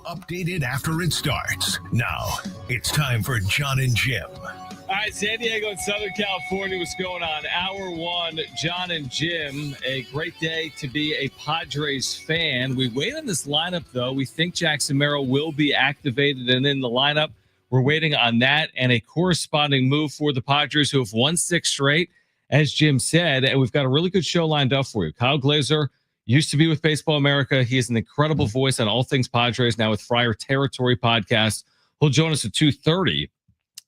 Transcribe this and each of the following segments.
Updated after it starts. Now, it's time for Jon and Jim. All right, San Diego and Southern California, what's going on? Hour one, Jon and Jim. A great day to be a Padres fan. We wait on this lineup, though. We think Jackson Merrill will be activated and in the lineup. We're waiting on that and a corresponding move for the Padres, who have won 6 straight, as Jim said. And we've got a really good show lined up for you. Kyle Glazer used to be with Baseball America. He is an incredible voice on all things Padres, now with Friar Territory podcast. He'll join us at 2:30.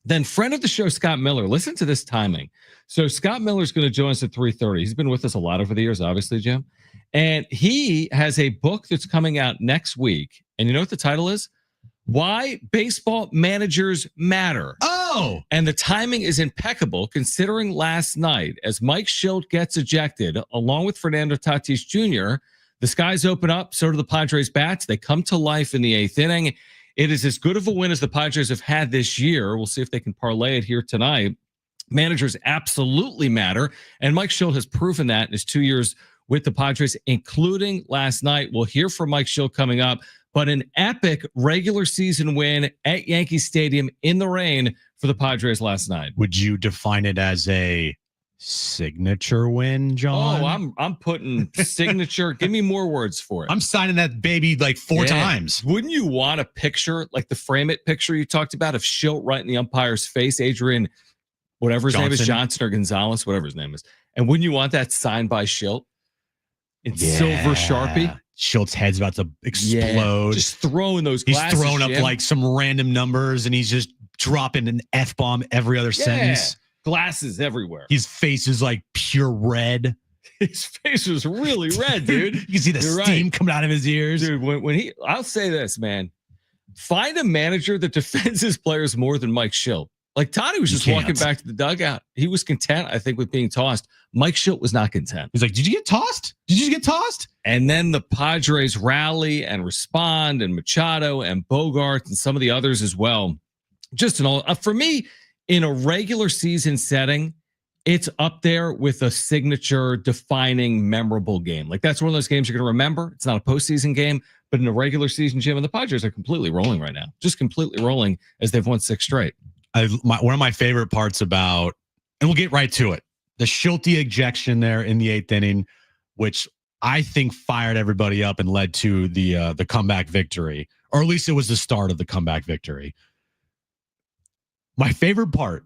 Then friend of the show, Scott Miller. Listen to this timing. So Scott Miller is going to join us at 3:30. He's been with us a lot over the years, obviously, Jim. And he has a book that's coming out next week. And you know what the title is? Why Baseball Managers Matter. Oh! And the timing is impeccable considering last night, as Mike Shildt gets ejected, along with Fernando Tatis Jr., the skies open up, so do the Padres bats. They come to life in the 8th inning. It is as good of a win as the Padres have had this year. We'll see if they can parlay it here tonight. Managers absolutely matter, and Mike Shildt has proven that in his 2 years with the Padres, including last night. We'll hear from Mike Shildt coming up, but an epic regular season win at Yankee Stadium in the rain for the Padres last night. Would you define it as a signature win, Jon? Oh, I'm putting signature. Give me more words for it. I'm signing that baby like 4 times. Wouldn't you want a picture, like the frame it picture you talked about, of Shildt right in the umpire's face, Adrian, whatever his name is, Johnson or Gonzalez, whatever his name is. And wouldn't you want that signed by Shildt in silver Sharpie? Shilt's head's about to explode. Just throwing those glasses. He's throwing up like some random numbers, and he's just dropping an F-bomb every other sentence. Glasses everywhere. His face is like pure red. His face was really red, dude. You can see the steam coming out of his ears. Dude, when I'll say this, man. Find a manager that defends his players more than Mike Shildt. Like Toddy was just walking back to the dugout. He was content, I think, with being tossed. Mike Shildt was not content. He's like, "Did you get tossed? Did you get tossed?" And then the Padres rally and respond, and Machado and Bogaerts and some of the others as well. Just for me, in a regular season setting, it's up there with a signature, defining, memorable game. Like that's one of those games you're going to remember. It's not a postseason game, but in a regular season, Jim, and the Padres are completely rolling right now. Just completely rolling as they've won 6 straight. One of my favorite parts about, and we'll get right to it, the Shildt ejection there in the 8th inning, which I think fired everybody up and led to the comeback victory, or at least it was the start of the comeback victory. My favorite part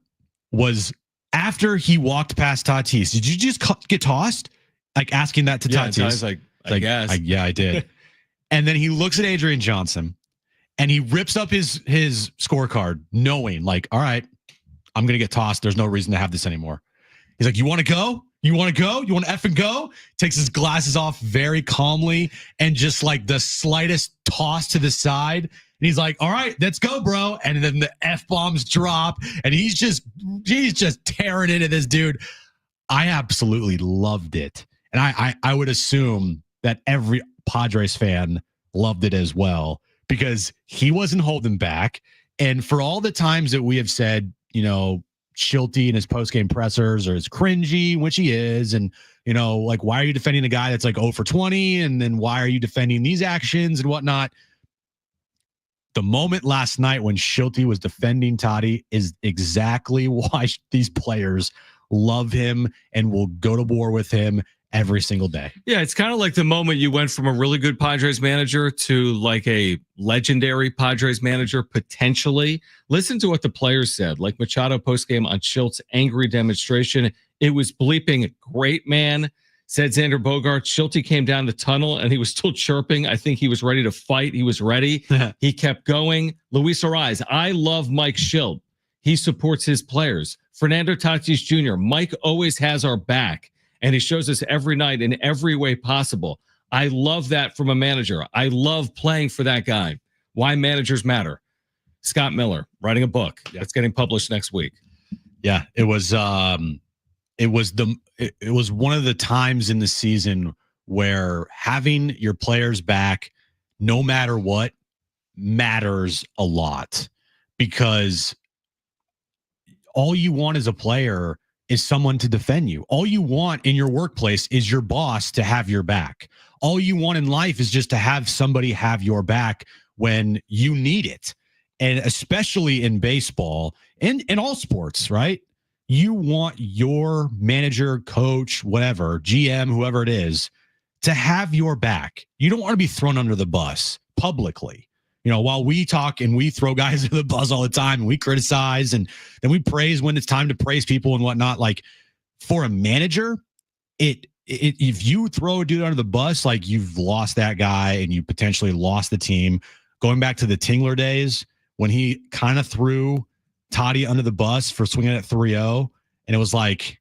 was after he walked past Tatis. Did you just get tossed? Like asking that to Tatis. I was like, I guess. Yeah, I did. And then he looks at Adrian Johnson and he rips up his scorecard, knowing like, all right, I'm going to get tossed. There's no reason to have this anymore. He's like, you want to go? You want to go? You want to effing go? Takes his glasses off very calmly and just like the slightest toss to the side. And he's like, all right, let's go, bro. And then the F-bombs drop and he's just tearing into this dude. I absolutely loved it. And I would assume that every Padres fan loved it as well because he wasn't holding back. And for all the times that we have said, you know, Shildt in his post-game pressers or is cringy, which he is. And, you know, like, why are you defending a guy that's like 0 for 20? And then why are you defending these actions and whatnot? The moment last night when Shildt was defending Toddy is exactly why these players love him and will go to war with him every single day. Yeah, it's kind of like the moment you went from a really good Padres manager to like a legendary Padres manager, potentially. Listen to what the players said, like Machado postgame on Shilt's angry demonstration. It was bleeping great, man. Said Xander Bogaerts. Shildt came down the tunnel and he was still chirping. I think he was ready to fight. He was ready. He kept going. Luis Ariz, I love Mike Shildt. He supports his players. Fernando Tatis Jr., Mike always has our back. And he shows us every night in every way possible. I love that from a manager. I love playing for that guy. Why managers matter. Scott Miller writing a book that's getting published next week. Yeah, it was one of the times in the season where having your players back, no matter what, matters a lot, because all you want as a player is someone to defend you. All you want in your workplace is your boss to have your back. All you want in life is just to have somebody have your back when you need it. And especially in baseball and in all sports, right? You want your manager, coach, whatever, GM, whoever it is, to have your back. You don't want to be thrown under the bus publicly. While we talk and we throw guys under the bus all the time and we criticize and then we praise when it's time to praise people and whatnot, like for a manager, if you throw a dude under the bus, like you've lost that guy and you potentially lost the team. Going back to the Tingler days when he kind of threw Toddy under the bus for swinging at 3-0, and it was like,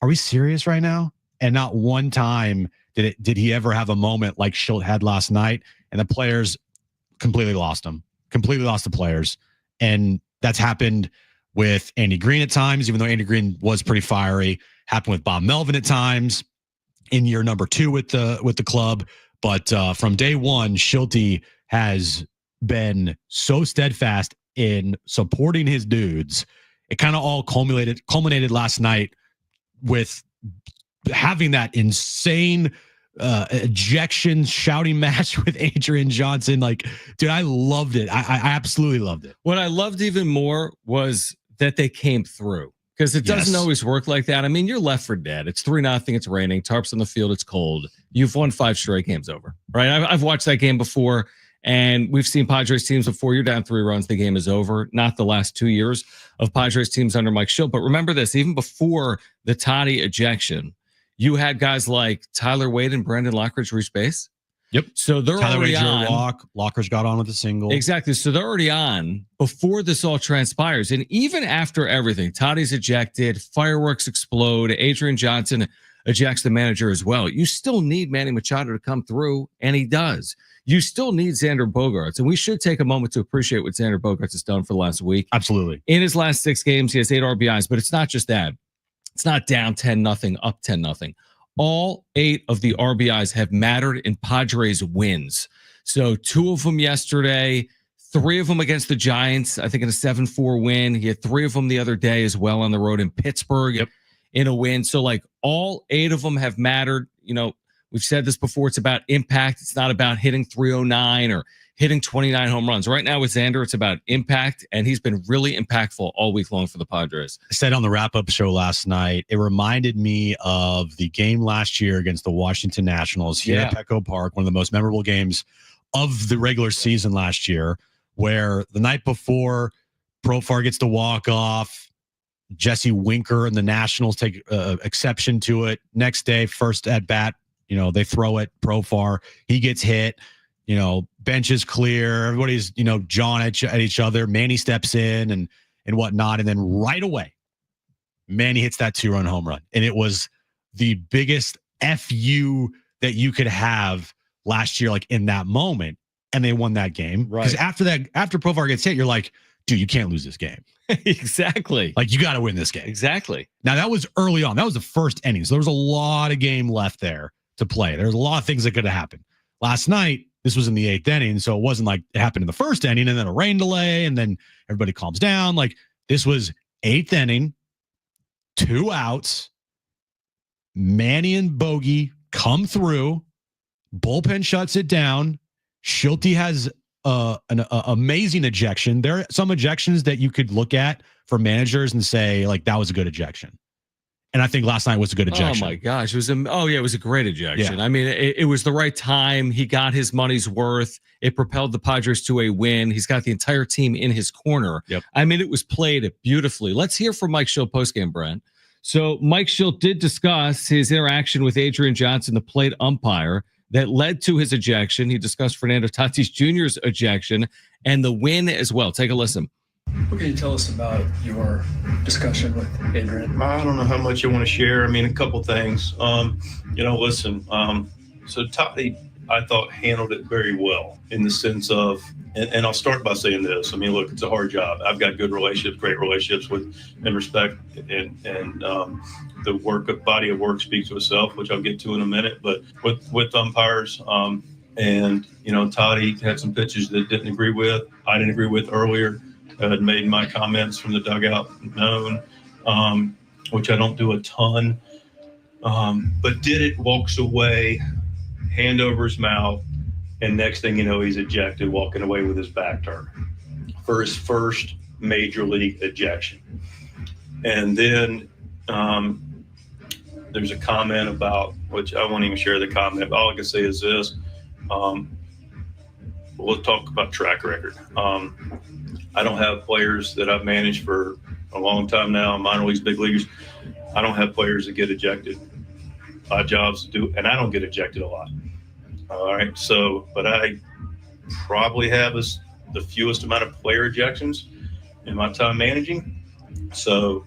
are we serious right now? And not one time did he ever have a moment like Shildt had last night, and the players completely lost him, completely lost the players. And that's happened with Andy Green at times, even though Andy Green was pretty fiery. Happened with Bob Melvin at times in year number 2 with the club. But from day one, Shildt has been so steadfast in supporting his dudes. It kind of all culminated last night with having that insane ejection shouting match with Adrian Johnson. Like, dude, I loved it. I absolutely loved it. What I loved even more was that they came through, because it doesn't always work like that. I mean, you're left for dead. It's 3-0. It's raining. Tarps on the field. It's cold. You've won 5 straight games over, right? I've watched that game before, and we've seen Padres teams before. You're down 3 runs, the game is over. Not the last 2 years of Padres teams under Mike Shildt. But remember this, even before the Toddy ejection, you had guys like Tyler Wade and Brandon Lockridge reach base. Yep. So they're Tyler already Wade, on. Lockridge got on with a single. Exactly. So they're already on before this all transpires. And even after everything, Toddy's ejected, fireworks explode, Adrian Johnson ejects the manager as well. You still need Manny Machado to come through, and he does. You still need Xander Bogaerts, and we should take a moment to appreciate what Xander Bogaerts has done for the last week. Absolutely. In his last 6 games, he has 8 RBIs, but it's not just that. It's not down 10-0, up 10-0. All 8 of the RBIs have mattered in Padres wins. So 2 of them yesterday, 3 of them against the Giants, I think in a 7-4 win. He had 3 of them the other day as well on the road in Pittsburgh in a win. So like all 8 of them have mattered. We've said this before. It's about impact. It's not about hitting 309 or hitting 29 home runs. Right now with Xander, it's about impact, and he's been really impactful all week long for the Padres. I said on the wrap-up show last night, it reminded me of the game last year against the Washington Nationals here at Petco Park, one of the most memorable games of the regular season last year, where the night before, Profar gets to walk off, Jesse Winker and the Nationals take exception to it. Next day, first at bat, they throw it, Profar, he gets hit. Bench is clear. Everybody's, jawing at each other. Manny steps in and whatnot. And then right away, Manny hits that 2-run home run. And it was the biggest FU that you could have last year, like in that moment. And they won that game. Right. Because after Profar gets hit, you're like, dude, you can't lose this game. Exactly. Like, you got to win this game. Exactly. Now, that was early on. That was the first inning. So there was a lot of game left there to play. There's a lot of things that could have happened. Last night, this was in the 8th inning, so it wasn't like it happened in the first inning and then a rain delay and then everybody calms down. Like, this was 8th inning, 2 outs. Manny and Bogey come through. Bullpen shuts it down. Shildt has an amazing ejection. There are some ejections that you could look at for managers and say, like, that was a good ejection. And I think last night was a good ejection. Oh my gosh, it was a great ejection. Yeah. I mean, it was the right time. He got his money's worth. It propelled the Padres to a win. He's got the entire team in his corner. Yep. I mean, it was played beautifully. Let's hear from Mike Shildt postgame, Brent. So Mike Shildt did discuss his interaction with Adrian Johnson, the plate umpire, that led to his ejection. He discussed Fernando Tatis Jr.'s ejection and the win as well. Take a listen. What can you tell us about your discussion with Adrian? I don't know how much you want to share. I mean, a couple things. Listen, so Toddy, I thought, handled it very well in the sense of, and I'll start by saying this. I mean, look, it's a hard job. I've got good relationships, great relationships with, and respect, and the body of work speaks for itself, which I'll get to in a minute. But with umpires, and Toddy had some pitches that didn't agree with. I didn't agree with earlier. I had made my comments from the dugout known, which I don't do a ton. But did it, walks away, hand over his mouth, And next thing you know, he's ejected, walking away with his back turned for his first major league ejection. And then there's a comment about, which I won't even share the comment, but all I can say is this. We'll talk about track record. I don't have players that I've managed for a long time now, minor leagues, big leaguers. I don't have players that get ejected. My job's to do, and I don't get ejected a lot. All right. So, but I probably have the fewest amount of player ejections in my time managing. So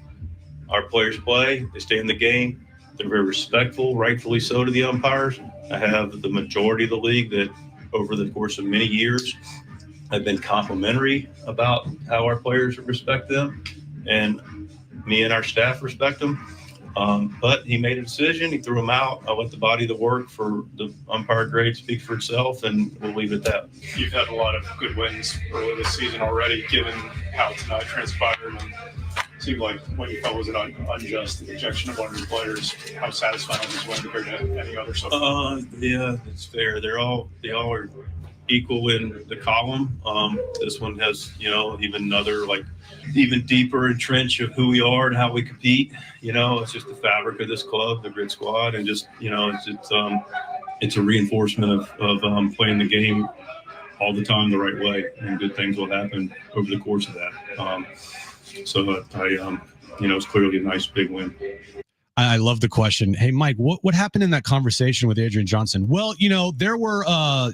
our players play, they stay in the game. They're very respectful, rightfully so, to the umpires. I have the majority of the league that over the course of many years have been complimentary about how our players respect them, and me and our staff respect them. But he made a decision. He threw him out. I let the body of the work for the umpire grade speak for itself, and we'll leave it at that. You've had a lot of good wins early this season already, given how tonight transpired. And it seemed like what you felt was an unjust ejection of one of your players. How satisfying was this win compared to any other so far? Yeah, it's fair. They all are equal in the column. This one has, even deeper entrenched of who we are and how we compete. It's just the fabric of this club, the grid squad, and just, it's a reinforcement of playing the game all the time the right way, and good things will happen over the course of that. It's clearly a nice big win. I love the question. Hey, Mike, what happened in that conversation with Adrian Johnson? Well, there were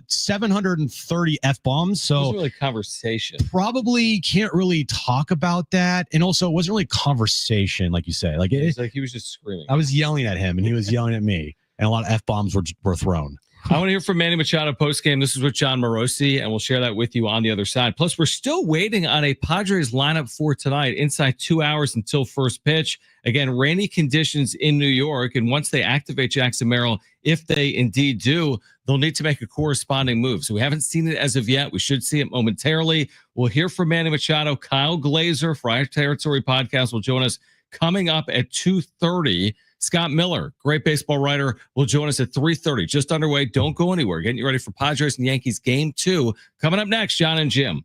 730 F-bombs. So it wasn't really conversation. Probably can't really talk about that. And also, it wasn't really conversation, like you say. Like, he was just screaming. I was yelling at him, and he was yelling at me. And a lot of F-bombs were thrown. I want to hear from Manny Machado post-game. This is with John Morosi, and we'll share that with you on the other side. Plus, we're still waiting on a Padres lineup for tonight, inside 2 hours until first pitch. Again, rainy conditions in New York, and once they activate Jackson Merrill, if they indeed do, they'll need to make a corresponding move. So we haven't seen it as of yet. We should see it momentarily. We'll hear from Manny Machado. Kyle Glazer, Friar Territory Podcast, will join us coming up at 2:30. Scott Miller, great baseball writer, will join us at 3:30. Just underway. Don't go anywhere. Getting you ready for Padres and Yankees Game 2. Coming up next, Jon and Jim.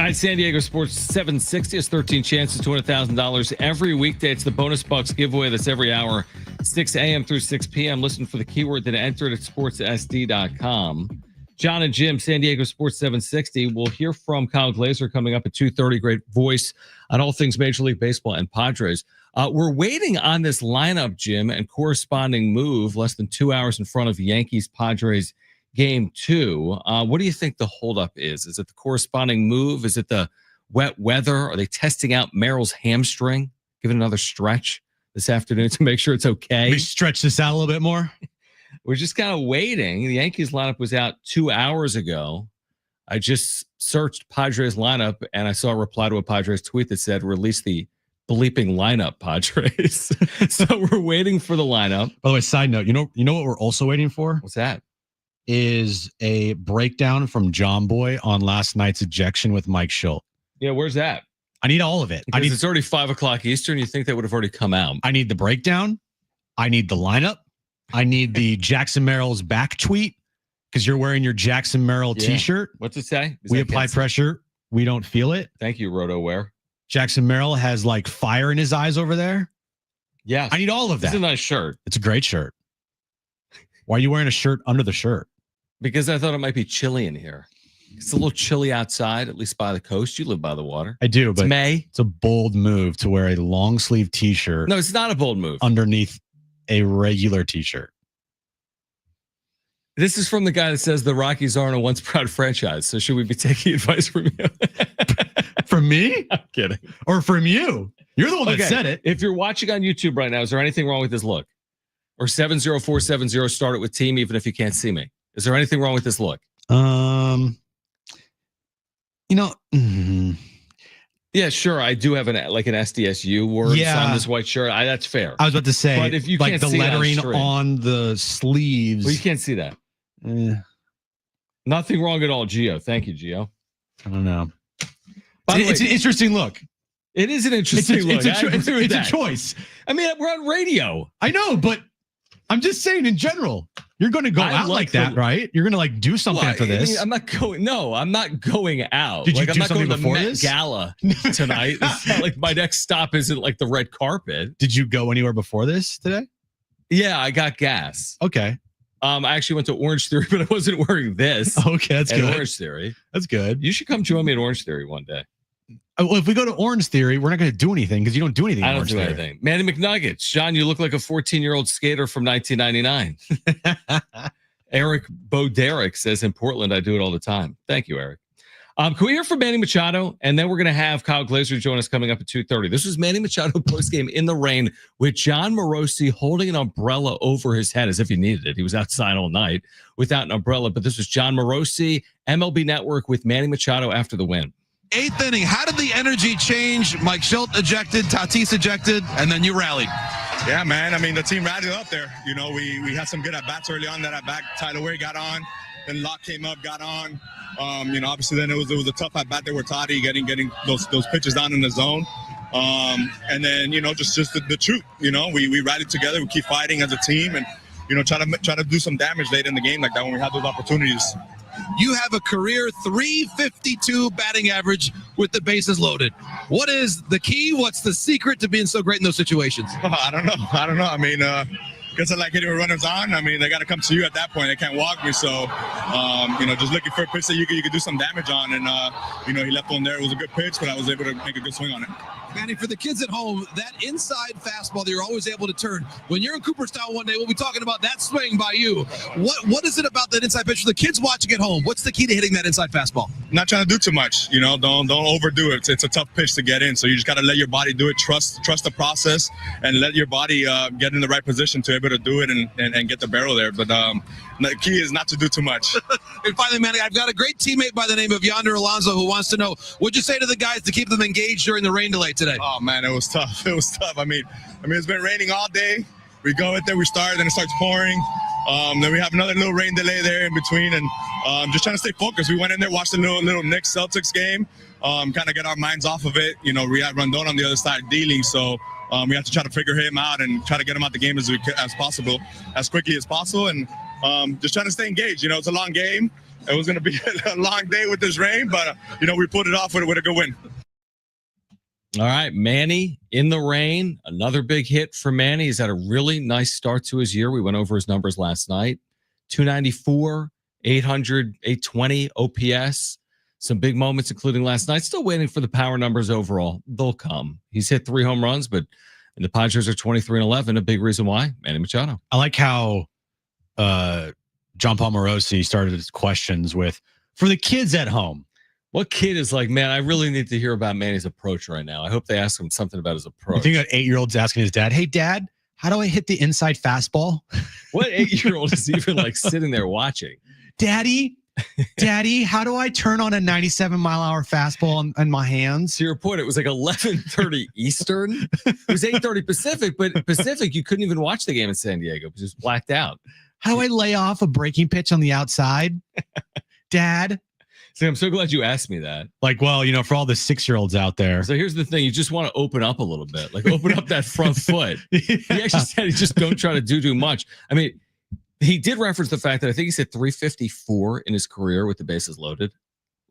All right, San Diego Sports 760 has 13 chances to win $1,000 every weekday. It's the Bonus Bucks giveaway that's every hour, 6 a.m. through 6 p.m. Listen for the keyword, then enter it at sportssd.com. Jon and Jim, San Diego Sports 760. We'll hear from Kyle Glazer coming up at 2:30. Great voice on all things Major League Baseball and Padres. We're waiting on this lineup, Jim, and corresponding move less than 2 hours in front of Yankees-Padres Game 2. What do you think the holdup is? Is it the corresponding move? Is it the wet weather? Are they testing out Merrill's hamstring? Give it another stretch this afternoon to make sure it's okay. We stretch this out a little bit more. We're just kind of waiting. The Yankees lineup was out 2 hours ago. I just searched Padres lineup and I saw a reply to a Padres tweet that said, release the bleeping lineup, Padres. So we're waiting for the lineup. By the way, side note, you know what we're also waiting for? What's that? Is a breakdown from John Boy on last night's ejection with Mike Shildt. Yeah, where's that? I need all of it. Because it's already 5 o'clock Eastern. You think that would have already come out? I need the breakdown. I need the lineup. I need the Jackson Merrill's back tweet because you're wearing your Jackson Merrill t-shirt. What's it say? We apply pressure. We don't feel it. Thank you, RotoWare. Jackson Merrill has like fire in his eyes over there. Yeah, I need all of that. It's a nice shirt. It's a great shirt. Why are you wearing a shirt under the shirt? Because I thought it might be chilly in here. It's a little chilly outside, at least by the coast. You live by the water. I do, but it's May. It's a bold move to wear a long sleeve t-shirt. No, it's not a bold move. Underneath a regular t-shirt. This is from the guy that says the Rockies aren't a once proud franchise. So should we be taking advice from you? From me? I'm kidding. Or from you? You're the one that said it. If you're watching on YouTube right now, is there anything wrong with this look? Or 70470, start it with team, even if you can't see me. Is there anything wrong with this look? Yeah, sure. I do have an SDSU word on this white shirt. That's fair. I was about to say, but if you like can't the see lettering on the sleeves. Well, you can't see that. Nothing wrong at all, Gio. Thank you, Gio. I don't know. It's an interesting look. It is an interesting look. It's a choice. I mean, we're on radio. I know, but I'm just saying in general. You're going to go out like that, right? You're going to do something for this. I'm not going. No, I'm not going out. Did you do I'm not something going to before the Met this? Gala tonight. It's not like my next stop isn't like the red carpet. Did you go anywhere before this today? Yeah, I got gas. Okay. I actually went to Orange Theory, but I wasn't wearing this. Okay, that's good. Orange Theory. That's good. You should come join me at Orange Theory one day. Well, if we go to Orange Theory, we're not going to do anything because you don't do anything. I don't do anything. Manny McNuggets. John, you look like a 14-year-old skater from 1999. Eric Bogaerts says in Portland, I do it all the time. Thank you, Eric. Can we hear from Manny Machado? And then we're going to have Kyle Glazer join us coming up at 2:30. This was Manny Machado postgame in the rain with Jon Morosi holding an umbrella over his head as if he needed it. He was outside all night without an umbrella. But this was Jon Morosi, MLB Network with Manny Machado after the win. 8th inning, how did the energy change? Mike Shildt ejected, Tatis ejected, and then you rallied. Yeah, man. I mean, the team rallied up there. You know, we had some good at-bats early on that at-bat. Tyler Wade got on. Then Locke came up, got on. Obviously then it was a tough at-bat there with Toddy getting those pitches down in the zone. And then, just the truth. We rallied together. We keep fighting as a team and, try to do some damage late in the game like that when we have those opportunities. You have a career .352 batting average with the bases loaded. What is the key? What's the secret to being so great in those situations? I don't know. I mean, guess I like hitting with runners on. I mean, they got to come to you at that point. They can't walk me. So, just looking for a pitch that you could do some damage on. And, he left one there. It was a good pitch, but I was able to make a good swing on it. Manny, for the kids at home, that inside fastball that you're always able to turn. When you're in Cooperstown one day, we'll be talking about that swing by you. What is it about that inside pitch for the kids watching at home? What's the key to hitting that inside fastball? Not trying to do too much. Don't overdo it. It's a tough pitch to get in. So you just got to let your body do it. Trust the process and let your body get in the right position to be able to do it and get the barrel there. But the key is not to do too much. And finally, Manny, I've got a great teammate by the name of Yonder Alonso who wants to know, what'd you say to the guys to keep them engaged during the rain delay today? Oh, man, it was tough. It was tough. I mean, it's been raining all day. We go out there, we start, then it starts pouring. Then we have another little rain delay there in between, and just trying to stay focused. We went in there, watched the little Knicks Celtics game, kind of get our minds off of it. We had Rondon on the other side dealing, so we have to try to figure him out and try to get him out the game as possible, as quickly as possible, and just trying to stay engaged. It's a long game. it was going to be a long day with this rain, but we pulled it off with a good win. All right, Manny in the rain. Another big hit for Manny. He's had a really nice start to his year. We went over his numbers last night. 294, 800, 820 OPS. Some big moments, including last night. Still waiting for the power numbers overall. They'll come. He's hit 3 home runs, but the Padres are 23-11. A big reason why, Manny Machado. I like how John Palmarosi started his questions with, for the kids at home. What kid is like, man, I really need to hear about Manny's approach right now. I hope they ask him something about his approach. I think an 8-year-old's asking his dad, hey, Dad, how do I hit the inside fastball? What 8-year-old is even like sitting there watching? Daddy, how do I turn on a 97-mile-an-hour fastball in my hands? To your point, it was like 11:30 Eastern. It was 8:30 Pacific, but Pacific, you couldn't even watch the game in San Diego because it was blacked out. How do I lay off a breaking pitch on the outside? Dad? See, I'm so glad you asked me that. Like, well, for all the 6-year-olds out there. So here's the thing. You just want to open up a little bit. Like, open up that front foot. He actually said he just don't try to do too much. I mean, he did reference the fact that I think he said 354 in his career with the bases loaded.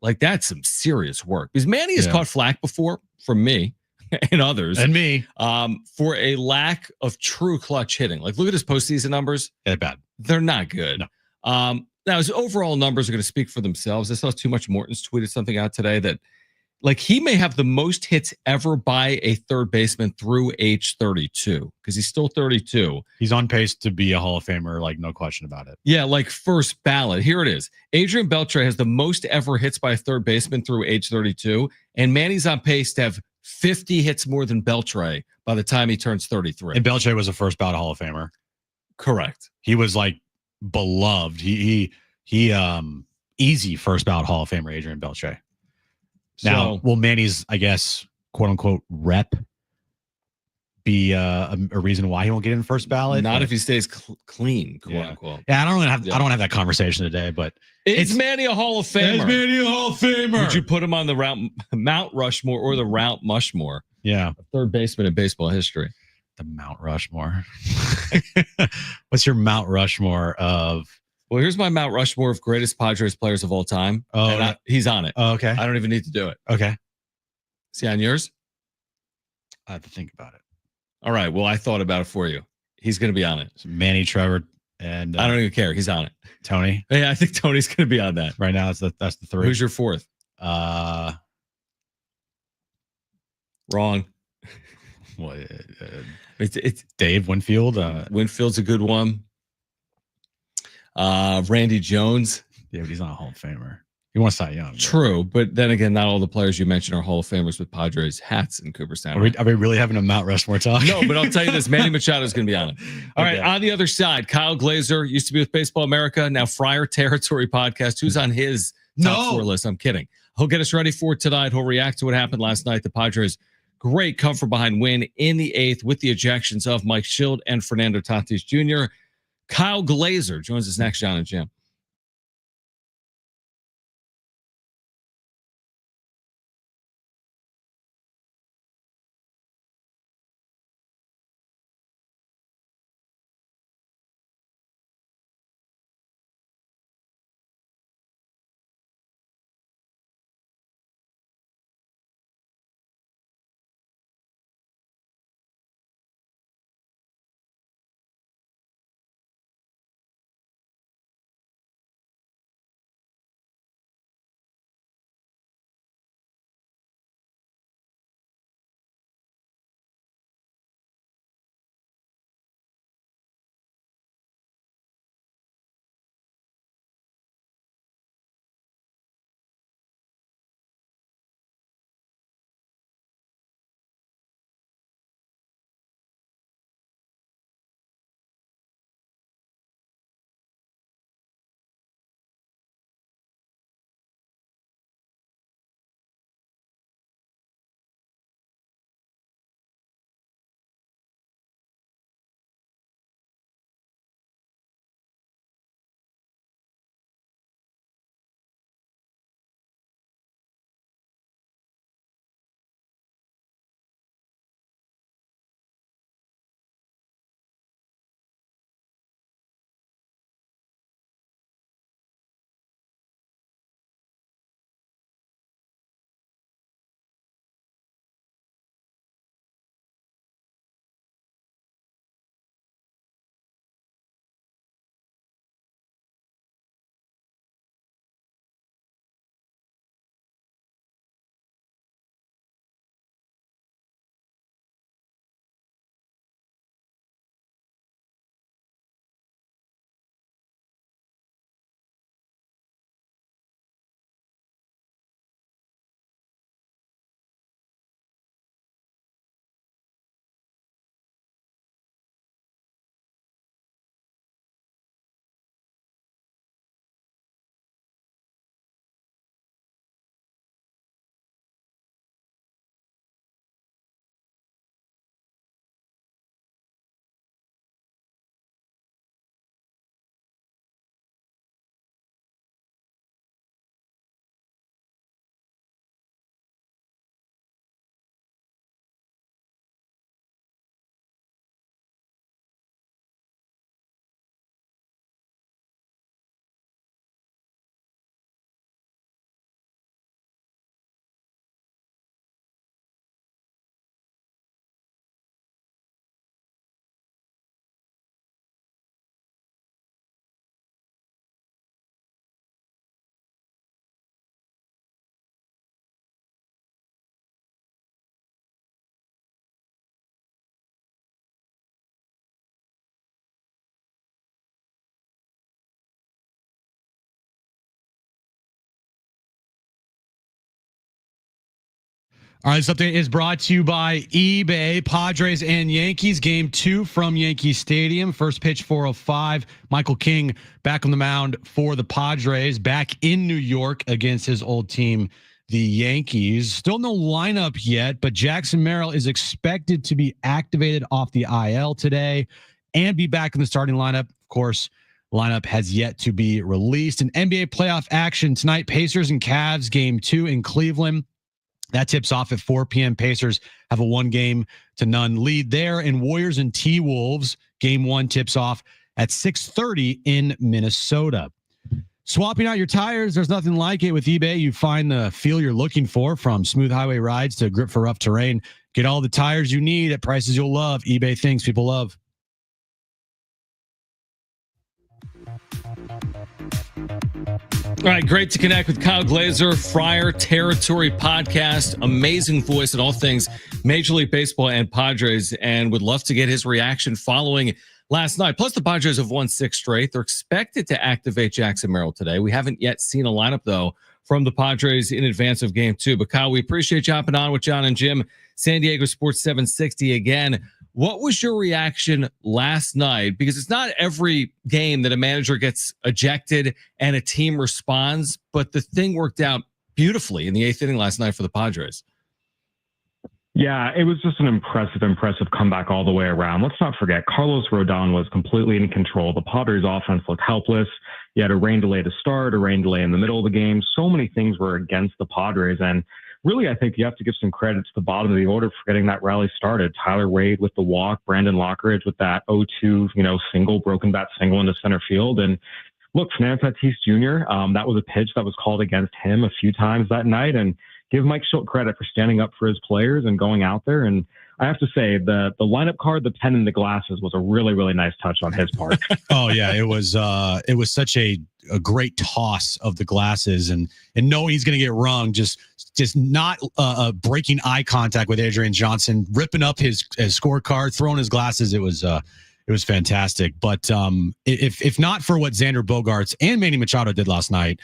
Like, that's some serious work. Because Manny has caught flack before from me and others. And me. For a lack of true clutch hitting. Like, look at his postseason numbers. They're bad. They're not good. No. Now, his overall numbers are going to speak for themselves. I saw Too Much Morton's tweeted something out today that, like, he may have the most hits ever by a third baseman through age 32 because he's still 32. He's on pace to be a Hall of Famer, like, no question about it. Yeah, like first ballot. Here it is. Adrian Beltre has the most ever hits by a third baseman through age 32, and Manny's on pace to have 50 hits more than Beltre by the time he turns 33. And Beltre was a first ballot Hall of Famer. Correct. He was like beloved. He easy first ballot Hall of Famer, Adrian Beltre. Now, will Manny's, I guess, quote unquote, rep be a reason why he won't get in first ballot? Not if he stays clean, quote unquote. Yeah, I don't have that conversation today, but it's Manny a Hall of Famer. Is Manny a Hall of Famer? Would you put him on the Mount Rushmore or the Mount Mushmore? Yeah, third baseman in baseball history. The Mount Rushmore. What's your Mount Rushmore of? Well, here's my Mount Rushmore of greatest Padres players of all time. Oh, he's on it. Oh, okay. I don't even need to do it. Okay. See on yours? I have to think about it. All right. Well, I thought about it for you. He's going to be on it. So Manny, Trevor, and I don't even care. He's on it. Tony. Yeah, I think Tony's going to be on that. Right now, that's the 3. Who's your 4th? Wrong. What? It's Dave Winfield. Winfield's a good one. Randy Jones. Yeah, but he's not a Hall of Famer. He wants Cy Young. True, but then again, not all the players you mentioned are Hall of Famers with Padres hats in Cooperstown. Are we really having a Mount Rushmore talk? No, but I'll tell you this: Manny Machado is going to be on it. All right, on the other side, Kyle Glazer used to be with Baseball America, now Friar Territory podcast. Who's on his top 4 list? I'm kidding. He'll get us ready for tonight. He'll react to what happened last night. The Padres' great come from behind win in the 8th with the ejections of Mike Shildt and Fernando Tatis Jr. Kyle Glazer joins us next, Jon and Jim. All right, this update is brought to you by eBay. Padres and Yankees, game 2 from Yankee Stadium. First pitch, 4:05. Michael King back on the mound for the Padres, back in New York against his old team, the Yankees. Still no lineup yet, but Jackson Merrill is expected to be activated off the IL today and be back in the starting lineup. Of course, lineup has yet to be released. And NBA playoff action tonight, Pacers and Cavs, game 2 in Cleveland. That tips off at 4 p.m. Pacers have a 1-0 lead there. And Warriors and T-Wolves, game 1 tips off at 6:30 in Minnesota. Swapping out your tires, there's nothing like it with eBay. You find the feel you're looking for, from smooth highway rides to grip for rough terrain. Get all the tires you need at prices you'll love. eBay, things people love. All right, great to connect with Kyle Glazer, Friar Territory podcast. Amazing voice in all things Major League Baseball and Padres, and would love to get his reaction following last night. Plus, the Padres have won 6 straight. They're expected to activate Jackson Merrill today. We haven't yet seen a lineup, though, from the Padres in advance of game 2. But, Kyle, we appreciate you hopping on with Jon and Jim, San Diego Sports 760 again. What was your reaction last night? Because it's not every game that a manager gets ejected and a team responds, but the thing worked out beautifully in the 8th inning last night for the Padres. Yeah, it was just an impressive comeback all the way around. Let's not forget, Carlos Rodon was completely in control. The Padres offense looked helpless. You had a rain delay to start, a rain delay in the middle of the game. So many things were against the Padres, and really, I think you have to give some credit to the bottom of the order for getting that rally started. Tyler Wade with the walk, Brandon Lockridge with that 0-2, broken bat single into center field. And look, Fernando Tatis Jr., that was a pitch that was called against him a few times that night. And give Mike Shildt credit for standing up for his players and going out there. And I have to say, the lineup card, the pen and the glasses, was a really, really nice touch on his part. Oh yeah, it was such a great toss of the glasses, and knowing he's going to get rung, just not breaking eye contact with Adrian Johnson, ripping up his scorecard, throwing his glasses. It was fantastic. But if not for what Xander Bogaerts and Manny Machado did last night,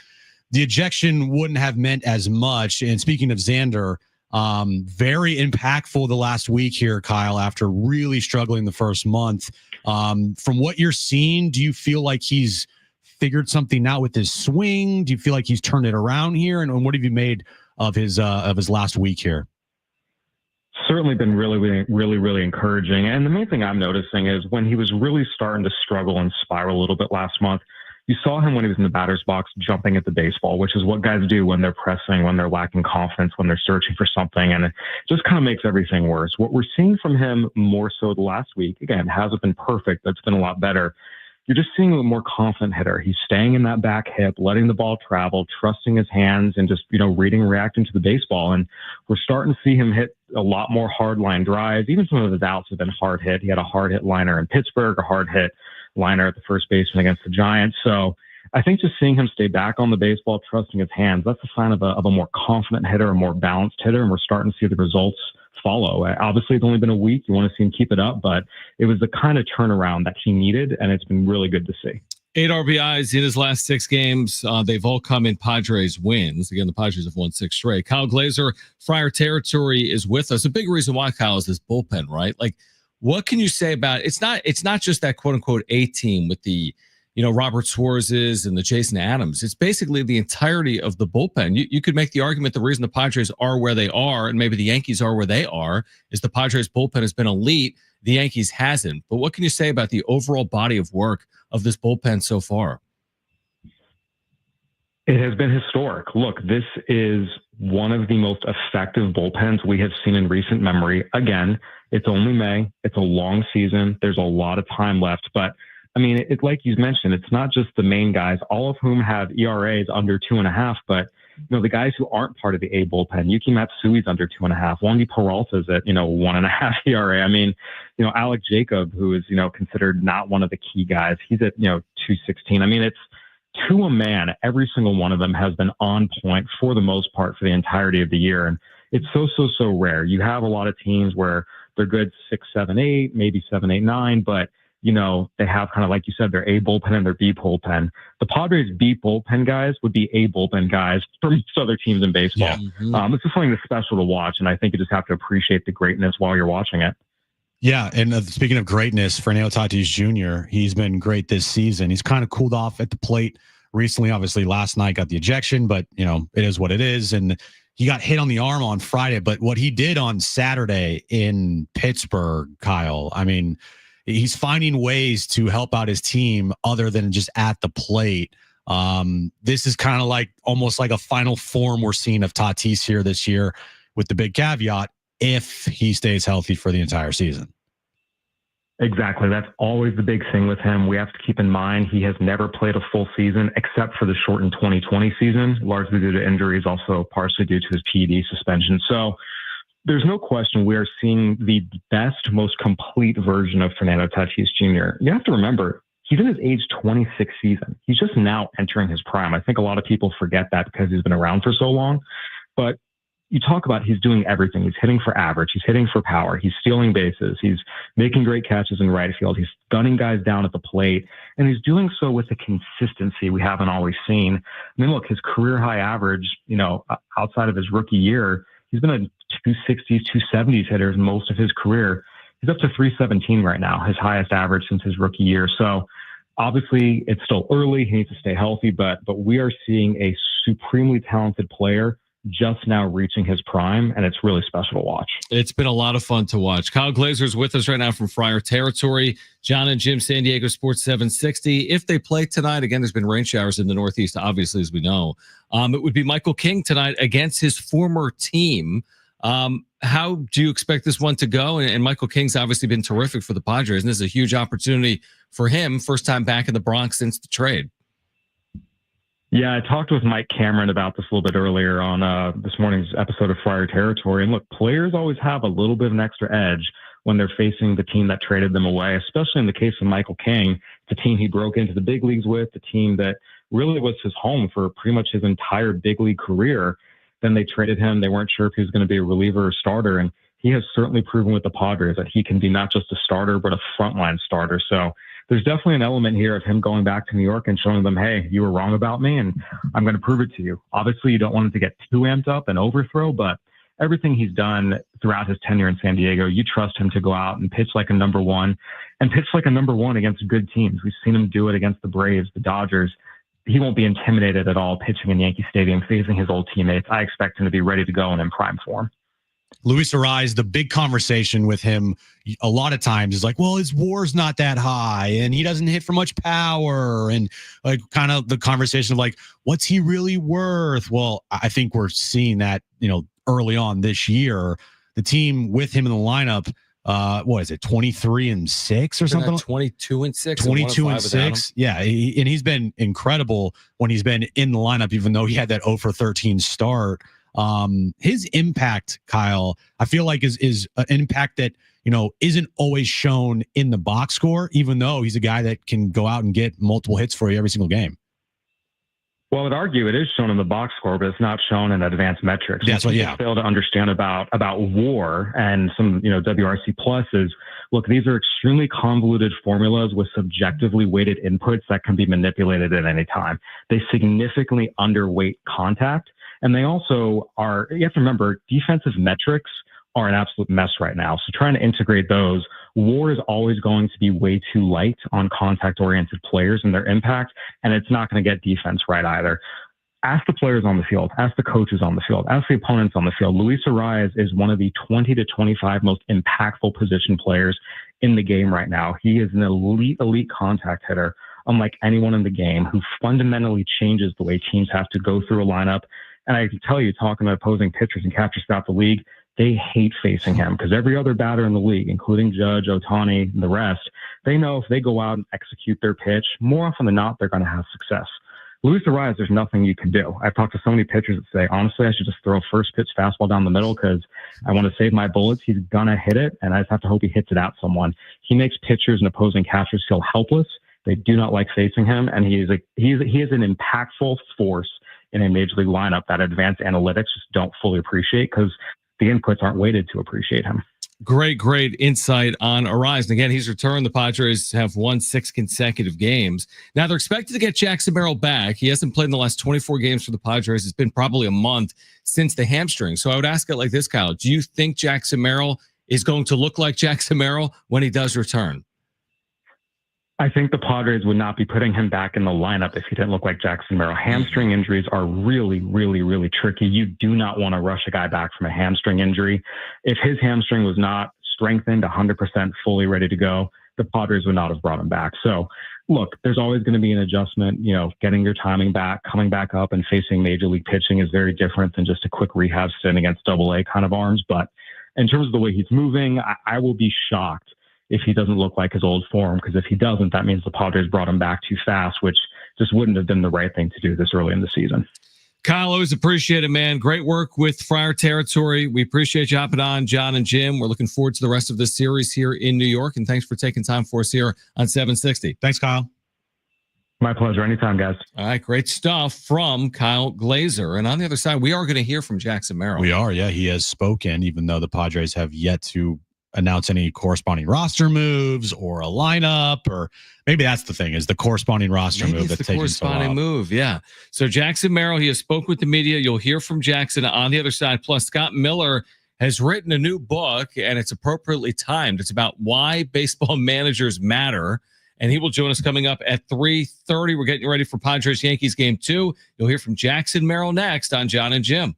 the ejection wouldn't have meant as much. And speaking of Xander, very impactful the last week here, Kyle, after really struggling the first month. From what you're seeing, do you feel like he's figured something out with his swing? Do you feel like he's turned it around here? And what have you made of his last week here? Certainly been really encouraging. And the main thing I'm noticing is when he was really starting to struggle and spiral a little bit last month, you saw him when he was in the batter's box jumping at the baseball, which is what guys do when they're pressing, when they're lacking confidence, when they're searching for something. And it just kind of makes everything worse. What we're seeing from him more so the last week, again, hasn't been perfect, but it's been a lot better. You're just seeing a more confident hitter. He's staying in that back hip, letting the ball travel, trusting his hands, and just, reading and reacting to the baseball. And we're starting to see him hit a lot more hard line drives. Even some of his outs have been hard hit. He had a hard hit liner in Pittsburgh, a hard hit liner at the first baseman against the Giants. So I think just seeing him stay back on the baseball, trusting his hands, that's a sign of a more confident hitter, a more balanced hitter, and we're starting to see the results follow. Obviously, it's only been a week. You want to see him keep it up, but it was the kind of turnaround that he needed, and it's been really good to see. 8 RBIs in his last 6 games. They've all come in Padres wins. Again, the Padres have won 6 straight. Kyle Glazer, Friar Territory, is with us. A big reason why, Kyle, is this bullpen, right? Like, what can you say about it? It's not just that quote unquote A team with the, Robert Suarez's and the Jason Adams. It's basically the entirety of the bullpen. You could make the argument the reason the Padres are where they are, and maybe the Yankees are where they are, is the Padres bullpen has been elite. The Yankees hasn't. But what can you say about the overall body of work of this bullpen so far? It has been historic. Look, this is one of the most effective bullpens we have seen in recent memory. Again, it's only May. It's a long season. There's a lot of time left. But, I mean, it's like you mentioned, it's not just the main guys, all of whom have ERAs under 2.5, but, the guys who aren't part of the A bullpen. Yuki Matsui's under 2.5. Wandy Peralta's at, 1.5 ERA. I mean, Alec Jacob, who is, considered not one of the key guys, he's at, 2.16. I mean, it's to a man. Every single one of them has been on point for the most part for the entirety of the year. And it's so rare. You have a lot of teams where they're good 6, 7, 8, maybe 7, 8, 9, but they have kind of, like you said, their A bullpen and their B bullpen. The Padres' B bullpen guys would be A bullpen guys for most other teams in baseball. Yeah. It's just something that's special to watch, and I think you just have to appreciate the greatness while you're watching it. Yeah, and speaking of greatness, Fernando Tatis Jr., he's been great this season. He's kind of cooled off at the plate recently. Obviously, last night got the ejection, but, it is what it is. And he got hit on the arm on Friday. But what he did on Saturday in Pittsburgh, Kyle, I mean, he's finding ways to help out his team other than just at the plate. This is kind of like almost like a final form we're seeing of Tatis here this year, with the big caveat, if he stays healthy for the entire season. Exactly. That's always the big thing with him. We have to keep in mind he has never played a full season except for the shortened 2020 season, largely due to injuries, also partially due to his PED suspension. So there's no question we are seeing the best, most complete version of Fernando Tatis Jr. You have to remember, he's in his age 26 season. He's just now entering his prime. I think a lot of people forget that because he's been around for so long. But you talk about he's doing everything. He's hitting for average. He's hitting for power. He's stealing bases. He's making great catches in right field. He's gunning guys down at the plate. And he's doing so with a consistency we haven't always seen. I mean, look, his career high average, outside of his rookie year, he's been a 260s, 270s hitter most of his career. He's up to 317 right now, his highest average since his rookie year. So obviously it's still early. He needs to stay healthy, but we are seeing a supremely talented player just now reaching his prime, and it's really special to watch. It's been a lot of fun to watch. Kyle Glazer is with us right now from Friar Territory. Jon and Jim, San Diego Sports 760. If they play tonight, again, there's been rain showers in the Northeast, obviously, as we know. It would be Michael King tonight against his former team. How do you expect this one to go? And Michael King's obviously been terrific for the Padres, and this is a huge opportunity for him. First time back in the Bronx since the trade. Yeah, I talked with Mike Cameron about this a little bit earlier on this morning's episode of Friar Territory. And look, players always have a little bit of an extra edge when they're facing the team that traded them away, especially in the case of Michael King, the team he broke into the big leagues with, the team that really was his home for pretty much his entire big league career. Then they traded him. They weren't sure if he was going to be a reliever or starter. And he has certainly proven with the Padres that he can be not just a starter, but a frontline starter. So there's definitely an element here of him going back to New York and showing them, hey, you were wrong about me, and I'm going to prove it to you. Obviously, you don't want him to get too amped up and overthrow, but everything he's done throughout his tenure in San Diego, you trust him to go out and pitch like a number one, and pitch like a number one against good teams. We've seen him do it against the Braves, the Dodgers. He won't be intimidated at all pitching in Yankee Stadium, facing his old teammates. I expect him to be ready to go and in prime form. Luis Ariz, the big conversation with him a lot of times is like, well, his WAR's not that high and he doesn't hit for much power, and like kind of the conversation of like, what's he really worth? Well, I think we're seeing that, early on this year, the team with him in the lineup, what is it, 23-6 or something? 22-6. 22-6. Yeah. He's been incredible when he's been in the lineup, even though he had that 0-for-13 start. His impact, Kyle, I feel like is an impact that, isn't always shown in the box score, even though he's a guy that can go out and get multiple hits for you every single game. Well, I'd argue it is shown in the box score, but it's not shown in advanced metrics. That's what, yeah. Fail to understand about WAR and some, WRC pluses. Look, these are extremely convoluted formulas with subjectively weighted inputs that can be manipulated at any time. They significantly underweight contact. And they also are, you have to remember, defensive metrics are an absolute mess right now. So trying to integrate those, WAR is always going to be way too light on contact-oriented players and their impact, and it's not going to get defense right either. Ask the players on the field, ask the coaches on the field, ask the opponents on the field. Luis Ariz is one of the 20 to 25 most impactful position players in the game right now. He is an elite contact hitter, unlike anyone in the game, who fundamentally changes the way teams have to go through a lineup. And I can tell you, talking to opposing pitchers and catchers throughout the league, they hate facing him because every other batter in the league, including Judge, Ohtani, and the rest, they know if they go out and execute their pitch, more often than not, they're going to have success. Luis Ariz, there's nothing you can do. I've talked to so many pitchers that say, honestly, I should just throw a first pitch fastball down the middle because I want to save my bullets. He's going to hit it, and I just have to hope he hits it at someone. He makes pitchers and opposing catchers feel helpless. They do not like facing him, and he is an impactful force in a major league lineup that advanced analytics just don't fully appreciate because the inputs aren't weighted to appreciate him. Great insight on Arise. And again, he's returned. The Padres have won 6 consecutive games. Now they're expected to get Jackson Merrill back. He hasn't played in the last 24 games for the Padres. It's been probably a month since the hamstring. So I would ask it like this, Kyle. Do you think Jackson Merrill is going to look like Jackson Merrill when he does return? I think the Padres would not be putting him back in the lineup if he didn't look like Jackson Merrill. Hamstring injuries are really, really, really tricky. You do not want to rush a guy back from a hamstring injury. If his hamstring was not strengthened 100% fully ready to go, the Padres would not have brought him back. So look, there's always going to be an adjustment. You know, getting your timing back, coming back up and facing major league pitching is very different than just a quick rehab stint against AA kind of arms. But in terms of the way he's moving, I will be shocked if he doesn't look like his old form, because if he doesn't, that means the Padres brought him back too fast, which just wouldn't have been the right thing to do this early in the season. Kyle, always appreciate it, man. Great work with Friar Territory. We appreciate you hopping on, Jon and Jim. We're looking forward to the rest of this series here in New York, and thanks for taking time for us here on 760. Thanks, Kyle. My pleasure. Anytime, guys. All right, great stuff from Kyle Glazer. And on the other side, we are going to hear from Jackson Merrill. We are, yeah. He has spoken, even though the Padres have yet to announce any corresponding roster moves or a lineup, or maybe that's the thing, is the corresponding roster move that's taking so long. Corresponding move, yeah. So Jackson Merrill, he has spoke with the media. You'll hear from Jackson on the other side. Plus, Scott Miller has written a new book, and it's appropriately timed. It's about why baseball managers matter, and he will join us coming up at 3:30. We're getting ready for Padres-Yankees Game 2. You'll hear from Jackson Merrill next on Jon and Jim.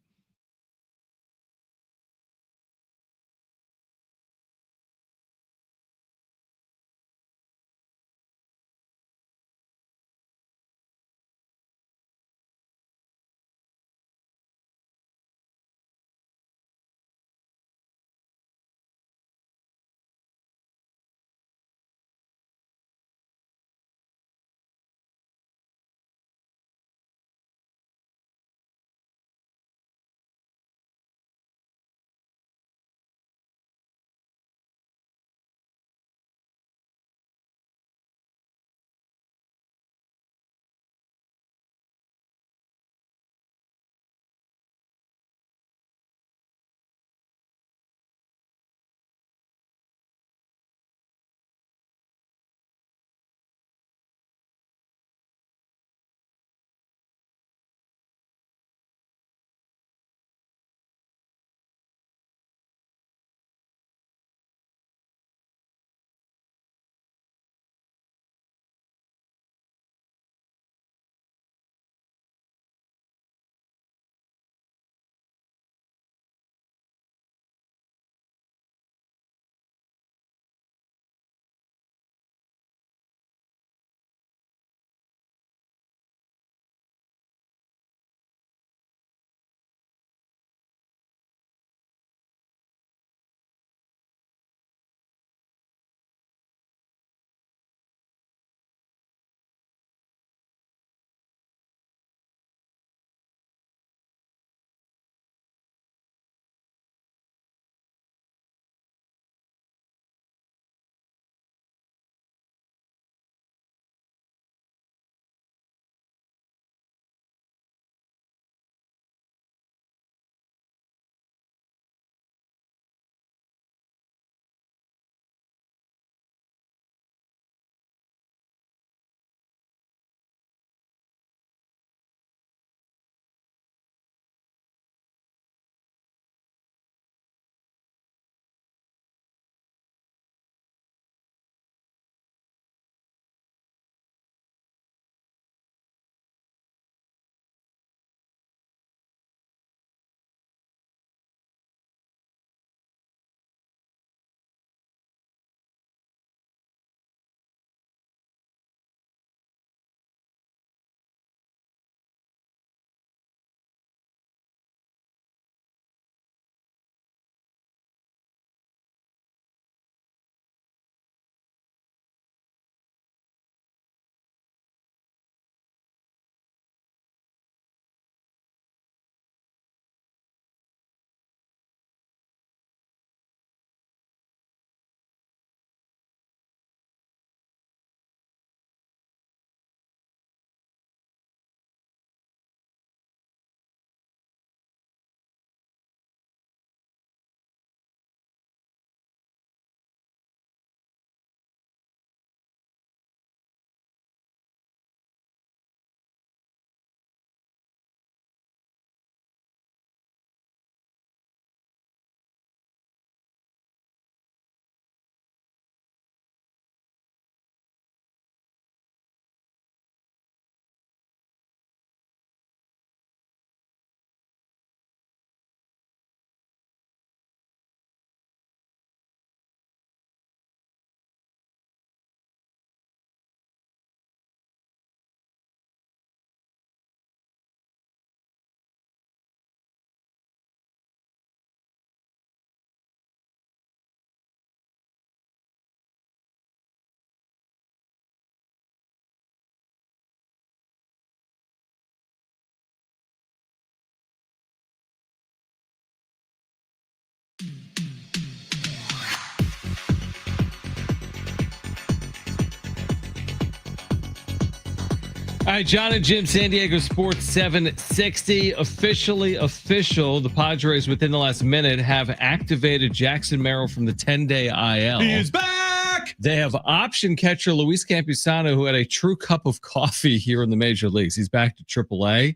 right, Jon and Jim, San Diego Sports 760. Officially official. The Padres, within the last minute, have activated Jackson Merrill from the 10-day IL. He is back! They have option catcher Luis Campusano, who had a true cup of coffee here in the major leagues. He's back to AAA.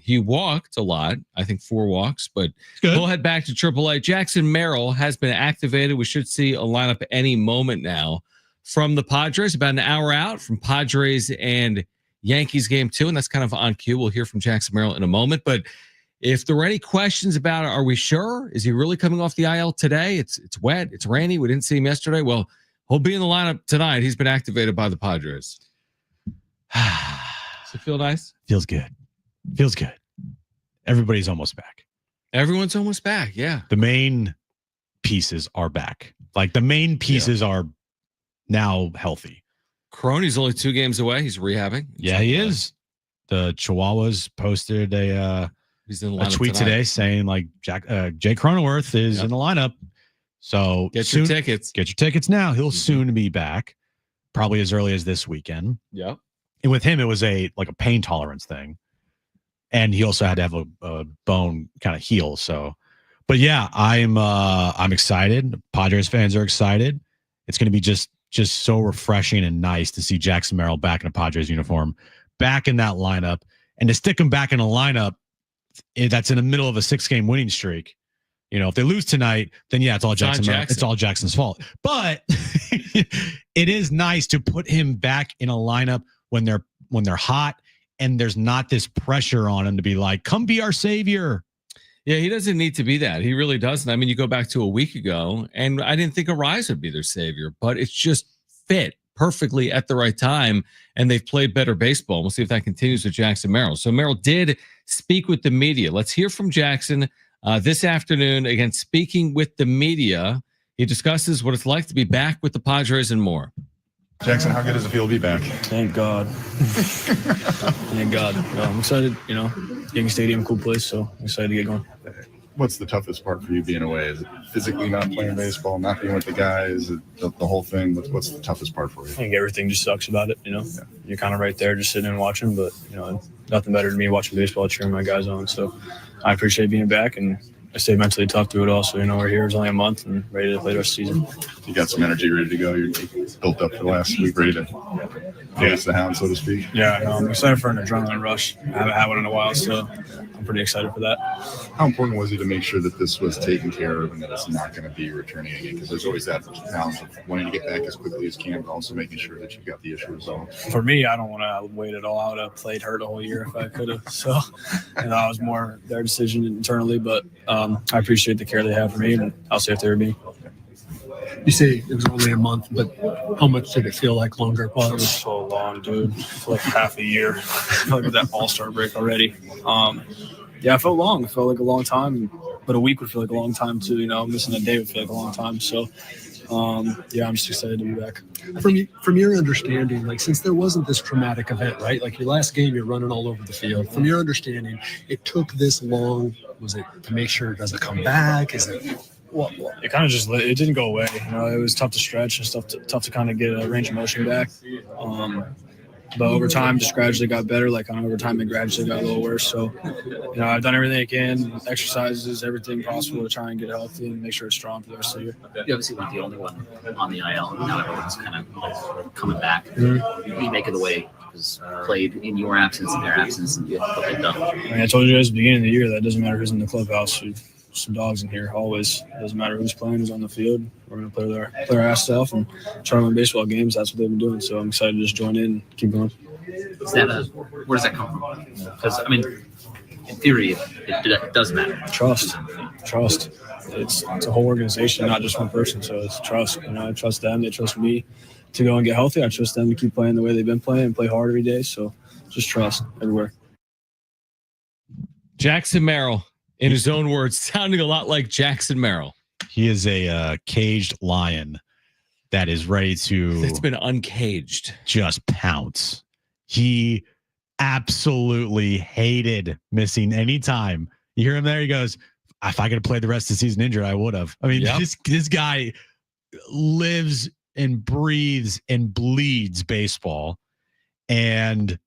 He walked a lot, I think 4 walks, but he'll head back to AAA. Jackson Merrill has been activated. We should see a lineup any moment now from the Padres, about an hour out from Padres and Yankees game 2, and that's kind of on cue. We'll hear from Jackson Merrill in a moment, but if there were any questions about it, are we sure? Is he really coming off the IL today? It's wet, it's rainy. We didn't see him yesterday. Well, he'll be in the lineup tonight. He's been activated by the Padres. Does it feel nice? Feels good. Feels good. Everybody's almost back. Everyone's almost back. Yeah. The main pieces are back. Like the main pieces are now healthy. Crony's only 2 games away. He's rehabbing. Yeah, he is. The Chihuahuas posted a tweet today saying like Jay Cronenworth is in the lineup. So get your tickets. Get your tickets now. He'll soon be back, probably as early as this weekend. Yeah. And with him, it was a pain tolerance thing. And he also had to have a bone kind of heal. So, but yeah, I'm excited. Padres fans are excited. It's going to be just so refreshing and nice to see Jackson Merrill back in a Padres uniform, back in that lineup, and to stick him back in a lineup that's in the middle of a 6-game winning streak. You know, if they lose tonight, then yeah, it's all Jackson Merrill. It's all Jackson's fault. But it is nice to put him back in a lineup when they're hot. And there's not this pressure on him to be like, come be our savior. Yeah, he doesn't need to be that. He really doesn't. I mean, you go back to a week ago, and I didn't think Arise would be their savior, but it's just fit perfectly at the right time, and they've played better baseball. We'll see if that continues with Jackson Merrill. So Merrill did speak with the media. Let's hear from Jackson this afternoon. Again, speaking with the media, he discusses what it's like to be back with the Padres and more. Jackson, how good does it feel to be back? Thank God. Thank God. I'm excited, Yankee Stadium, cool place, so I'm excited to get going. What's the toughest part for you being away? Is it physically not playing baseball, not being with the guys, the whole thing? What's the toughest part for you? I think everything just sucks about it, Yeah. You're kind of right there just sitting and watching, but, nothing better than me watching baseball, cheering my guys on. So I appreciate being back, and I stay mentally tough through it all. So, we're here. It's only a month and ready to play the rest of the season. You got some energy ready to go. You're built up for the last week, ready to face the hound, so to speak. Yeah, I'm excited for an adrenaline rush. I haven't had one in a while, so I'm pretty excited for that. How important was it to make sure that this was taken care of and that it's not going to be returning again? Because there's always that balance of wanting to get back as quickly as can, but also making sure that you've got the issue resolved. For me, I don't want to wait it all out. I played hurt a whole year if I could have. So, that was more their decision internally, but I appreciate the care they have for me, and I'll see if they were me. You say it was only a month, but how much did it feel like longer? It was so long, dude. For like half a year. I feel like that all-star break already. Yeah, it felt long. It felt like a long time, but a week would feel like a long time too. Missing a day would feel like a long time. So, yeah, I'm just excited to be back. From your understanding, since there wasn't this traumatic event, right? Like your last game, you're running all over the field. From your understanding, it took this long. Was it to make sure it doesn't come back? Is it? Well, it kind of it didn't go away. It was tough to stretch and tough to kind of get a range of motion back. But over time, just gradually got better. Over time, it gradually got a little worse. So, I've done everything I can, exercises, everything possible to try and get healthy and make sure it's strong for the rest of the year. You obviously weren't the only one on the IL. Now everyone's kind of coming back. Mm-hmm. What do you make of the way it was played in your absence and their absence and what they've done? I told you guys at the beginning of the year that it doesn't matter who's in the clubhouse. Some dogs in here always. It doesn't matter who's playing, who's on the field. We're going to play our ass off and try to win baseball games. That's what they've been doing. So I'm excited to just join in and keep going. Where does that come from? Because, in theory, it does matter. Trust. It's a whole organization, not just one person. So it's trust. I trust them. They trust me to go and get healthy. I trust them to keep playing the way they've been playing and play hard every day. So just trust everywhere. Jackson Merrill. In his own words, sounding a lot like Jackson Merrill. He is a caged lion that is ready to. It's been uncaged. Just pounce. He absolutely hated missing any time. You hear him there? He goes, if I could have played the rest of the season injured, I would have. This guy lives and breathes and bleeds baseball. And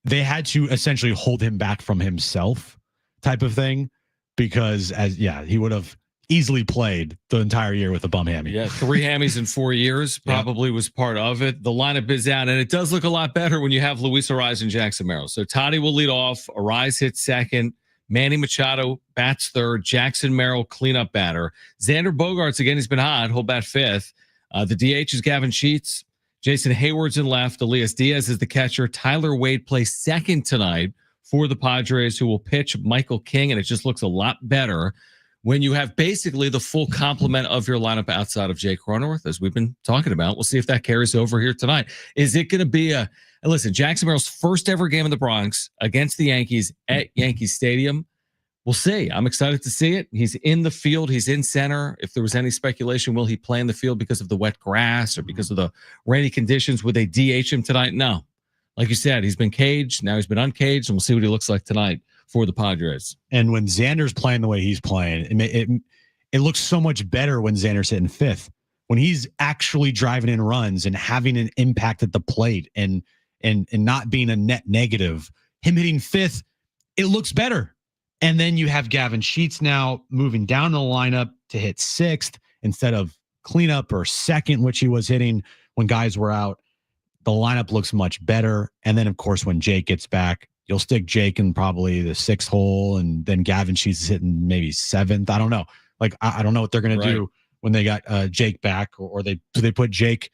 they had to essentially hold him back from himself type of thing because he would have easily played the entire year with a bum hammy. Yeah, 3 hammies in 4 years probably was part of it. The lineup is out, and it does look a lot better when you have Luis Arraez and Jackson Merrill. So Toddy will lead off. Arraez hits second. Manny Machado bats third. Jackson Merrill cleanup batter. Xander Bogaerts, again, he's been hot. He'll bat fifth. The DH is Gavin Sheets. Jason Hayward's in left. Elias Diaz is the catcher. Tyler Wade plays second tonight for the Padres, who will pitch Michael King, and it just looks a lot better when you have basically the full complement of your lineup outside of Jake Cronenworth, as we've been talking about. We'll see if that carries over here tonight. Is it going to be listen, Jackson Merrill's first ever game in the Bronx against the Yankees at Yankee Stadium? We'll see. I'm excited to see it. He's in the field. He's in center. If there was any speculation, will he play in the field because of the wet grass or because of the rainy conditions? Would they DH him tonight? No. Like you said, he's been caged. Now he's been uncaged, and we'll see what he looks like tonight for the Padres. And when Xander's playing the way he's playing, it looks so much better when Xander's hitting fifth. When he's actually driving in runs and having an impact at the plate and not being a net negative, him hitting fifth, it looks better. And then you have Gavin Sheets now moving down the lineup to hit sixth instead of cleanup or second, which he was hitting when guys were out. The lineup looks much better. And then, of course, when Jake gets back, you'll stick Jake in probably the sixth hole, and then Gavin Sheets is hitting maybe seventh. I don't know. Like, I don't know what they're going to do when they got Jake back, or they put Jake,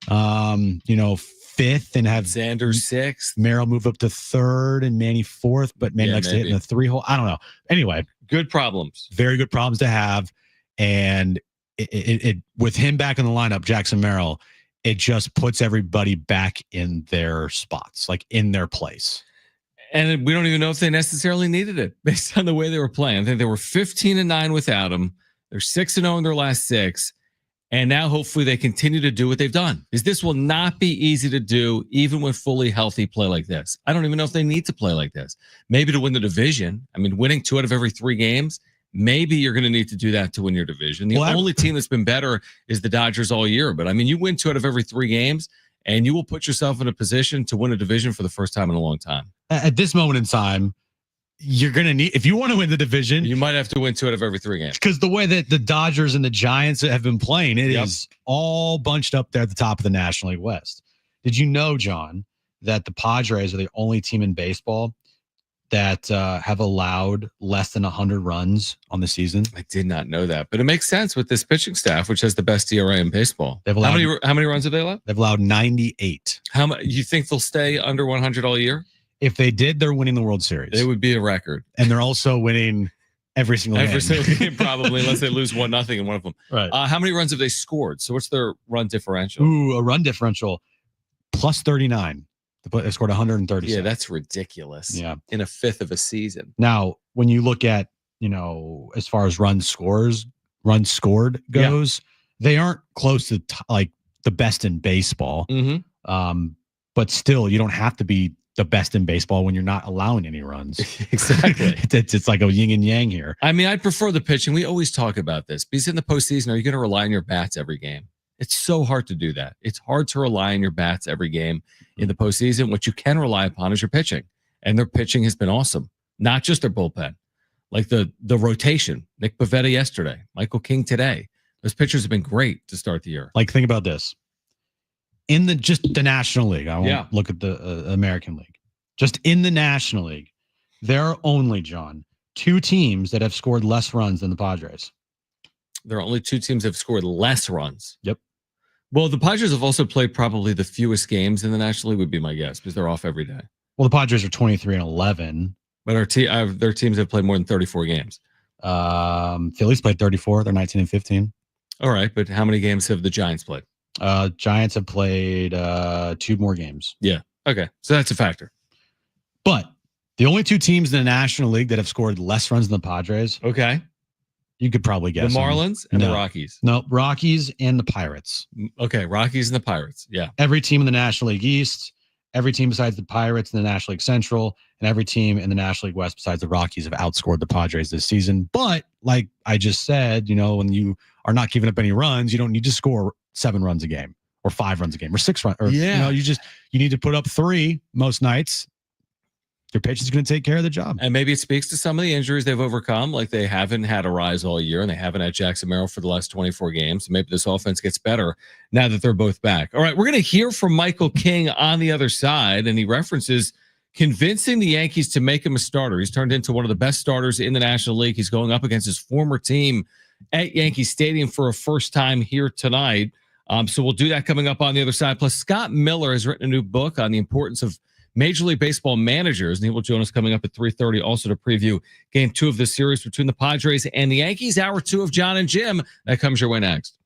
fifth and have Xander sixth, Merrill move up to third, and Manny fourth, but Manny likes to hit in the 3 hole. I don't know. Anyway, good problems, very good problems to have, and it with him back in the lineup, Jackson Merrill, it just puts everybody back in their spots, like in their place. And we don't even know if they necessarily needed it based on the way they were playing. I think they were 15-9 without him. They're 6-0 in their last 6. And now hopefully they continue to do what they've done. Because this will not be easy to do, even with fully healthy play like this. I don't even know if they need to play like this. Maybe to win the division. I mean, winning 2 out of every 3 games, maybe you're going to need to do that to win your division. The only team that's been better is the Dodgers all year. But I mean, you win 2 out of every 3 games, and you will put yourself in a position to win a division for the first time in a long time. At this moment in time, you're going to need, if you want to win the division, you might have to win 2 out of every 3 games. Because the way that the Dodgers and the Giants have been playing, it is all bunched up there at the top of the National League West. Did you know, John, that the Padres are the only team in baseball that have allowed less than 100 runs on the season? I did not know that, but it makes sense with this pitching staff, which has the best ERA in baseball. They've allowed, how many runs have they allowed? They've allowed 98. How much? You think they'll stay under 100 all year? If they did, they're winning the World Series. It would be a record. And they're also winning every single game, probably, unless they lose 1-0 in one of them. Right. How many runs have they scored? So what's their run differential? Ooh, a run differential plus 39. They scored 130. Yeah, that's ridiculous. Yeah. In a fifth of a season. Now, when you look at, as far as runs scored goes, they aren't close to like the best in baseball. Mm-hmm. But still, you don't have to be the best in baseball when you're not allowing any runs. Exactly. It's like a yin and yang here. I mean, I'd prefer the pitching. We always talk about this because in the postseason, are you going to rely on your bats every game? It's so hard to do that. It's hard to rely on your bats every game in the postseason. What you can rely upon is your pitching. And their pitching has been awesome. Not just their bullpen. Like the rotation. Nick Pivetta yesterday. Michael King today. Those pitchers have been great to start the year. Like, think about this. In the National League, I won't look at the American League. Just in the National League, there are only, John, 2 teams that have scored less runs than the Padres. There are only 2 teams that have scored less runs. Yep. Well, the Padres have also played probably the fewest games in the National League, would be my guess, because they're off every day. Well, the Padres are 23-11. But their teams have played more than 34 games. Phillies played 34. They're 19-15. All right, but how many games have the Giants played? Giants have played 2 more games. Yeah. Okay. So that's a factor. But the only 2 teams in the National League that have scored less runs than the Padres. Okay. You could probably guess. The Marlins and the Rockies. No, Rockies and the Pirates. Okay. Rockies and the Pirates. Yeah. Every team in the National League East, every team besides the Pirates in the National League Central, and every team in the National League West besides the Rockies have outscored the Padres this season. But like I just said, when you are not giving up any runs, you don't need to score 7 runs a game or 5 runs a game or 6 runs. Or, you need to put up 3 most nights. your pitch is going to take care of the job. And maybe it speaks to some of the injuries they've overcome. Like they haven't had a rise all year and they haven't had Jackson Merrill for the last 24 games. Maybe this offense gets better now that they're both back. All right, we're going to hear from Michael King on the other side, and he references convincing the Yankees to make him a starter. He's turned into one of the best starters in the National League. He's going up against his former team at Yankee Stadium for a first time here tonight. So we'll do that coming up on the other side. Plus, Scott Miller has written a new book on the importance of Major League Baseball managers, and he will join us coming up at 3:30 also to preview Game 2 of the series between the Padres and the Yankees. Hour 2 of Jon and Jim. That comes your way next.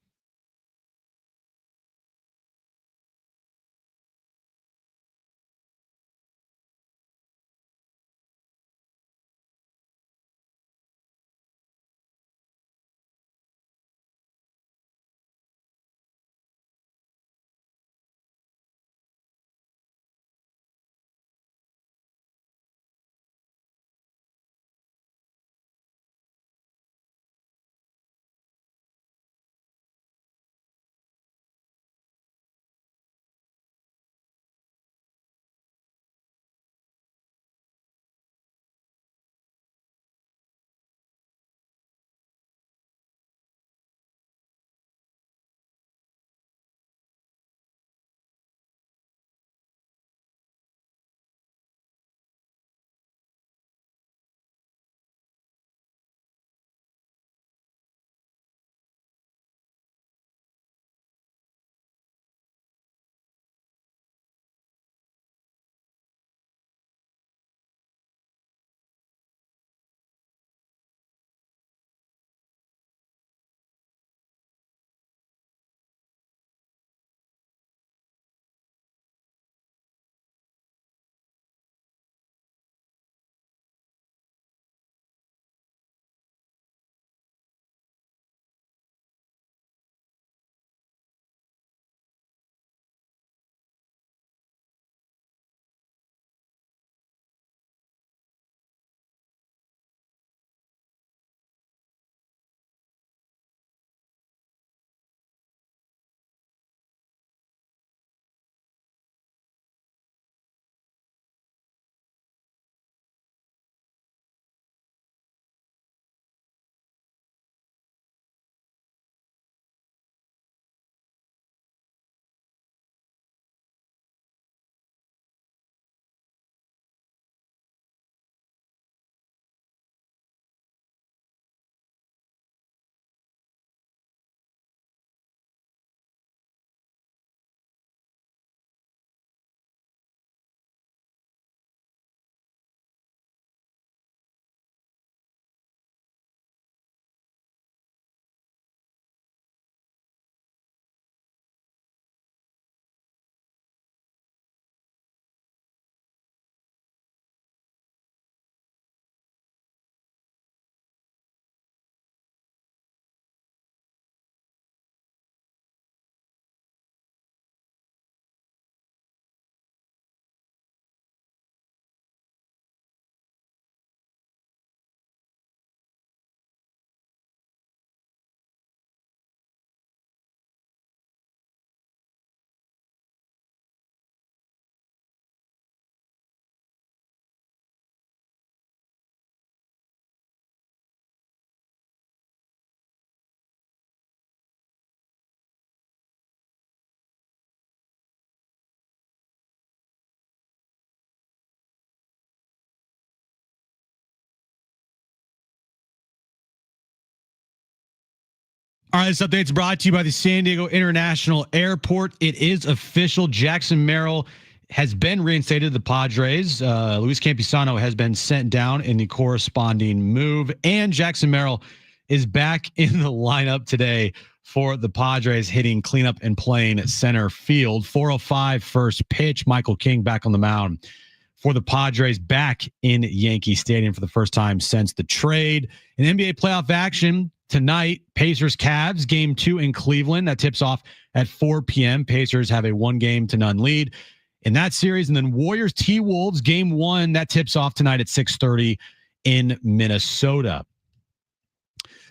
All right, this update's brought to you by the San Diego International Airport. It is official. Jackson Merrill has been reinstated to the Padres. Luis Campusano has been sent down in the corresponding move. And Jackson Merrill is back in the lineup today for the Padres, hitting cleanup and playing center field. 4:05 first pitch. Michael King back on the mound for the Padres, back in Yankee Stadium for the first time since the trade. In NBA playoff action tonight, Pacers Cavs game 2 in Cleveland. That tips off at 4 p.m. Pacers have a 1-0 lead in that series. And then Warriors T-Wolves game 1, that tips off tonight at 6:30 in Minnesota.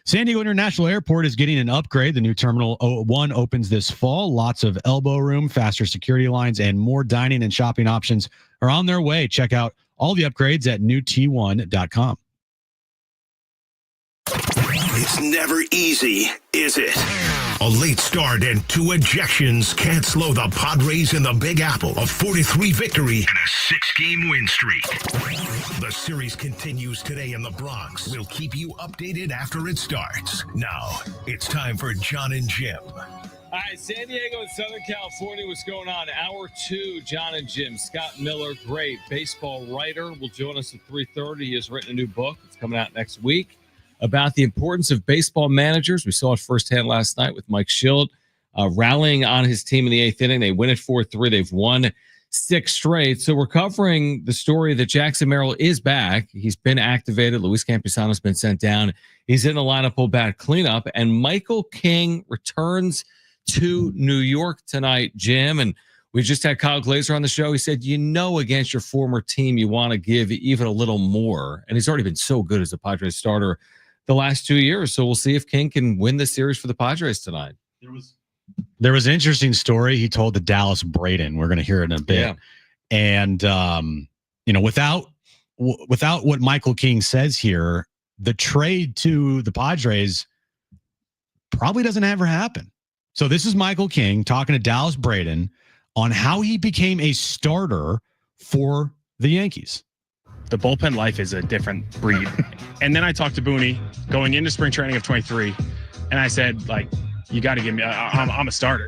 San Diego International Airport is getting an upgrade. The new Terminal 1 opens this fall. Lots of elbow room, faster security lines, and more dining and shopping options are on their way. Check out All the upgrades at newt1.com. It's never easy, is it? A late start and 2 ejections can't slow the Padres in the Big Apple. A 43 victory and a 6-game win streak. The series continues today in the Bronx. We'll keep you updated after it starts. Now, it's time for Jon and Jim. All right, San Diego and Southern California, what's going on? Hour 2, Jon and Jim. Scott Miller, great baseball writer, will join us at 3:30. He has written a new book. It's coming out next week about the importance of baseball managers. We saw it firsthand last night with Mike Shildt rallying on his team in the 8th inning. They win it 4-3. They've won 6 straight. So we're covering the story that Jackson Merrill is back. He's been activated. Luis Campusano's been sent down. He's in the lineup, pull back cleanup. And Michael King returns to New York tonight, Jim. And we just had Kyle Glazer on the show. He said, against your former team, you want to give even a little more. And he's already been so good as a Padres starter the last 2 years. So we'll see if King can win the series for the Padres tonight. There was an interesting story he told to Dallas Braden. We're going to hear it in a bit. Yeah. And, without what Michael King says here, the trade to the Padres probably doesn't ever happen. So this is Michael King talking to Dallas Braden on how he became a starter for the Yankees. The bullpen life is a different breed. And then I talked to Booney going into spring training of 23, and I said, you got to give me, I'm a starter.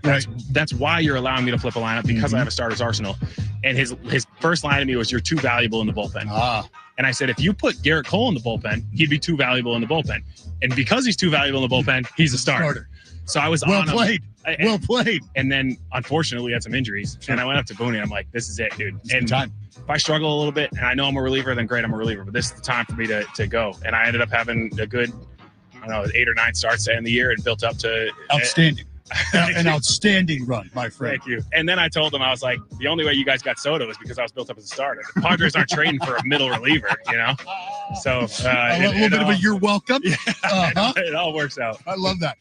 That's why you're allowing me to flip a lineup, because I have a starter's arsenal. And his first line to me was, you're too valuable in the bullpen. And I said, if you put Garrett Cole in the bullpen, he'd be too valuable in the bullpen. And because he's too valuable in the bullpen, he's a starter. So I was well played. Well played. And then, unfortunately, we had some injuries. And I went up to Booney, and I'm like, this is it, dude. And if I struggle a little bit, and I know I'm a reliever, then great, I'm a reliever. But this is the time for me to go. And I ended up having a good, 8 or 9 starts to end the year and built up to outstanding. An outstanding run, my friend. Thank you. And then I told them, I was like, the only way you guys got Soto is because I was built up as a starter. The Padres aren't trading for a middle reliever, So a little bit of a you're welcome. It all works out. I love that.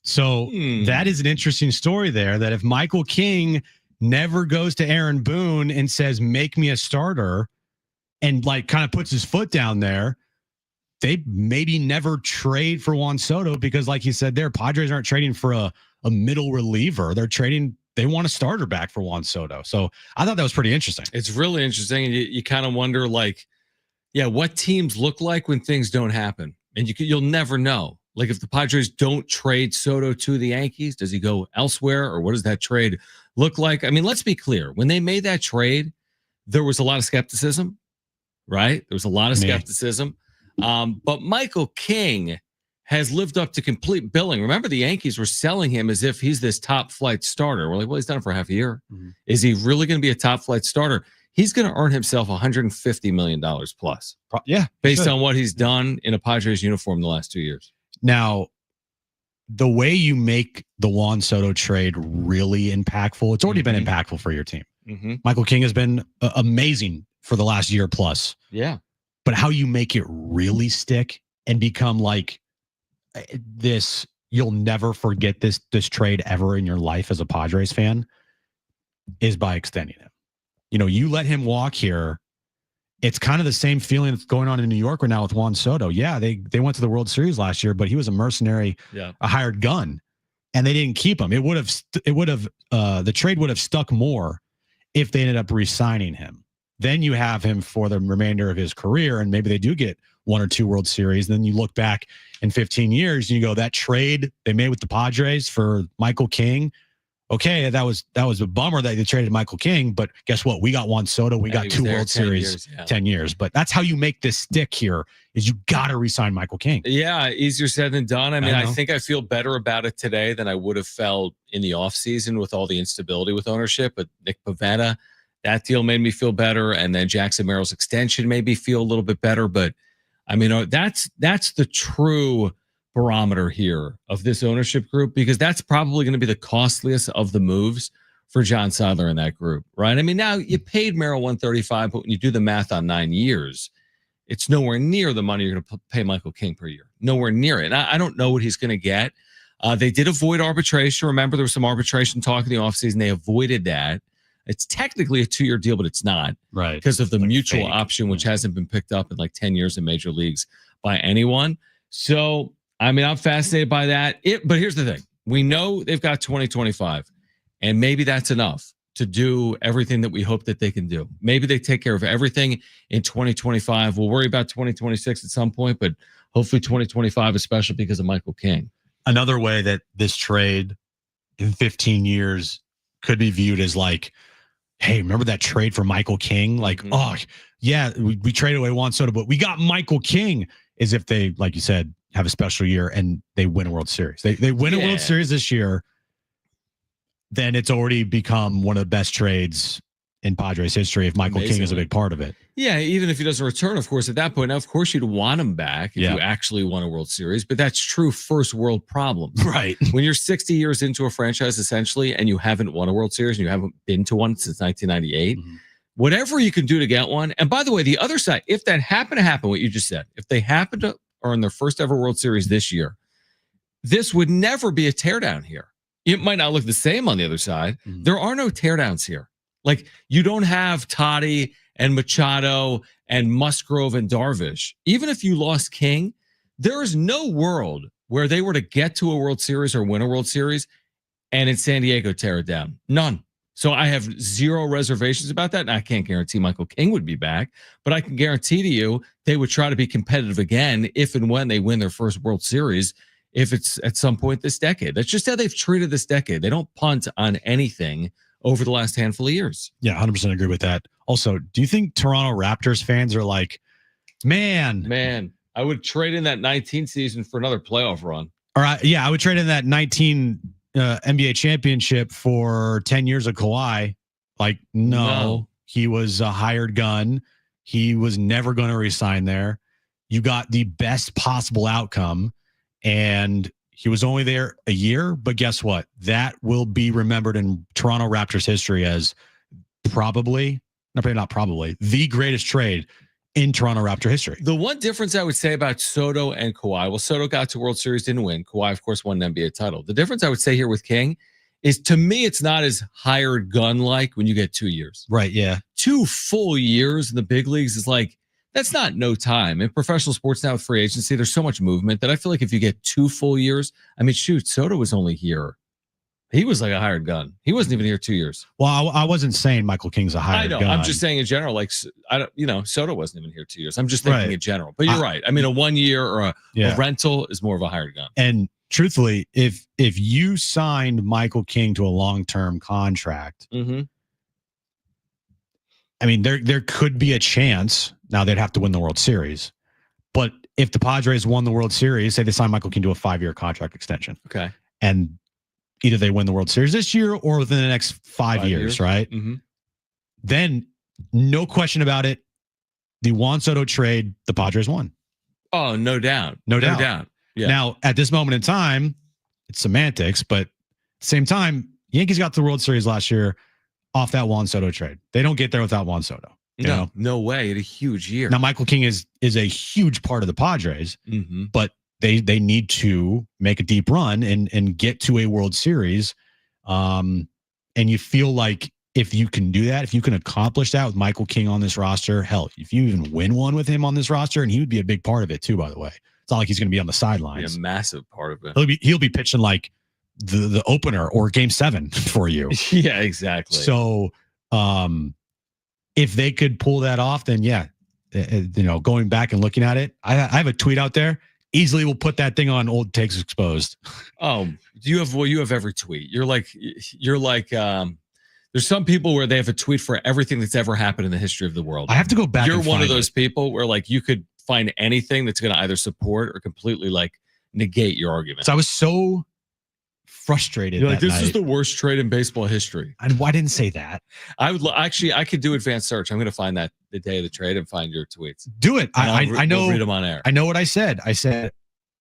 So that is an interesting story there, that if Michael King never goes to Aaron Boone and says, make me a starter, and kind of puts his foot down there, they maybe never trade for Juan Soto, because like you said there, Padres aren't trading for a middle reliever. They want a starter back for Juan Soto. So I thought that was pretty interesting. It's really interesting. And you kind of wonder, what teams look like when things don't happen. And you'll never know. If the Padres don't trade Soto to the Yankees, does he go elsewhere, or what does that trade look like? I mean, let's be clear. When they made that trade, there was a lot of skepticism, right? There was a lot of skepticism. But Michael King has lived up to complete billing. Remember, the Yankees were selling him as if he's this top flight starter. We're like, well, he's done it for half a year. Mm-hmm. Is he really going to be a top flight starter? He's going to earn himself $150 million plus. Yeah. Based on what he's done in a Padres uniform the last 2 years. Now, the way you make the Juan Soto trade really impactful, it's already been impactful for your team. Mm-hmm. Michael King has been amazing for the last year plus. Yeah. But how you make it really stick and become this, you'll never forget this trade ever in your life as a Padres fan, is by extending him. You let him walk here. It's kind of the same feeling that's going on in New York right now with Juan Soto. Yeah, they went to the World Series last year, but he was a mercenary, a hired gun, and they didn't keep him. The trade would have stuck more if they ended up re-signing him. Then you have him for the remainder of his career, and maybe they do get 1 or 2 World Series. Then you look back in 15 years and you go, that trade they made with the Padres for Michael King, okay, that was a bummer that they traded Michael King, but guess what? We got Juan Soto. We got 2 World Series, 10 years. But that's how you make this stick here, is you got to re-sign Michael King. Yeah, easier said than done. I mean, I think I feel better about it today than I would have felt in the offseason with all the instability with ownership. But Nick Pivetta, that deal made me feel better. And then Jackson Merrill's extension made me feel a little bit better. But, I mean, that's the true barometer here of this ownership group, because that's probably going to be the costliest of the moves for John Seidler in that group, right? I mean, now you paid Merrill $135, but when you do the math on 9 years, it's nowhere near the money you're going to pay Michael King per year. Nowhere near it. And I don't know what he's going to get. They did avoid arbitration. Remember, there was some arbitration talk in the offseason. They avoided that. It's technically a 2-year deal, but it's not. Right. Because of the Like mutual fake. option, which hasn't been picked up in like 10 years in major leagues by anyone. So, I mean, I'm fascinated by that. But here's the thing. We know they've got 2025, and maybe that's enough to do everything that we hope that they can do. Maybe they take care of everything in 2025. We'll worry about 2026 at some point, but hopefully 2025 is special because of Michael King. Another way that this trade in 15 years could be viewed as like, hey, remember that trade for Michael King? Like, oh, yeah, we traded away Juan Soto, but we got Michael King. As if they, like you said, have a special year and they win a World Series. They win a World Series this year, then it's already become one of the best trades in Padres history if Michael King is a big part of it. Yeah, even if he doesn't return, of course, at that point, now, of course, you'd want him back if you actually won a World Series, but that's true first world problem. Right. When you're 60 years into a franchise, essentially, and you haven't won a World Series and you haven't been to one since 1998, whatever you can do to get one. And by the way, the other side, if that happened to happen, what you just said, if they happen to earn their first ever World Series this year, this would never be a teardown here. It might not look the same on the other side. There are no teardowns here. Like, you don't have Toddy and Machado and Musgrove and Darvish. Even if you lost King, there is no world where they were to get to a World Series or win a World Series and in San Diego tear it down. None. So I have zero reservations about that. And I can't guarantee Michael King would be back, but I can guarantee to you they would try to be competitive again if and when they win their first World Series, if it's at some point this decade. That's just how they've treated this decade. They don't punt on anything over the last handful of years. Yeah, 100% agree with that. Also, do you think Toronto Raptors fans are like, man, I would trade in that 19 season for another playoff run. All right, yeah, I would trade in that 19 NBA championship for 10 years of Kawhi. Like, no, he was a hired gun. He was never going to resign there. You got the best possible outcome, and he was only there a year, but guess what? That will be remembered in Toronto Raptors history as the greatest trade in Toronto Raptor history. The one difference I would say about Soto and Kawhi, well, Soto got to World Series, didn't win. Kawhi, of course, won an NBA title. The difference I would say here with King is, to me, it's not as hired gun-like when you get 2 years. Right, yeah. 2 full years in the big leagues is like, that's not no time. In professional sports now with free agency, there's so much movement that I feel like if you get 2 full years, I mean, shoot, Soto was only here. He was like a hired gun. He wasn't even here 2 years. Well, I wasn't saying Michael King's a hired gun. I know. I'm just saying in general, like, Soto wasn't even here 2 years. I'm just thinking in general. But you're right. I mean, a 1 year or a rental is more of a hired gun. And truthfully, if you signed Michael King to a long-term contract, I mean, there could be a chance. Now they'd have to win the World Series, but if the Padres won the World Series, say they signed Michael King to a 5-year contract extension, and either they win the World Series this year or within the next 5 years, right? Then no question about it, the Juan Soto trade, the Padres won. Oh, no doubt. No doubt. Yeah. Now, at this moment in time, it's semantics, but at the same time, Yankees got the World Series last year off that Juan Soto trade. They don't get there without Juan Soto. No way. It had a huge year. Now, Michael King is a huge part of the Padres, but they need to make a deep run and get to a World Series. And you feel like if you can do that, if you can accomplish that with Michael King on this roster, hell, if you even win one with him on this roster, and he would be a big part of it too, by the way. It's not like he's going to be on the sidelines. Be a massive part of it. He'll be pitching like the opener or Game 7 for you. Yeah, exactly. So, if they could pull that off, then going back and looking at it, I have a tweet out there. Easily will put that thing on Old Takes Exposed. Oh, you have every tweet. You're like there's some people where they have a tweet for everything that's ever happened in the history of the world. I have to go back. You're one of those people where like you could find anything that's going to either support or completely like negate your argument. So I was so frustrated. You're like, this night. is the worst trade in baseball history. And why didn't say that? I would I could do advanced search. I'm going to find that the day of the trade and find your tweets. Do it. I know. We'll read them on air. I know what I said. I said,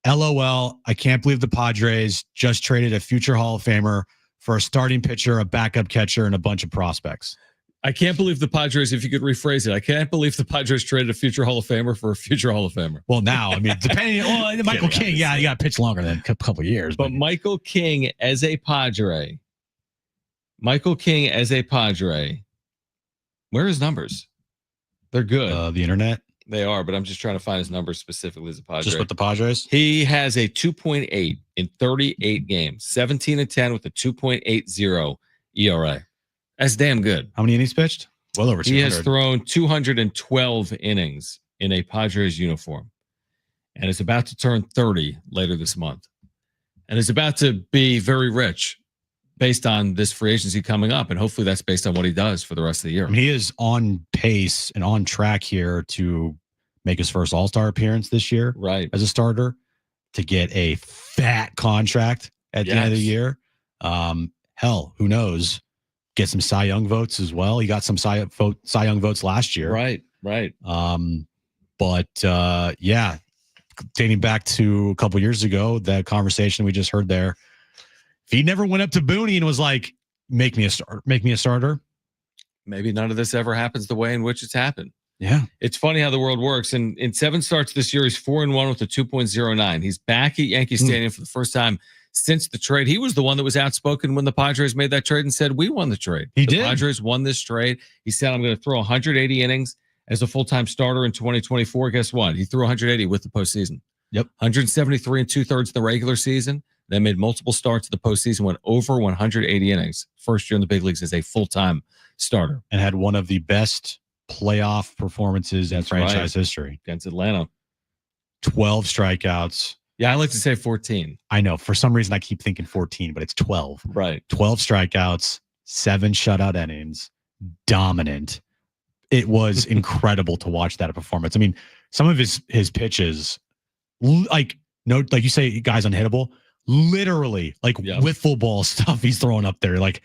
LOL, I can't believe the Padres just traded a future Hall of Famer for a starting pitcher, a backup catcher, and a bunch of prospects. I can't believe the Padres, if you could rephrase it, I can't believe the Padres traded a future Hall of Famer for a future Hall of Famer. Well, now, I mean, depending on Michael King, you got to pitch longer than a couple of years. But Michael King as a Padre Michael King as a Padre. Where are his numbers? They're good. The internet. They are, but I'm just trying to find his numbers specifically as a Padre. Just with the Padres? He has a 2.8 in 38 games, 17-10 with a 2.80 ERA. That's damn good. How many innings pitched? Well over 200. He has thrown 212 innings in a Padres uniform and is about to turn 30 later this month and is about to be very rich based on this free agency coming up. And hopefully that's based on what he does for the rest of the year. I mean, he is on pace and on track here to make his first All-Star appearance this year, right? As a starter, to get a fat contract at the end of the year. Hell, who knows? Get some Cy Young votes as well. He got some Cy Young votes last year, right? But yeah, dating back to a couple years ago, that conversation we just heard there. If he never went up to Booney and was like, "Make me a starter," maybe none of this ever happens the way in which it's happened. Yeah. It's funny how the world works. And in 7 starts this year, he's 4-1 with a 2.09. He's back at Yankee Stadium for the first time since the trade. He was the one that was outspoken when the Padres made that trade and said, we won the trade. The did. Padres won this trade. He said, I'm going to throw 180 innings as a full-time starter in 2024. Guess what? He threw 180 with the postseason. Yep. 173 2/3 in the regular season. Then made multiple starts in the postseason, went over 180 innings. First year in the big leagues as a full-time starter. And had one of the best playoff performances in franchise history against Atlanta. 12 strikeouts. Yeah, I like to say 14. I know. For some reason, I keep thinking 14, but it's 12. Right. 12 strikeouts, 7 shutout innings, dominant. It was incredible to watch that performance. I mean, some of his pitches, like you say, guys unhittable. Literally, like wiffle ball stuff he's throwing up there. Like,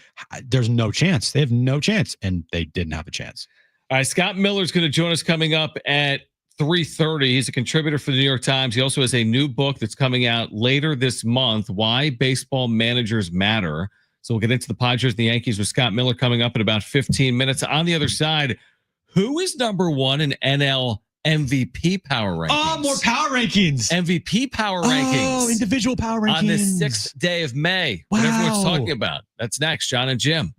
there's no chance. They have no chance, and they didn't have a chance. All right, Scott Miller's going to join us coming up at 3:30. He's a contributor for the New York Times. He also has a new book that's coming out later this month, Why Baseball Managers Matter. So we'll get into the Padres and the Yankees with Scott Miller coming up in about 15 minutes. On the other side, who is number one in NL MVP power rankings? Oh, more power rankings. MVP power rankings. Oh, individual power rankings. On the 6th day of May. What everyone's talking about. That's next. Jon and Jim.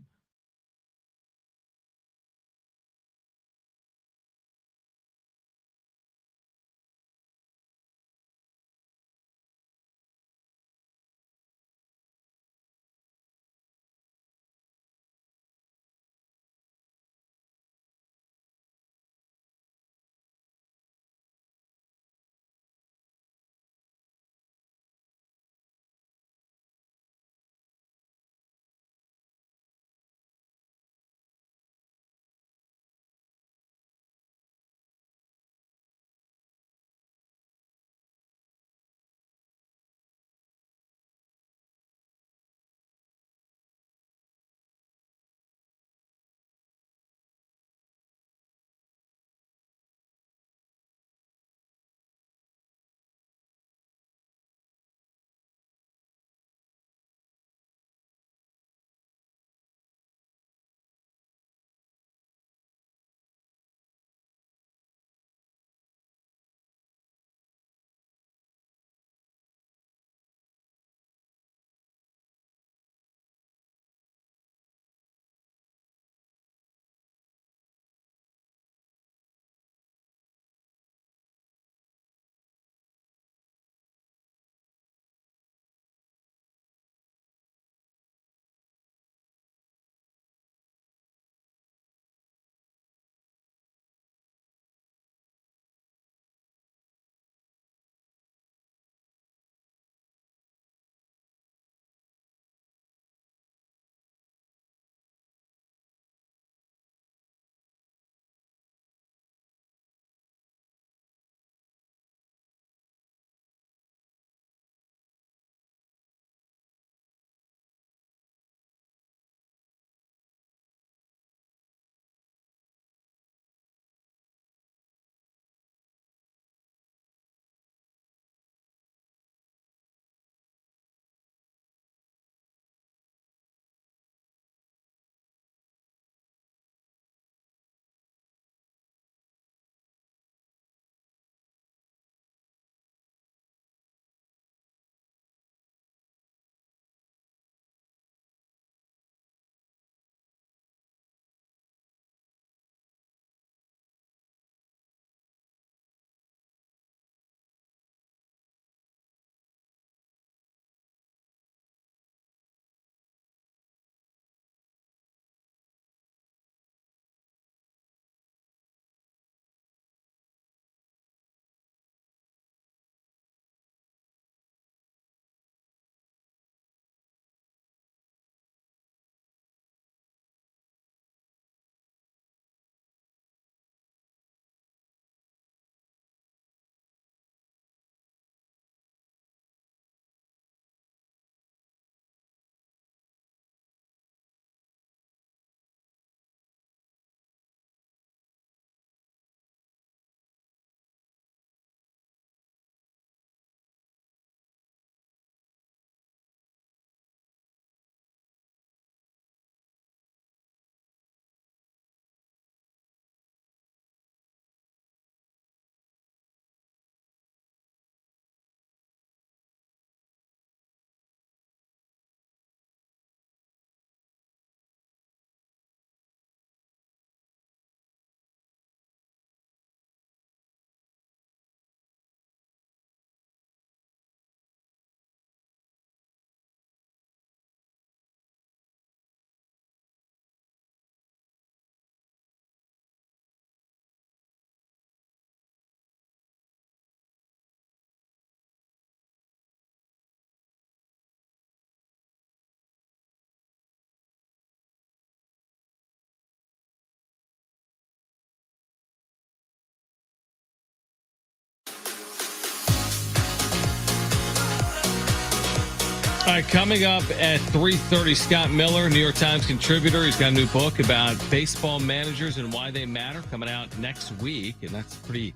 All right, coming up at 3:30, Scott Miller, New York Times contributor. He's got a new book about baseball managers and why they matter, coming out next week. And that's pretty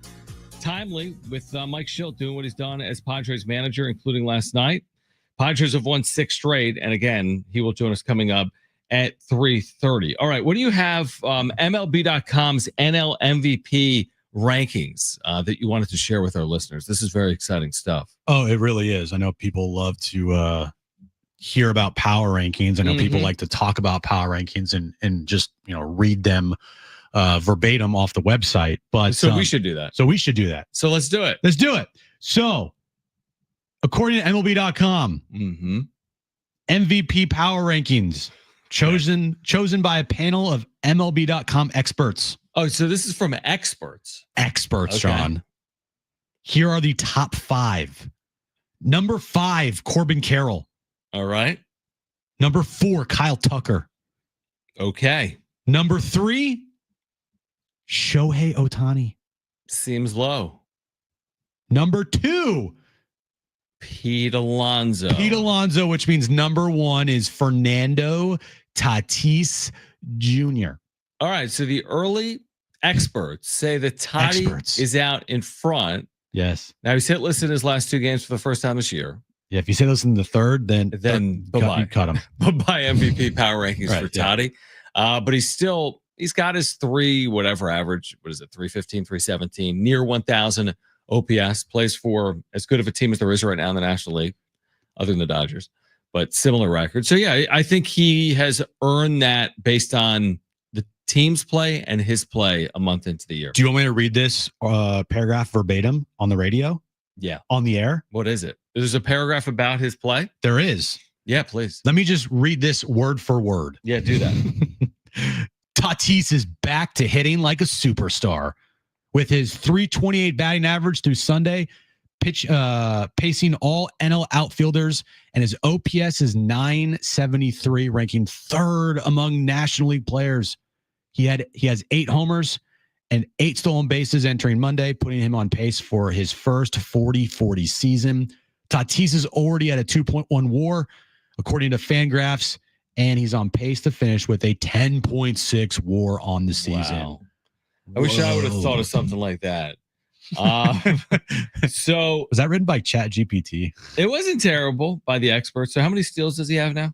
timely with Mike Shildt doing what he's done as Padres manager, including last night. Padres have won 6 straight. And again, he will join us coming up at 3:30. All right, what do you have? MLB.com's NL MVP rankings that you wanted to share with our listeners. This is very exciting stuff. Oh, it really is. I know people love to hear about power rankings. I know people like to talk about power rankings and just, read them verbatim off the website. But so we should do that. So let's do it. So according to MLB.com, MVP power rankings chosen by a panel of MLB.com experts. Oh, so this is from experts. Okay. John. Here are the top 5. Number 5, Corbin Carroll. All right. Number 4, Kyle Tucker. Okay. Number 3, Shohei Ohtani. Seems low. Number 2, Pete Alonso, which means number 1 is Fernando Tatis Jr. All right. So the early experts say that Tatis is out in front. Yes. Now he's hit listed his last 2 games for the first time this year. Yeah, if you say this in the third, then bye-bye. Cut him. Bye-bye MVP power rankings for Toddy. But he's got his 3 whatever average. What is it? 315, 317, near 1,000 OPS. Plays for as good of a team as there is right now in the National League, other than the Dodgers, but similar record. So yeah, I think he has earned that based on the team's play and his play a month into the year. Do you want me to read this paragraph verbatim on the radio? Yeah. On the air? What is it? There's a paragraph about his play? There is. Yeah, please. Let me just read this word for word. Yeah, do that. Tatis is back to hitting like a superstar with his 328 batting average through Sunday, pacing all NL outfielders, and his OPS is 973, ranking 3rd among National League players. He has 8 homers and 8 stolen bases entering Monday, putting him on pace for his first 40-40 season. Tatis is already at a 2.1 WAR, according to Fangraphs, and he's on pace to finish with a 10.6 WAR on the season. Wow. I wish I would have thought of something like that. So was that written by ChatGPT? It wasn't terrible by the experts. So how many steals does he have now?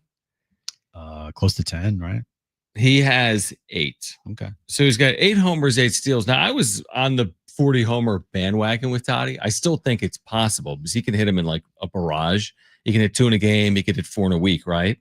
Close to 10, right? He has 8. Okay. So he's got 8 homers, 8 steals. Now I was on the 40 homer bandwagon with Toddy. I still think it's possible because he can hit him in like a barrage. He can hit 2 in a game. He could hit 4 in a week, right?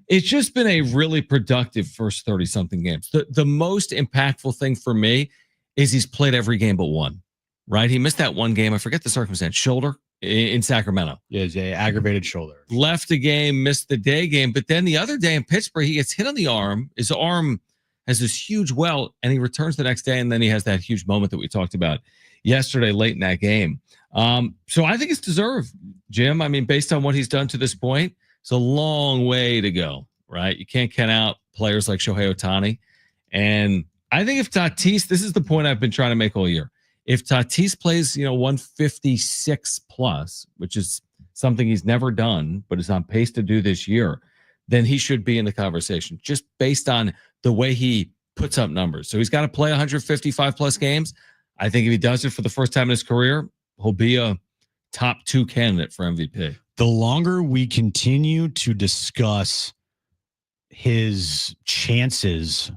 It's just been a really productive first 30-something games. The most impactful thing for me is he's played every game but one, right? He missed that one game. I forget the circumstance. Shoulder in Sacramento. Yeah, it's an aggravated shoulder. Left a game, missed the day game. But then the other day in Pittsburgh, he gets hit on the arm. His arm has this huge welt, and he returns the next day, and then he has that huge moment that we talked about yesterday late in that game. So I think it's deserved, Jim. I mean, based on what he's done to this point, it's a long way to go, right? You can't count out players like Shohei Ohtani. And I think if Tatis, this is the point I've been trying to make all year. If Tatis plays, 156 plus, which is something he's never done, but is on pace to do this year, then he should be in the conversation just based on the way he puts up numbers. So he's got to play 155 plus games. I think if he does it for the first time in his career, he'll be a top 2 candidate for MVP. The longer we continue to discuss his chances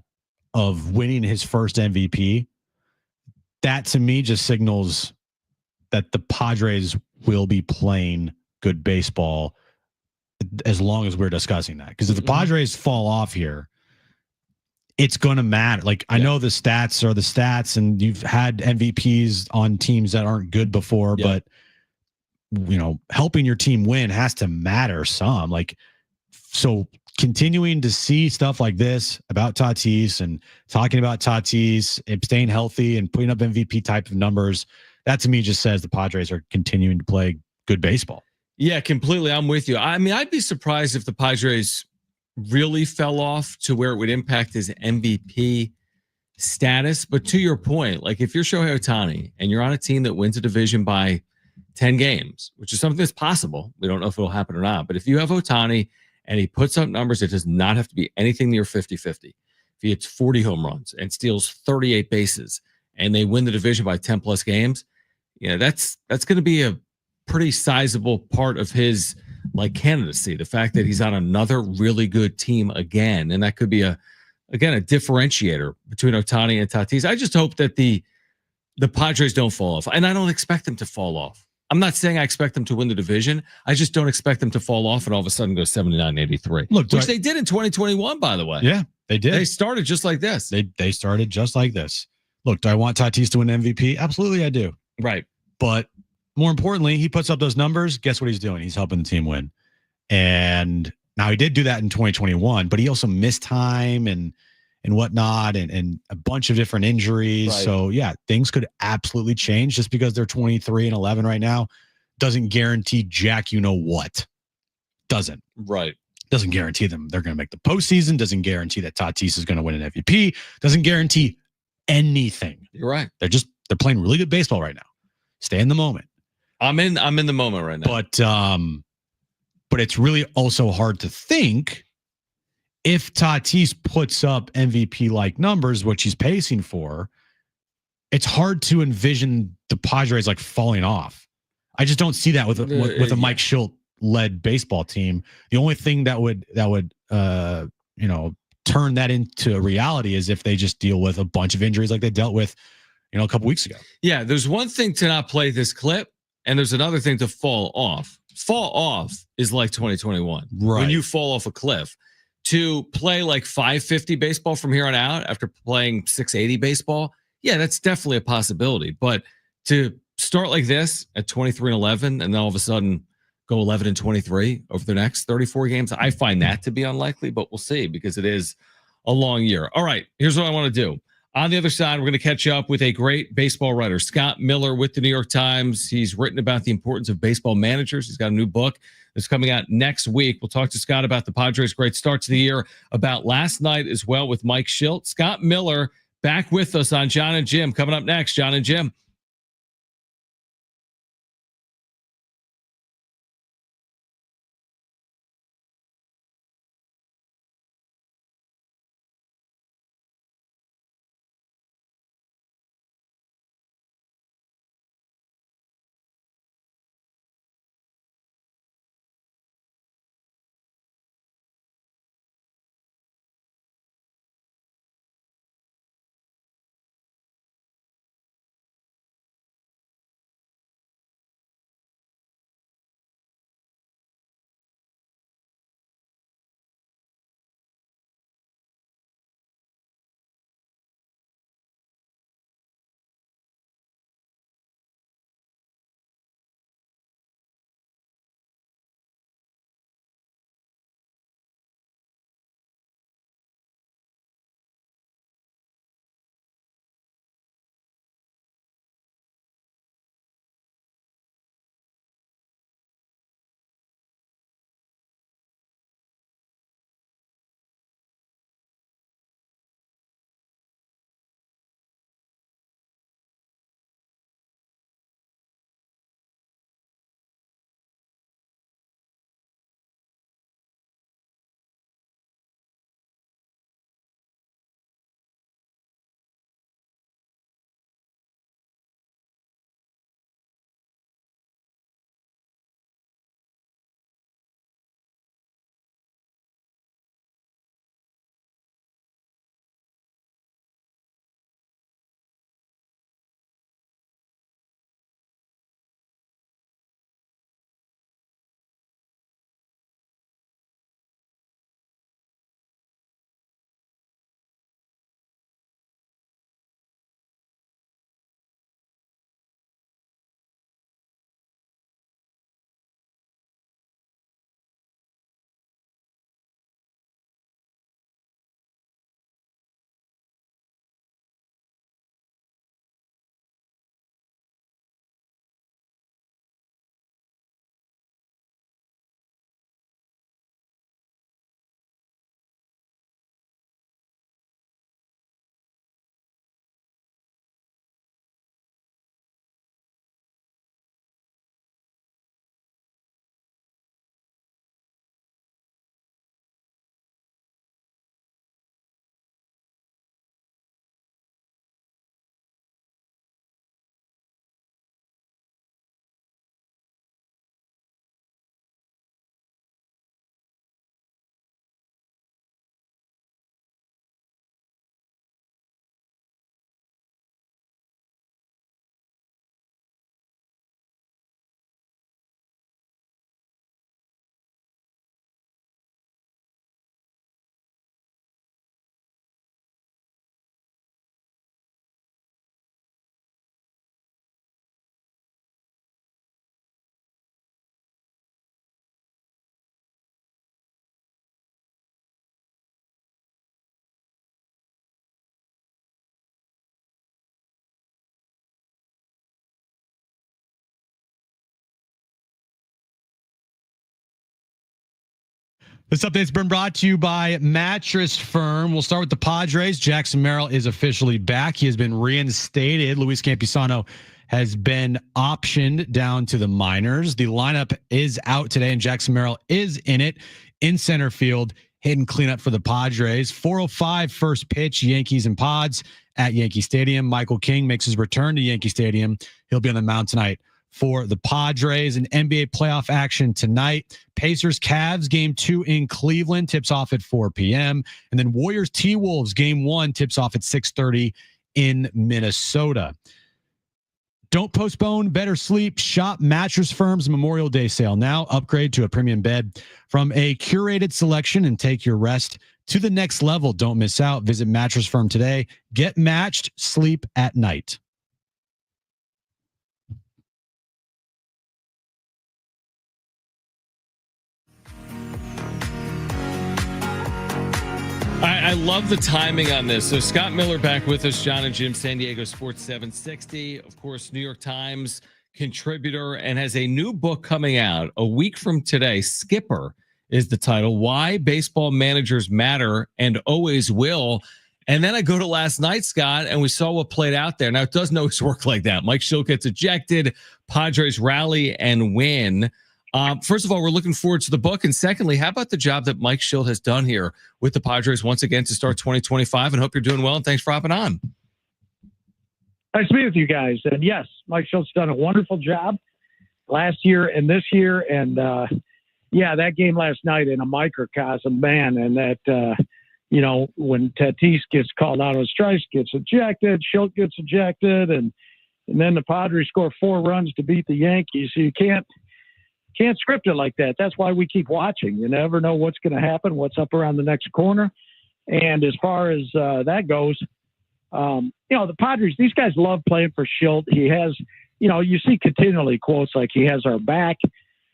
of winning his first MVP, that to me just signals that the Padres will be playing good baseball as long as we're discussing that. Because if the Padres fall off here, it's going to matter. Like, I know the stats are the stats, and you've had MVPs on teams that aren't good before, but helping your team win has to matter some. Like, so continuing to see stuff like this about Tatis and talking about Tatis and staying healthy and putting up MVP type of numbers, that to me just says the Padres are continuing to play good baseball. Yeah, completely. I'm with you. I mean, I'd be surprised if the Padres really fell off to where it would impact his MVP status. But to your point, like if you're Shohei Ohtani and you're on a team that wins a division by 10 games, which is something that's possible. We don't know if it'll happen or not. But if you have Ohtani and he puts up numbers, it does not have to be anything near 50-50. If he hits 40 home runs and steals 38 bases and they win the division by 10 plus games, that's going to be a pretty sizable part of his candidacy. The fact that he's on another really good team again, and that could be a differentiator between Ohtani and Tatis. I just hope that the Padres don't fall off, and I don't expect them to fall off. I'm not saying I expect them to win the division. I just don't expect them to fall off and all of a sudden go 79-83. Look, which they did in 2021, by the way. Yeah, they did. They started just like this. They started just like this. Look, do I want Tatis to win MVP? Absolutely, I do. Right. But more importantly, he puts up those numbers. Guess what he's doing? He's helping the team win. And now he did do that in 2021, but he also missed time and whatnot and a bunch of different injuries. Right. So yeah, things could absolutely change. Just because they're 23-11 right now doesn't guarantee jack what. Doesn't. Right. Doesn't guarantee them they're going to make the postseason. Doesn't guarantee that Tatis is going to win an MVP. Doesn't guarantee anything. You're right. They're playing really good baseball right now. Stay in the moment. I'm in the moment right now. But it's really also hard to think if Tatis puts up MVP-like numbers, which he's pacing for, it's hard to envision the Padres falling off. I just don't see that with a Mike Shildt led baseball team. The only thing that would turn that into a reality is if they just deal with a bunch of injuries like they dealt with, a couple weeks ago. Yeah, there's one thing to not play this clip, and there's another thing to fall off. Fall off is like 2021. Right. When you fall off a cliff. To play 550 baseball from here on out after playing 680 baseball, yeah, that's definitely a possibility. But to start like this at 23-11 and then all of a sudden go 11-23 over the next 34 games, I find that to be unlikely, but we'll see because it is a long year. All right, here's what I want to do. On the other side, we're going to catch up with a great baseball writer, Scott Miller with the New York Times. He's written about the importance of baseball managers. He's got a new book that's coming out next week. We'll talk to Scott about the Padres' great start to the year, about last night as well with Mike Shildt. Scott Miller back with us on Jon and Jim. Coming up next, Jon and Jim. This update's been brought to you by Mattress Firm. We'll start with the Padres. Jackson Merrill is officially back. He has been reinstated. Luis Campisano has been optioned down to the minors. The lineup is out today, and Jackson Merrill is in it in center field, hitting cleanup for the Padres. 4:05 first pitch, Yankees and Pods at Yankee Stadium. Michael King makes his return to Yankee Stadium. He'll be on the mound tonight for the Padres. And NBA playoff action tonight. Pacers Cavs game 2 in Cleveland tips off at 4 p.m. And then Warriors T-Wolves game 1 tips off at 6:30 in Minnesota. Don't postpone better sleep. Shop Mattress Firm's Memorial Day sale now. Upgrade to a premium bed from a curated selection and take your rest to the next level. Don't miss out. Visit Mattress Firm today. Get matched. Sleep at night. I love the timing on this. So Scott Miller back with us, Jon and Jim, San Diego Sports 760. Of course, New York Times contributor and has a new book coming out a week from today. Skipper is the title. Why Baseball Managers Matter and Always Will. And then I go to last night, Scott, and we saw what played out there. Now, it doesn't always work like that. Mike Shildt gets ejected. Padres rally and win. First of all, we're looking forward to the book. And secondly, how about the job that Mike Shildt has done here with the Padres once again to start 2025? And hope you're doing well. And thanks for hopping on. Nice to be with you guys. And yes, Mike Shildt's done a wonderful job last year and this year. And yeah, that game last night in a microcosm, man. And that, you know, when Tatis gets called out on strikes, gets ejected, Shildt gets ejected, and then the Padres score 4 runs to beat the Yankees. So you can't script it like that. That's why we keep watching. You never know what's going to happen, what's up around the next corner. And as far as that goes, you know, the Padres, these guys love playing for Shildt. He has, you know, you see continually quotes like he has our back.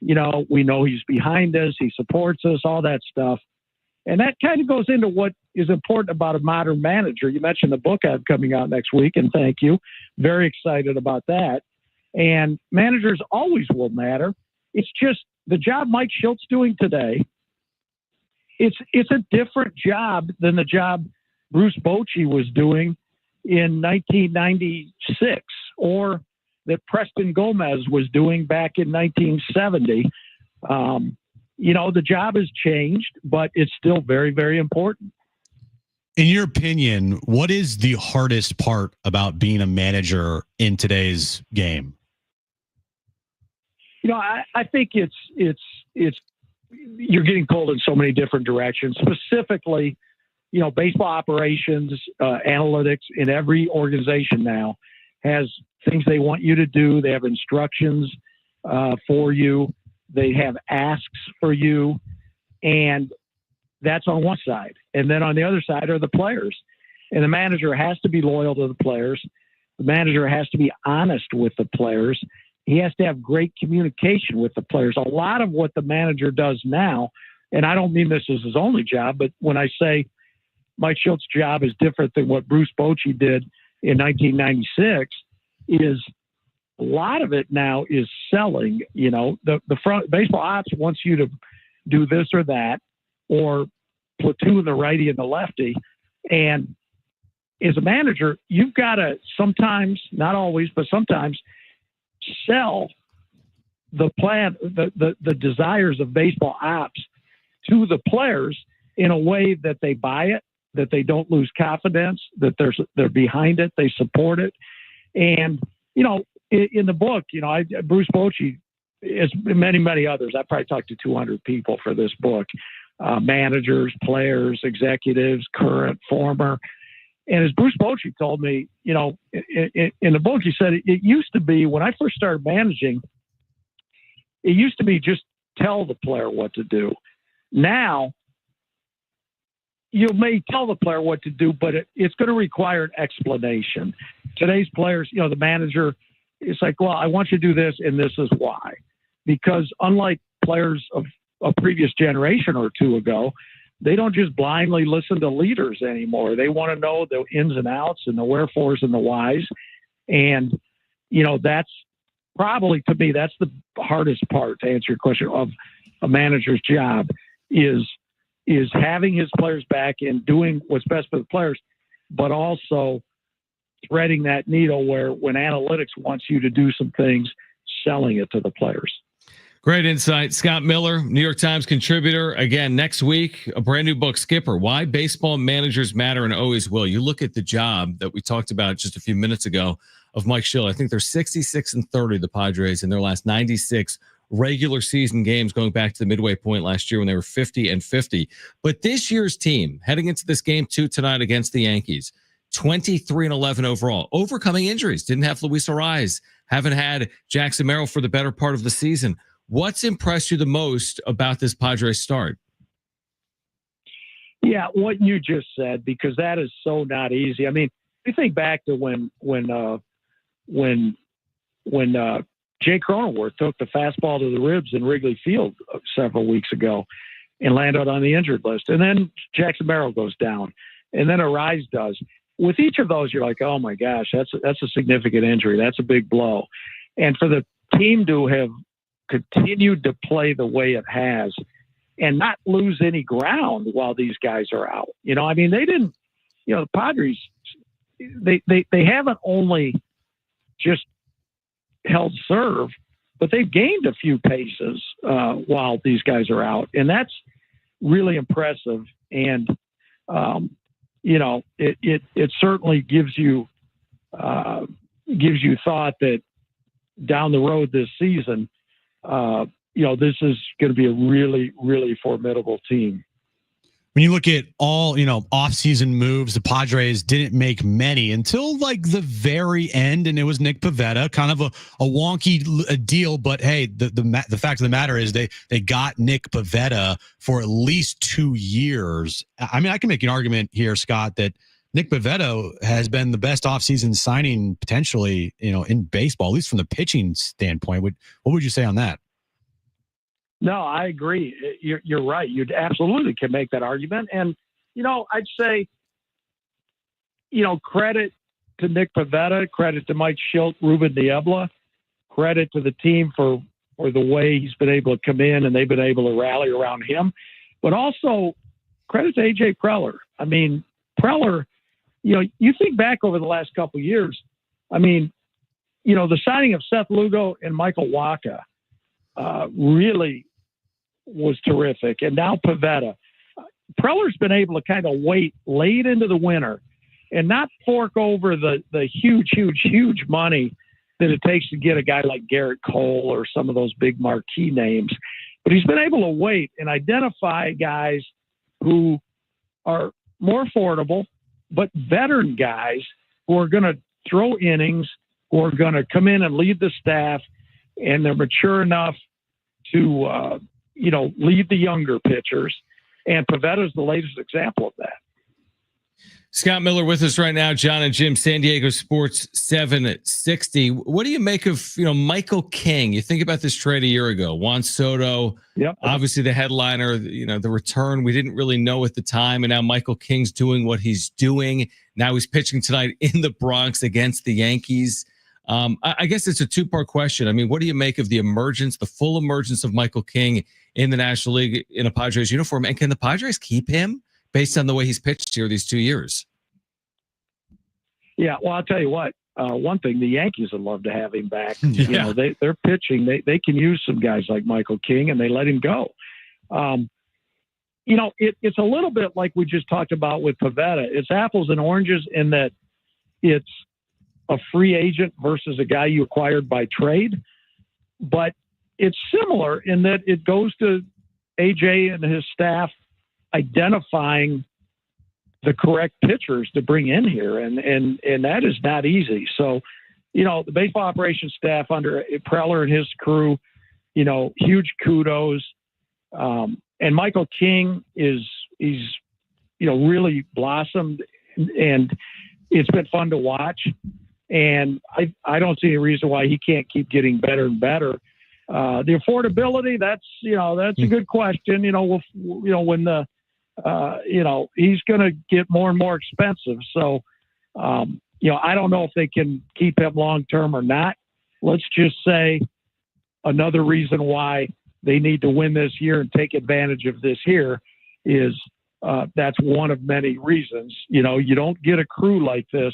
You know, we know he's behind us. He supports us, all that stuff. And that kind of goes into what is important about a modern manager. You mentioned the book I have coming out next week, and thank you. Very excited about that. And managers always will matter. It's just the job Mike Shildt's doing today. It's a different job than the job Bruce Bochy was doing in 1996 or that Preston Gomez was doing back in 1970. You know, the job has changed, but it's still very, very important. In your opinion, what is the hardest part about being a manager in today's game? You know, I think it's you're getting pulled in so many different directions. Specifically, you know, baseball operations, analytics in every organization now has things they want you to do. They have instructions for you. They have asks for you, and that's on one side. And then on the other side are the players. And the manager has to be loyal to the players. The manager has to be honest with the players. He has to have great communication with the players. A lot of what the manager does now, and I don't mean this is his only job, but when I say Mike Shildt's job is different than what Bruce Bochy did in 1996, is a lot of it now is selling. You know, the front baseball ops wants you to do this or that, or platoon the righty and the lefty. And as a manager, you've got to sometimes, not always, but sometimes sell the plan, the desires of baseball ops to the players in a way that they buy it, that they don't lose confidence, that they're behind it, they support it. And, you know, in the book, you know, Bruce Bochy, as many others, I probably talked to 200 people for this book, managers, players, executives, current, former. And as Bruce Bochy told me, you know, in the book, he said it used to be, when I first started managing, it used to be just tell the player what to do. Now, you may tell the player what to do, but it's going to require an explanation. Today's players, you know, the manager, it's like, well, I want you to do this, and this is why. Because unlike players of a previous generation or two ago, they don't just blindly listen to leaders anymore. They want to know the ins and outs and the wherefores and the whys. And, you know, that's probably, to me, that's the hardest part, to answer your question, of a manager's job, is is having his players back and doing what's best for the players, but also threading that needle where when analytics wants you to do some things, selling it to the players. Great insight. Scott Miller, New York Times contributor. Again, next week, a brand new book, Skipper, Why Baseball Managers Matter and Always Will. You look at the job that we talked about just a few minutes ago of Mike Shildt. I think they're 66-30, the Padres, in their last 96 regular season games going back to the midway point last year when they were 50-50. But this year's team, heading into this game 2 tonight against the Yankees, 23-11 overall, overcoming injuries. Didn't have Luis Ariz, haven't had Jackson Merrill for the better part of the season. What's impressed you the most about this Padres start? Yeah, what you just said, because that is so not easy. I mean, you think back to when Jay Cronenworth took the fastball to the ribs in Wrigley Field several weeks ago and landed on the injured list. And then Jackson Merrill goes down, and then Ariz does. With each of those, you're like, oh my gosh, that's a significant injury. That's a big blow. And for the team to have continued to play the way it has and not lose any ground while these guys are out. You know, I mean, they didn't, you know, the Padres, they haven't only just held serve, but they've gained a few paces while these guys are out. And that's really impressive. And, you know, it certainly gives you thought that down the road this season, you know, this is going to be a really, really formidable team. When you look at all, you know, offseason moves, the Padres didn't make many until like the very end, and it was Nick Pivetta, kind of a wonky deal. But hey, the fact of the matter is they got Nick Pivetta for at least 2 years. I mean, I can make an argument here, Scott, that Nick Pivetta has been the best offseason signing potentially, you know, in baseball, at least from the pitching standpoint. What would you say on that? No, I agree. You're right. You absolutely can make that argument. And, you know, I'd say, you know, credit to Nick Pivetta, credit to Mike Shildt, Ruben Niebla, credit to the team for the way he's been able to come in and they've been able to rally around him. But also credit to A.J. Preller. I mean, Preller, you know, you think back over the last couple of years, I mean, you know, the signing of Seth Lugo and Michael Wacha really was terrific. And now Pivetta. Preller's been able to kind of wait late into the winter and not fork over the huge money that it takes to get a guy like Garrett Cole or some of those big marquee names. But he's been able to wait and identify guys who are more affordable, but veteran guys who are going to throw innings, who are going to come in and lead the staff, and they're mature enough to, you know, lead the younger pitchers. And Pivetta is the latest example of that. Scott Miller with us right now. Jon and Jim, San Diego Sports 760. What do you make of, you know, Michael King? You think about this trade a year ago. Juan Soto, yep. Obviously the headliner, you know, the return we didn't really know at the time. And now Michael King's doing what he's doing. Now he's pitching tonight in the Bronx against the Yankees. I guess it's a two-part question. I mean, what do you make of the full emergence of Michael King in the National League in a Padres uniform? And can the Padres keep him based on the way he's pitched here these 2 years? Yeah, well, I'll tell you what. One thing, the Yankees would love to have him back. Yeah. You know, they're pitching. They can use some guys like Michael King, and they let him go. You know, it's a little bit like we just talked about with Pivetta. It's apples and oranges in that it's a free agent versus a guy you acquired by trade. But it's similar in that it goes to AJ and his staff identifying the correct pitchers to bring in here. And that is not easy. So, you know, the baseball operations staff under Preller and his crew, you know, huge kudos. And Michael King he's, you know, really blossomed, and it's been fun to watch. And I don't see any reason why he can't keep getting better and better. The affordability, that's a good question. You know, when the, you know, he's going to get more and more expensive. So, you know, I don't know if they can keep him long-term or not. Let's just say another reason why they need to win this year and take advantage of this year is that's one of many reasons. You know, you don't get a crew like this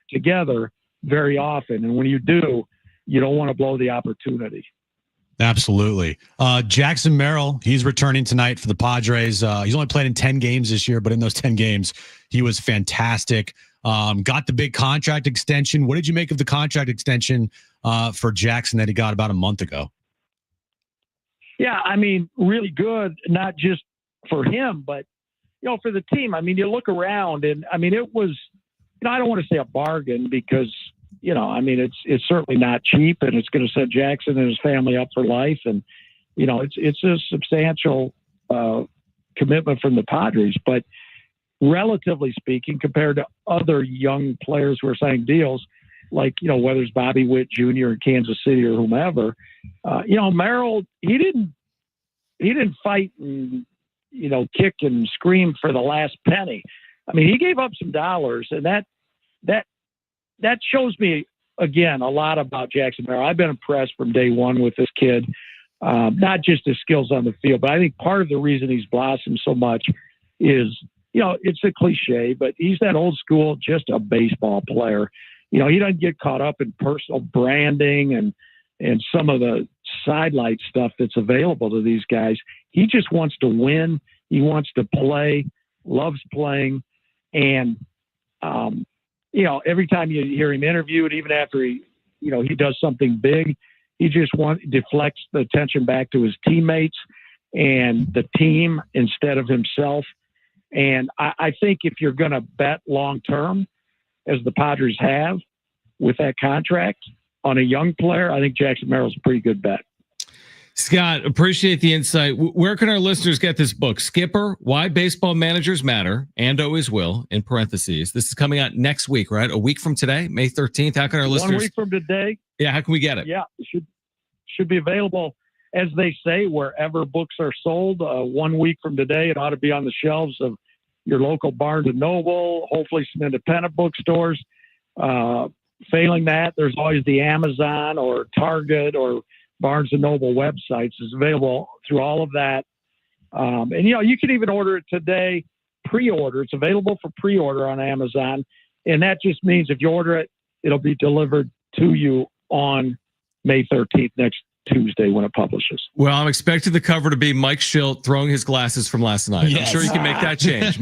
together very often. And when you do, you don't want to blow the opportunity. Absolutely. Jackson Merrill, he's returning tonight for the Padres. He's only played in 10 games this year, but in those 10 games, he was fantastic. Got the big contract extension. What did you make of the contract extension for Jackson that he got about a month ago? Yeah, I mean, really good, not just for him, but, you know, for the team. I mean, you look around and, I mean, it was, you know, I don't want to say a bargain because, you know, I mean, it's certainly not cheap, and it's going to set Jackson and his family up for life. And, you know, it's a substantial commitment from the Padres. But relatively speaking, compared to other young players who are signing deals, like, you know, whether it's Bobby Witt Jr. in Kansas City or whomever, you know, Merrill, he didn't fight and, you know, kick and scream for the last penny. I mean, he gave up some dollars, and that shows me, again, a lot about Jackson Merrill. I've been impressed from day one with this kid, not just his skills on the field, but I think part of the reason he's blossomed so much is, you know, it's a cliche, but he's that old school, just a baseball player. You know, he doesn't get caught up in personal branding and some of the sidelight stuff that's available to these guys. He just wants to win. He wants to play, loves playing. And, you know, every time you hear him interviewed, even after he does something big, he just deflects the attention back to his teammates and the team instead of himself. And I think if you're going to bet long term, as the Padres have with that contract on a young player, I think Jackson Merrill's a pretty good bet. Scott, appreciate the insight. Where can our listeners get this book? Skipper, Why Baseball Managers Matter and Always Will, in parentheses. This is coming out next week, right? A week from today, May 13th. How can our listeners? 1 week from today. Yeah, how can we get it? Yeah, it should be available, as they say, wherever books are sold. 1 week from today, it ought to be on the shelves of your local Barnes & Noble, hopefully some independent bookstores. Failing that, there's always the Amazon or Target or Barnes & Noble websites. Is available through all of that. And, you know, you can even order it today, pre-order. It's available for pre-order on Amazon. And that just means if you order it, it'll be delivered to you on May 13th, next Tuesday, when it publishes. Well, I'm expecting the cover to be Mike Shildt throwing his glasses from last night. Yes. I'm sure you can make that change.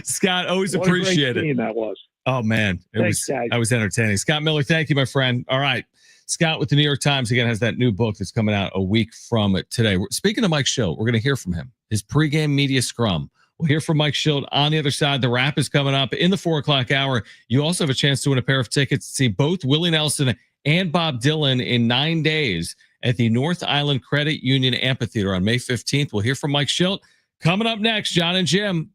Scott, always what appreciate a great scene that was. Oh, man. Thanks, guys. That was entertaining. Scott Miller, thank you, my friend. All right. Scott with the New York Times, again, has that new book that's coming out a week from today. Speaking of Mike Shildt, we're going to hear from him. His pregame media scrum. We'll hear from Mike Shildt on the other side. The wrap is coming up in the 4 o'clock hour. You also have a chance to win a pair of tickets to see both Willie Nelson and Bob Dylan in 9 days at the North Island Credit Union Amphitheater on May 15th. We'll hear from Mike Shildt. Coming up next, Jon and Jim.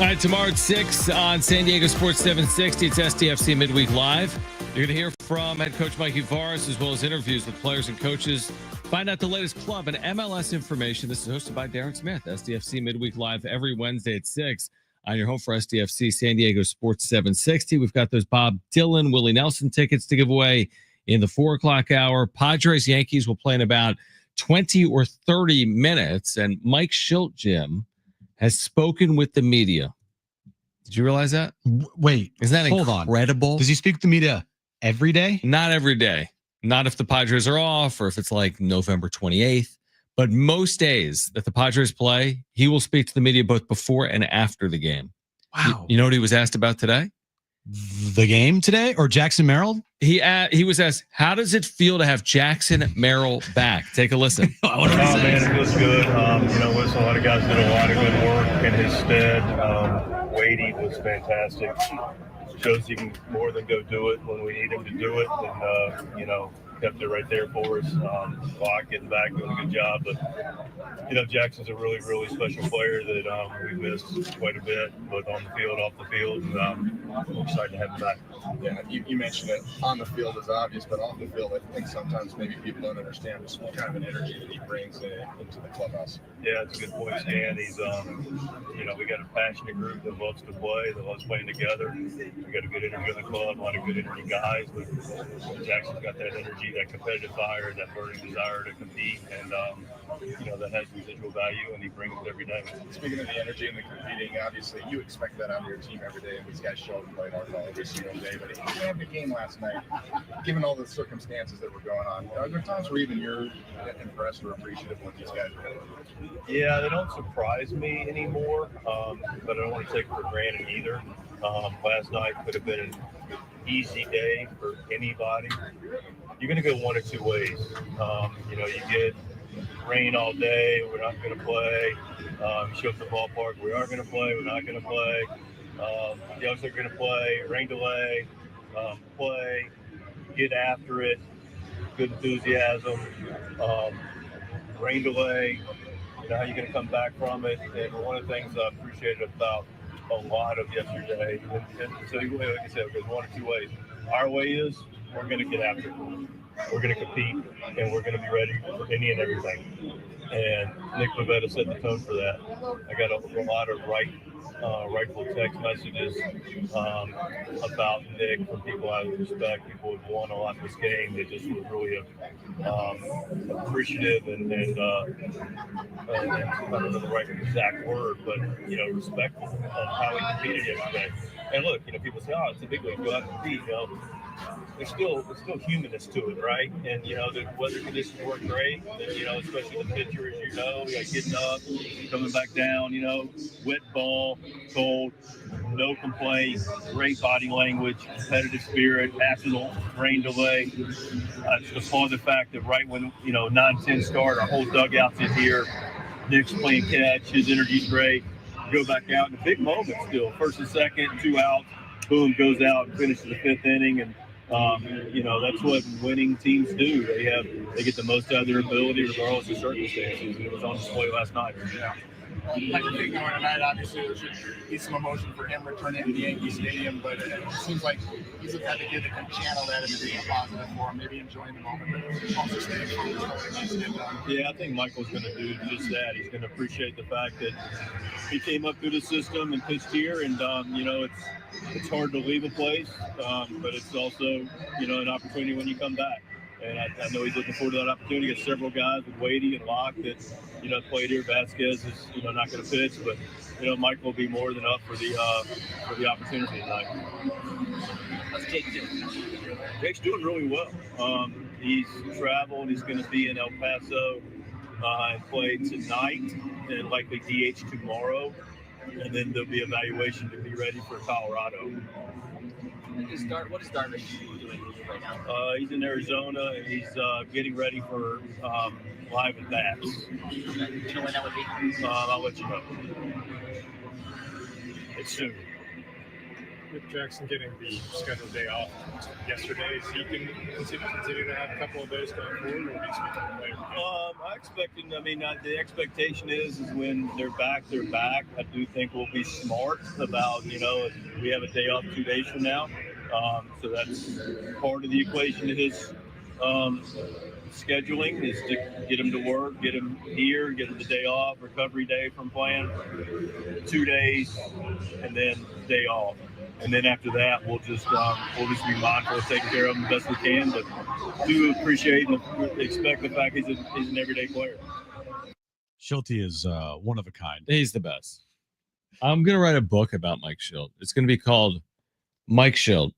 All right, tomorrow at 6 on San Diego Sports 760, it's SDFC Midweek Live. You're going to hear from head coach Mikey Varas, as well as interviews with players and coaches. Find out the latest club and MLS information. This is hosted by Darren Smith. SDFC Midweek Live every Wednesday at 6 on your home for SDFC San Diego Sports 760. We've got those Bob Dylan, Willie Nelson tickets to give away in the 4 o'clock hour. Padres Yankees will play in about 20 or 30 minutes. And Mike Shildt, Jim, has spoken with the media. Did you realize that? Wait, isn't that incredible? Does he speak to the media every day? Not every day. Not if the Padres are off or if it's like November 28th. But most days that the Padres play, he will speak to the media both before and after the game. Wow. You know what he was asked about today? The game today or Jackson Merrill? He was asked, how does it feel to have Jackson Merrill back? Take a listen. Man, it feels good. Listen, a lot of guys did a lot of good work in his stead. Wadey was fantastic. Shows he can more than go do it when we need him to do it. And, kept it right there for us. Locke getting back, doing a good job. But, Jackson's a really, really special player that we missed quite a bit, both on the field, off the field. And I'm excited to have him back. Yeah, you mentioned it on the field is obvious, but off the field, I think sometimes maybe people don't understand just what kind of an energy that he brings into the clubhouse. Yeah, it's a good point, Stan. He's, we got a passionate group that loves to play, that loves playing together. We got a good energy in the club, a lot of good energy guys. But Jackson's got that energy, that competitive fire, that burning desire to compete, and that has residual value, and he brings it every day. Speaking of the energy and the competing, obviously you expect that out of your team every day, and these guys show up and play hardball every single day. But you have the game last night, given all the circumstances that were going on. Are there times where even you're impressed or appreciative of what these guys are doing? Yeah, they don't surprise me anymore, but I don't want to take it for granted either. Last night could have been an easy day for anybody. You're going to go one or two ways. You get rain all day, we're not going to play. You show up to the ballpark, we are going to play, we're not going to play. The others are going to play, rain delay, play, get after it, good enthusiasm, rain delay. How you're going to come back from it. And one of the things I appreciated about a lot of yesterday, and so like I said, there's one or two ways. Our way is we're going to get after it. We're going to compete, and we're going to be ready for any and everything. And Nick Pavetta set the tone for that. I got a lot of rightful text messages about Nick from people I respect, people who've won a lot this game. They just were really appreciative and I don't know the right exact word, but respectful of how he competed yesterday. And look, people say, "Oh, it's a big league, go out and compete." There's still humanness to it, right? And the weather conditions weren't great. And, especially the pitcher, as getting up, coming back down. Wet ball, cold, no complaints, great body language, competitive spirit, after the rain delay. Just for the fact that right when 9-10 start, our whole dugout's in here. Nick's playing catch, his energy's great. Go back out in a big moment still. First and second, 2 outs. Boom, goes out and finishes the 5th inning. And that's what winning teams do. They get the most out of their ability regardless of circumstances. And it was on display last night. Yeah. Like a big going tonight, obviously there should be some emotion for him returning to the Yankee Stadium, but it seems like he's the type of kid that can channel that into being a positive for him, maybe enjoying the moment, but also staying focused on what he needs to get done. Yeah, I think Michael's going to do just that. He's going to appreciate the fact that he came up through the system and pitched here, and it's hard to leave a place, but it's also an opportunity when you come back. And I know he's looking forward to that opportunity. Got several guys with Wadey and Locke that played here. Vasquez is not going to pitch, but Michael will be more than up for the opportunity tonight. How's Jake doing? Jake's doing really well. He's traveled. He's going to be in El Paso and play tonight, and likely DH tomorrow. And then there'll be evaluation to be ready for Colorado. What is Darvish doing right now? He's in Arizona, and he's getting ready for live at bats. Do you know when that would be? I'll let you know. It's soon. with Jackson getting the scheduled day off yesterday, is he can continue to have a couple of those going forward, or do you expect him to play? I expect. I mean, the expectation is when they're back, they're back. I do think we'll be smart about, if we have a day off 2 days from now. So that's part of the equation to his scheduling is to get him to work, get him here, get him the day off, recovery day from playing, 2 days, and then day off. And then after that, we'll just be mindful of taking care of him the best we can. But do appreciate and expect the fact he's an everyday player. Shildt is one of a kind. He's the best. I'm going to write a book about Mike Shildt. It's going to be called Mike Shildt.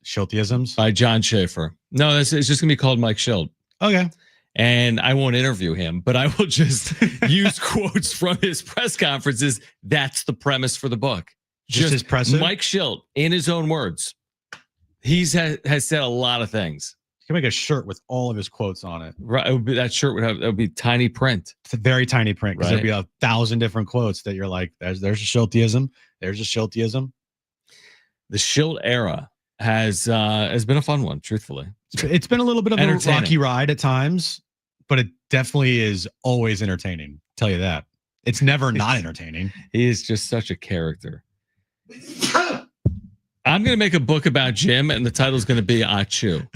Shildtisms? By John Schaefer. No, it's just going to be called Mike Shildt. Okay. And I won't interview him, but I will just use quotes from his press conferences. That's the premise for the book. Just his presser? Mike Shildt, in his own words, has said a lot of things. You can make a shirt with all of his quotes on it. Right. That shirt would be tiny print. It's a very tiny print because Right. there'd be 1,000 different quotes that you're like, there's a Shildtism. There's a Shildtism. The Shildt era has been a fun one, truthfully. It's been a little bit of a Entertaining. rocky ride at times, but it definitely is always entertaining. Tell you that. It's never not entertaining. He is just such a character. I'm going to make a book about Jim, and the title's going to be Achu.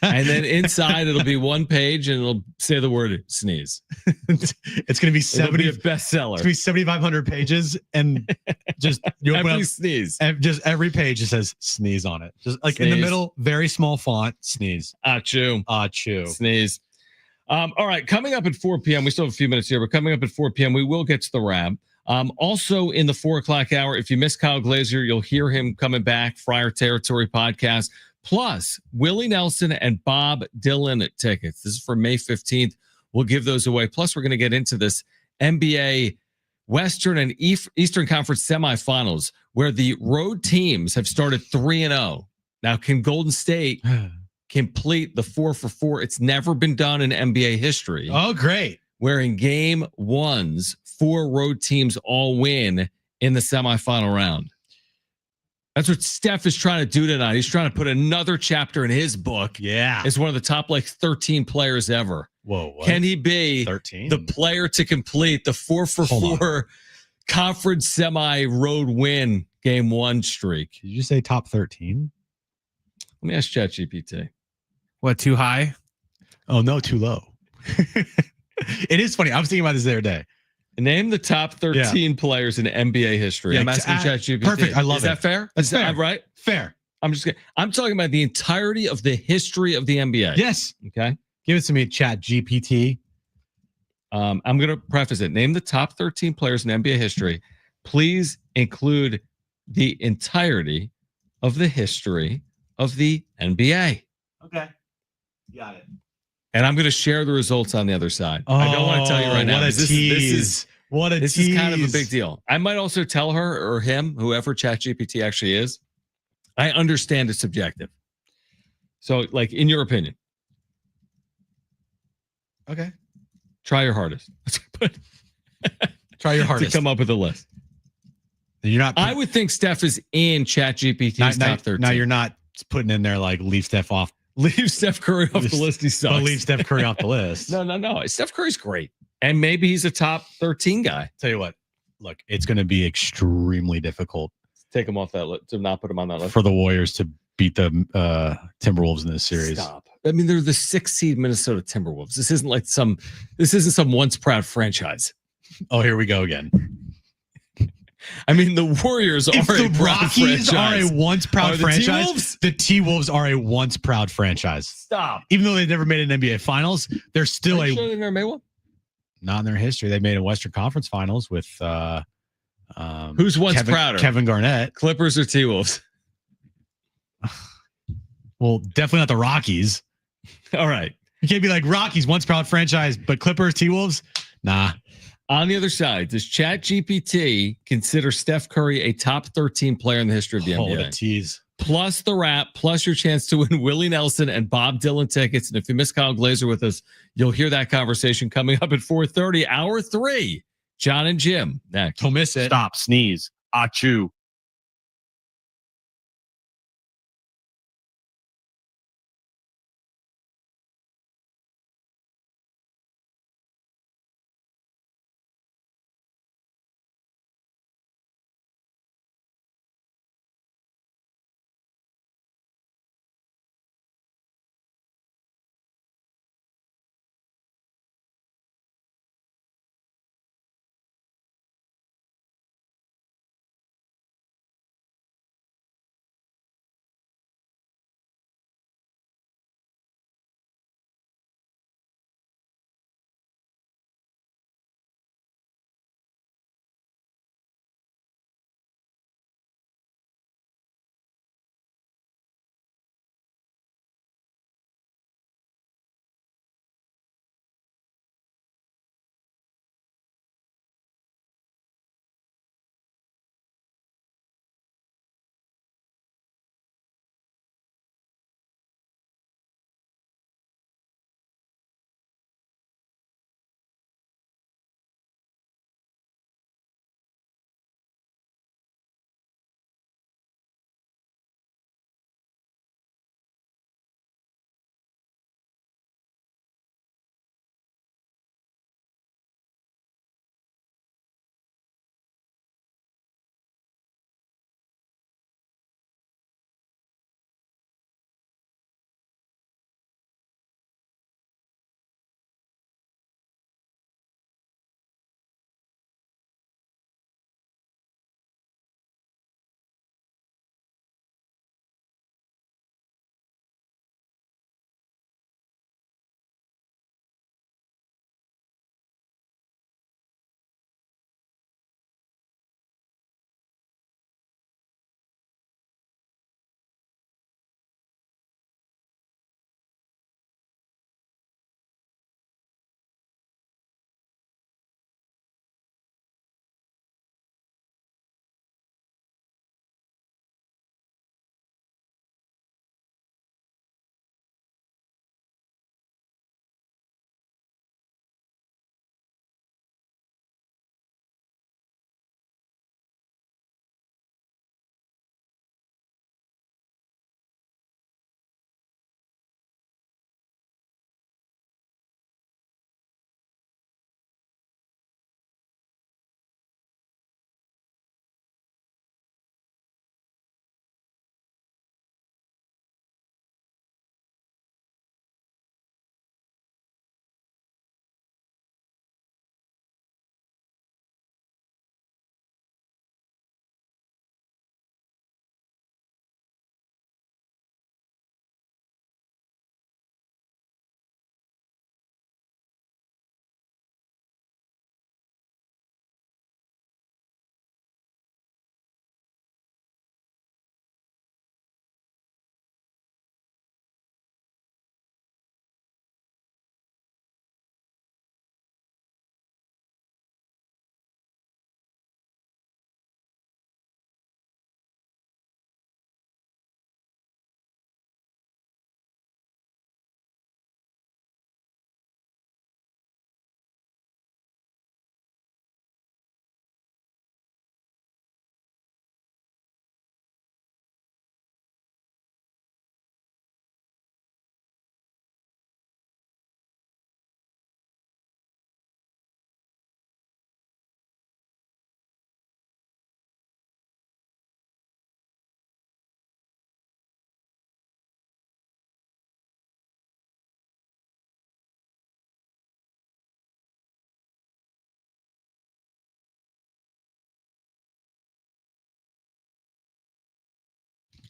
And then inside, it'll be one page, and it'll say the word sneeze. It's going to be 70 a bestseller. It's going to be 7,500 pages, and just you open Every up, sneeze. just every page it says sneeze on it. Just like in the Sneeze. middle, very small font, sneeze. Achu. Achu. Sneeze. All right, coming up at 4 p.m., we still have a few minutes here, but coming up at 4 p.m., we will get to the wrap. Also in the 4 o'clock hour, if you miss Kyle Glazer, you'll hear him coming back, Friar Territory podcast, plus Willie Nelson and Bob Dylan tickets. This is for May 15th. We'll give those away. Plus, we're going to get into this NBA Western and Eastern Conference semifinals, where the road teams have started 3-0. Now, can Golden State complete the 4-for-4? It's never been done in NBA history. Oh, great. Where in game ones, 4 road teams all win in the semifinal round. That's what Steph is trying to do tonight. He's trying to put another chapter in his book. Yeah. As one of the top 13 players ever. Whoa. What? Can he be 13? the player to complete the 4-for-4 conference semi road win game 1 streak? Did you say top 13? Let me ask ChatGPT. What, too high? Oh, no, too low. It is funny. I was thinking about this the other day. Name the top 13 players in NBA history. I'm asking ChatGPT. Perfect. I love it. Is that fair? That's Is that fair. right? Fair. I'm talking about the entirety of the history of the NBA. Yes. Okay. Give it to me, ChatGPT. I'm going to preface it. Name the top 13 players in NBA history. Please include the entirety of the history of the NBA. Okay. Got it. And I'm going to share the results on the other side. I don't want to tell you right now. What a because tease. This is kind of a big deal. I might also tell her or him, whoever ChatGPT actually is, I understand it's subjective. So, in your opinion. Okay. Try your hardest. Try your hardest. To come up with a list. You're not. I would think Steph is in ChatGPT's top 13. Now you're not putting in there leave Steph off. Leave Steph Curry off the list. He sucks. But leave Steph Curry off the list. No. Steph Curry's great. And maybe he's a top 13 guy. Tell you what, look, it's going to be extremely difficult. Take him off that list, to not put him on that list. For the Warriors to beat the Timberwolves in this series. Stop. I mean, they're the 6th seed Minnesota Timberwolves. This isn't some once proud franchise. Oh, here we go again. I mean, the Warriors are the a proud Rockies franchise. are a once proud franchise. T-Wolves? The T-Wolves are a once proud franchise. Stop. Even though they've never made an NBA Finals, they're still Are you sure they never made one? Not in their history. They made a Western Conference Finals with who's once prouder? Kevin Garnett. Clippers or T-Wolves? Well, definitely not the Rockies. All right. You can't be like Rockies, once proud franchise, but Clippers, T-Wolves? Nah. On the other side, does ChatGPT consider Steph Curry a top 13 player in the history of the NBA? What a tease. Plus the wrap, plus your chance to win Willie Nelson and Bob Dylan tickets. And if you miss Kyle Glazer with us, you'll hear that conversation coming up at 4:30, hour 3. Jon and Jim next. Don't miss it. Stop, sneeze, achoo.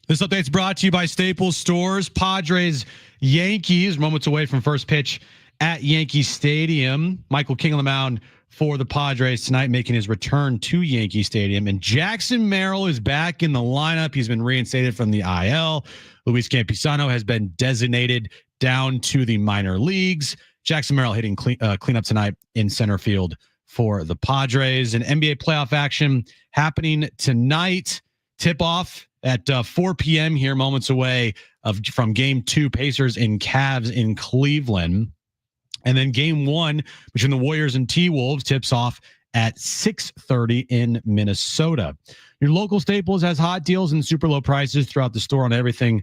This update's brought to you by Staples Stores. Padres, Yankees, moments away from first pitch at Yankee Stadium. Michael King on the mound for the Padres tonight, making his return to Yankee Stadium. And Jackson Merrill is back in the lineup. He's been reinstated from the IL. Luis Campisano has been designated down to the minor leagues. Jackson Merrill hitting cleanup tonight in center field for the Padres. And NBA playoff action happening tonight. Tip-off at 4 p.m. here, moments away from Game 2, Pacers and Cavs in Cleveland. And then Game 1 between the Warriors and T-Wolves tips off at 6:30 in Minnesota. Your local Staples has hot deals and super low prices throughout the store on everything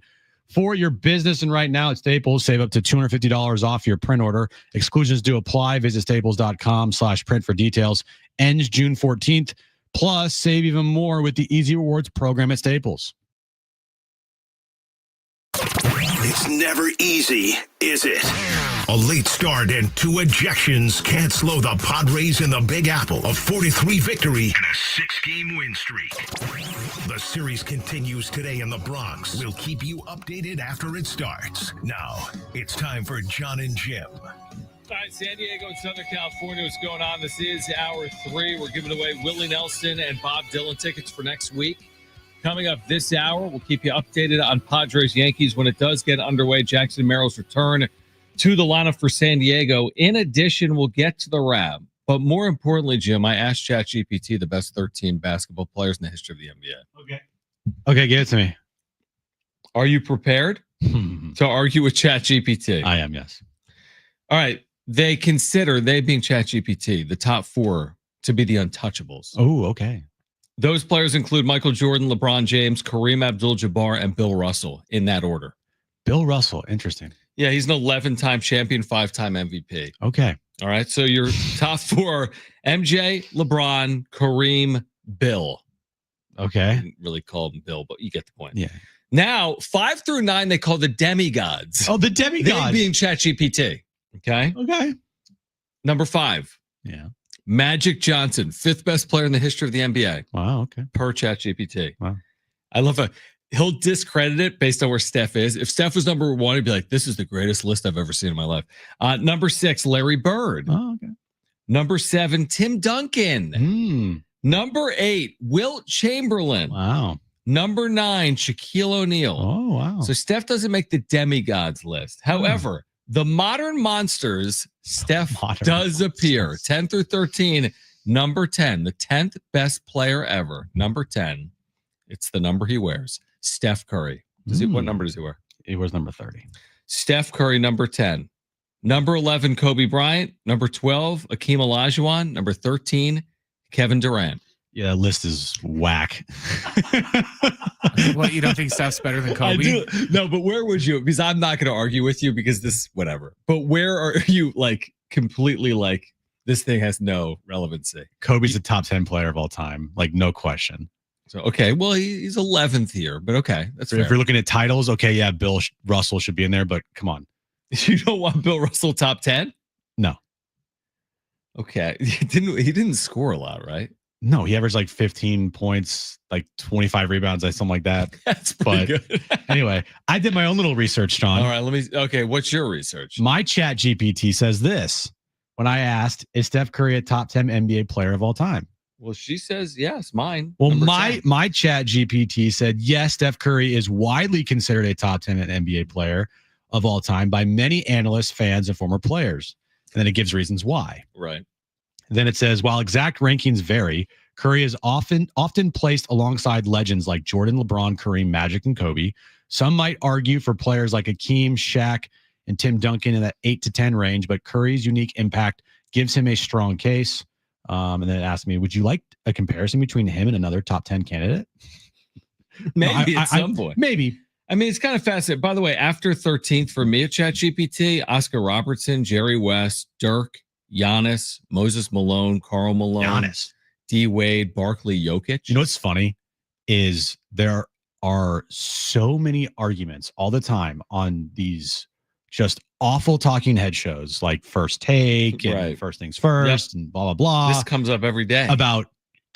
for your business. And right now at Staples, save up to $250 off your print order. Exclusions do apply. Visit staples.com/print for details. Ends June 14th. Plus, save even more with the Easy Rewards program at Staples. It's never easy, is it? A late start and 2 ejections can't slow the Padres in the Big Apple. A 43 victory and a 6-game win streak. The series continues today in the Bronx. We'll keep you updated after it starts. Now, it's time for Jon and Jim. All right, San Diego and Southern California, what's going on? This is hour 3. We're giving away Willie Nelson and Bob Dylan tickets for next week. Coming up this hour, we'll keep you updated on Padres Yankees when it does get underway. Jackson Merrill's return to the lineup for San Diego. In addition, we'll get to the wrap. But more importantly, Jim, I asked ChatGPT the best 13 basketball players in the history of the NBA. Okay, give it to me. Are you prepared to argue with ChatGPT? I am, yes. All right. They consider, they being ChatGPT, the top 4 to be the untouchables. Oh, okay. Those players include Michael Jordan, LeBron James, Kareem Abdul-Jabbar, and Bill Russell in that order. Bill Russell, interesting. Yeah, he's an 11-time champion, 5-time MVP. Okay. All right, so your top 4, MJ, LeBron, Kareem, Bill. Okay. I didn't really call him Bill, but you get the point. Yeah. Now, 5 through 9, they call the demigods. Oh, the demigods. They being ChatGPT. Okay. Okay. Number 5. Yeah. Magic Johnson, 5th best player in the history of the NBA. Wow. Okay. Per ChatGPT. Wow. I love it. He'll discredit it based on where Steph is. If Steph was number 1, he'd be like, this is the greatest list I've ever seen in my life. Number 6, Larry Bird. Oh, okay. Number 7, Tim Duncan. Number 8, Wilt Chamberlain. Wow. Number 9, Shaquille O'Neal. Oh, wow. So Steph doesn't make the demigods list. However, the modern monsters, Steph does appear. 10 through 13, number 10, the 10th best player ever. Number 10. It's the number he wears. Steph Curry. What number does he wear? He wears number 30. Steph Curry, number 10. Number 11, Kobe Bryant. Number 12, Akeem Olajuwon. Number 13, Kevin Durant. Yeah, that list is whack. What, you don't think Steph's better than Kobe? I do. No, but where would you? Because I'm not going to argue with you because this, whatever. But where are you like completely like this thing has no relevancy? Kobe's the top 10 player of all time. Like, no question. So, okay. Well, he's 11th here, but okay. That's fair. If you're looking at titles, okay, yeah, Bill Russell should be in there, but come on. You don't want Bill Russell top 10? No. Okay. He didn't score a lot, right? No, he averaged like 15 points, like 25 rebounds, like something like that. That's pretty good. Anyway, I did my own little research, John. All right, okay, what's your research? My chat GPT says this when I asked, is Steph Curry a top 10 NBA player of all time? Well, she says yes, mine. Well, my chat GPT said, yes, Steph Curry is widely considered a top 10 NBA player of all time by many analysts, fans, and former players. And then it gives reasons why. Right. Then it says, while exact rankings vary, Curry is often placed alongside legends like Jordan, LeBron, Kareem, Magic, and Kobe. Some might argue for players like Akeem, Shaq, and Tim Duncan in that 8 to 10 range, but Curry's unique impact gives him a strong case. And then it asked me, would you like a comparison between him and another top 10 candidate? Maybe at some point. Maybe. I mean, it's kind of fascinating. By the way, after 13th for me at ChatGPT, Oscar Robertson, Jerry West, Dirk, Giannis, Moses Malone, Karl Malone, D Wade, Barkley, Jokic. You know what's funny is there are so many arguments all the time on these just awful talking head shows like First Take and First Things First and blah, blah, blah. This comes up every day. About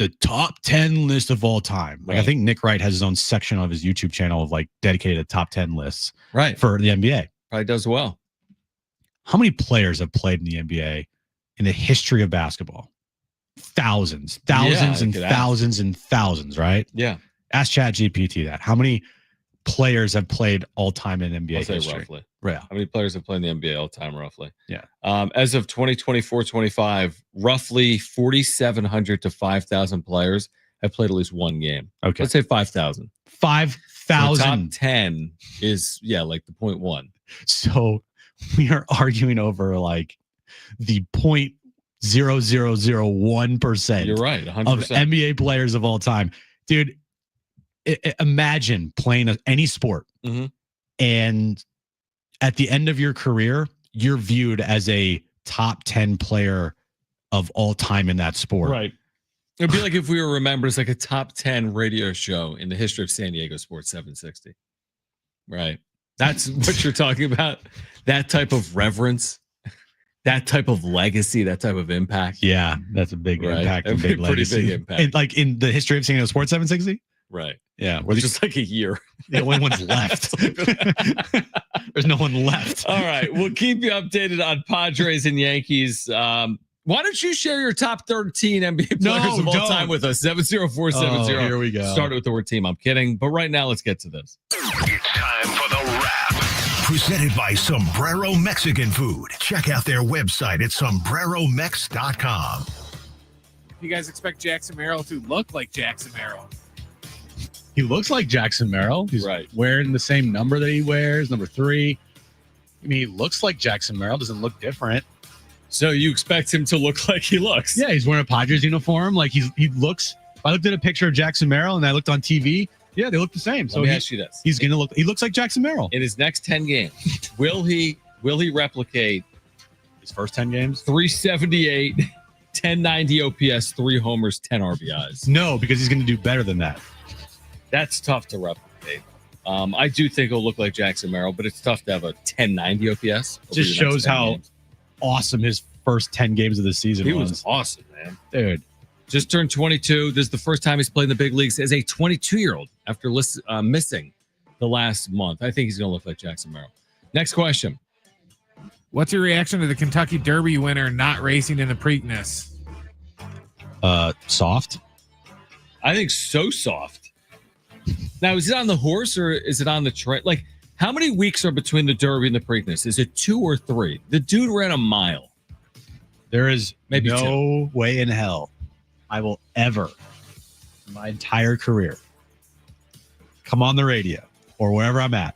the top 10 list of all time. Like, I think Nick Wright has his own section of his YouTube channel of like dedicated top 10 lists for the NBA. Probably does well. How many players have played in the NBA in the history of basketball? Thousands and thousands, right? Yeah. Ask ChatGPT that. How many players have played all time in NBA I'll say history? roughly. Right. How many players have played in the NBA all time, roughly? Yeah. As of 2024-25, roughly 4,700 to 5,000 players have played at least one game. Okay. Let's say 5,000. 5,000. So top 10 is, like the 0.1. So we are arguing over like the 0.0001%. You're right, 100%. Of NBA players of all time. Dude, imagine playing any sport and at the end of your career, you're viewed as a top 10 player of all time in that sport. Right. It'd be like if we were remembered as like a top 10 radio show in the history of San Diego Sports 760. Right. That's what you're talking about. That type of reverence, that type of legacy, that type of impact. Yeah, that's a big impact. A big pretty legacy. big impact. And like in the history of San Diego Sports 760? Right. Yeah. We're just like a year. The only one's left. There's no one left. All right. We'll keep you updated on Padres and Yankees. Why don't you share your top 13 NBA players of all time with us? 70470. Here we go. Started with the word team. I'm kidding. But right now, let's get to this. It's time for the wrap. Presented by Sombrero Mexican Food. Check out their website at sombreromex.com. You guys expect Jackson Merrill to look like Jackson Merrill? He looks like Jackson Merrill. He's wearing the same number that he wears, number 3. I mean, he looks like Jackson Merrill. Doesn't look different. So you expect him to look like he looks? Yeah, he's wearing a Padres uniform. Like he looks. I looked at a picture of Jackson Merrill and I looked on TV. Yeah, they look the same. So Let me ask you this: He looks like Jackson Merrill in his next 10 games. Will he replicate his first 10 games? 378, 1090 OPS, 3 homers, 10 RBIs. No, because he's going to do better than that. That's tough to replicate. I do think he'll look like Jackson Merrill, but it's tough to have a 1090 OPS. Just shows how awesome his first 10 games of the season was. He was awesome, man. Dude. Just turned 22. This is the first time he's played in the big leagues as a 22-year-old after missing the last month. I think he's going to look like Jackson Merrill. Next question. What's your reaction to the Kentucky Derby winner not racing in the Preakness? Soft. I think so soft. Now, is it on the horse or is it on the train? Like, how many weeks are between the Derby and the Preakness? Is it 2 or 3? The dude ran a mile. There is Maybe no way in hell I will ever, in my entire career, come on the radio or wherever I'm at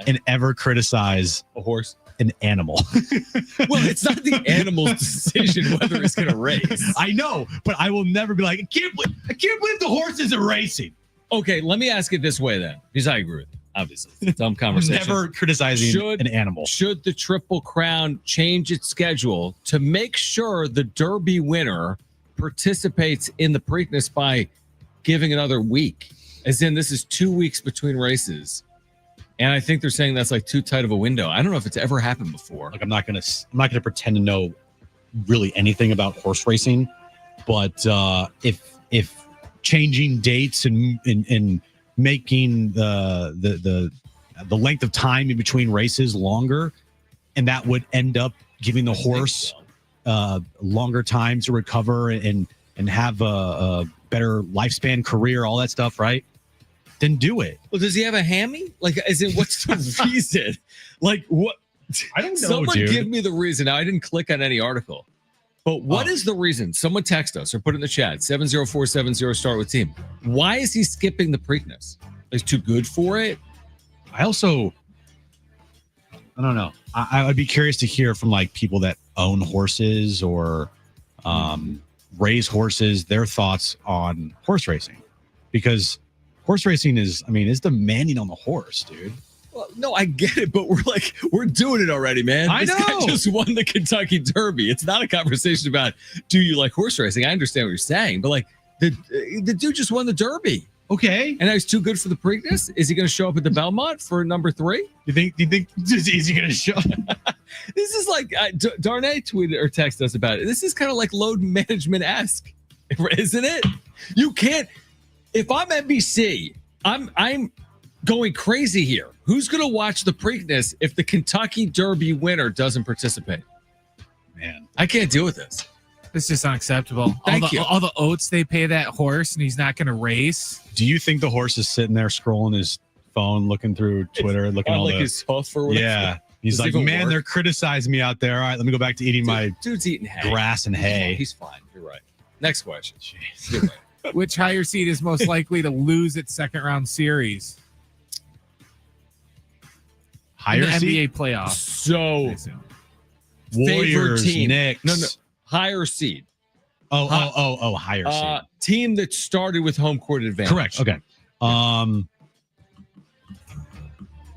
and ever criticize a horse, an animal. Well, it's not the animal's decision whether it's going to race. I know, but I will never be like, I can't believe the horse isn't racing. Okay, let me ask it this way then, because I agree with it. Obviously, it's a dumb conversation. Never criticizing an animal. Should the Triple Crown change its schedule to make sure the Derby winner participates in the Preakness by giving another week? As in, this is 2 weeks between races, and I think they're saying that's like too tight of a window. I don't know if it's ever happened before. Like, I'm not gonna pretend to know really anything about horse racing, but if changing dates and making the length of time in between races longer, and that would end up giving the horse longer time to recover and have a better lifespan, career, all that stuff, right? Then do it. Well, does he have a hammy? Like, as in, what's the reason? Like, what? I don't know, Someone dude. give me the reason. Now, I didn't click on any article. But what is the reason? Someone text us or put it in the chat. 70470, start with team. Why is he skipping the Preakness? Is too good for it? I don't know. I would be curious to hear from like people that own horses or raise horses, their thoughts on horse racing, because horse racing is demanding on the horse, dude. Well, no, I get it, but we're doing it already, man. I This guy know. just won the Kentucky Derby. It's not a conversation about do you like horse racing. I understand what you're saying, but like the dude just won the Derby. Okay, and now he's too good for the Preakness. Is he going to show up at the Belmont for number 3? You think is he going to show? This is like Darnay tweeted or texted us about it. This is kind of like load management-esque. Isn't it? You can't. If I'm NBC, I'm going crazy here. Who's going to watch the Preakness if the Kentucky Derby winner doesn't participate? Man, I can't deal with this. It's just unacceptable. Thank you. All the oats they pay that horse, and he's not going to race. Do you think the horse is sitting there scrolling his phone, looking through Twitter, looking On all like the his hoof or whatever? Yeah. He's Does it like, even man, work? they're criticizing me out there. All right, let me go back to eating my Dude's eating hay. grass and hay. He's fine. You're right. Next question. Jeez. You're right. Which higher seed is most likely to lose its second round series? Higher In the seed? NBA playoffs. So, I assume. Warriors, favorite team. Knicks. No. Higher seed. Higher seed. Team that started with home court advantage. Correct. Okay.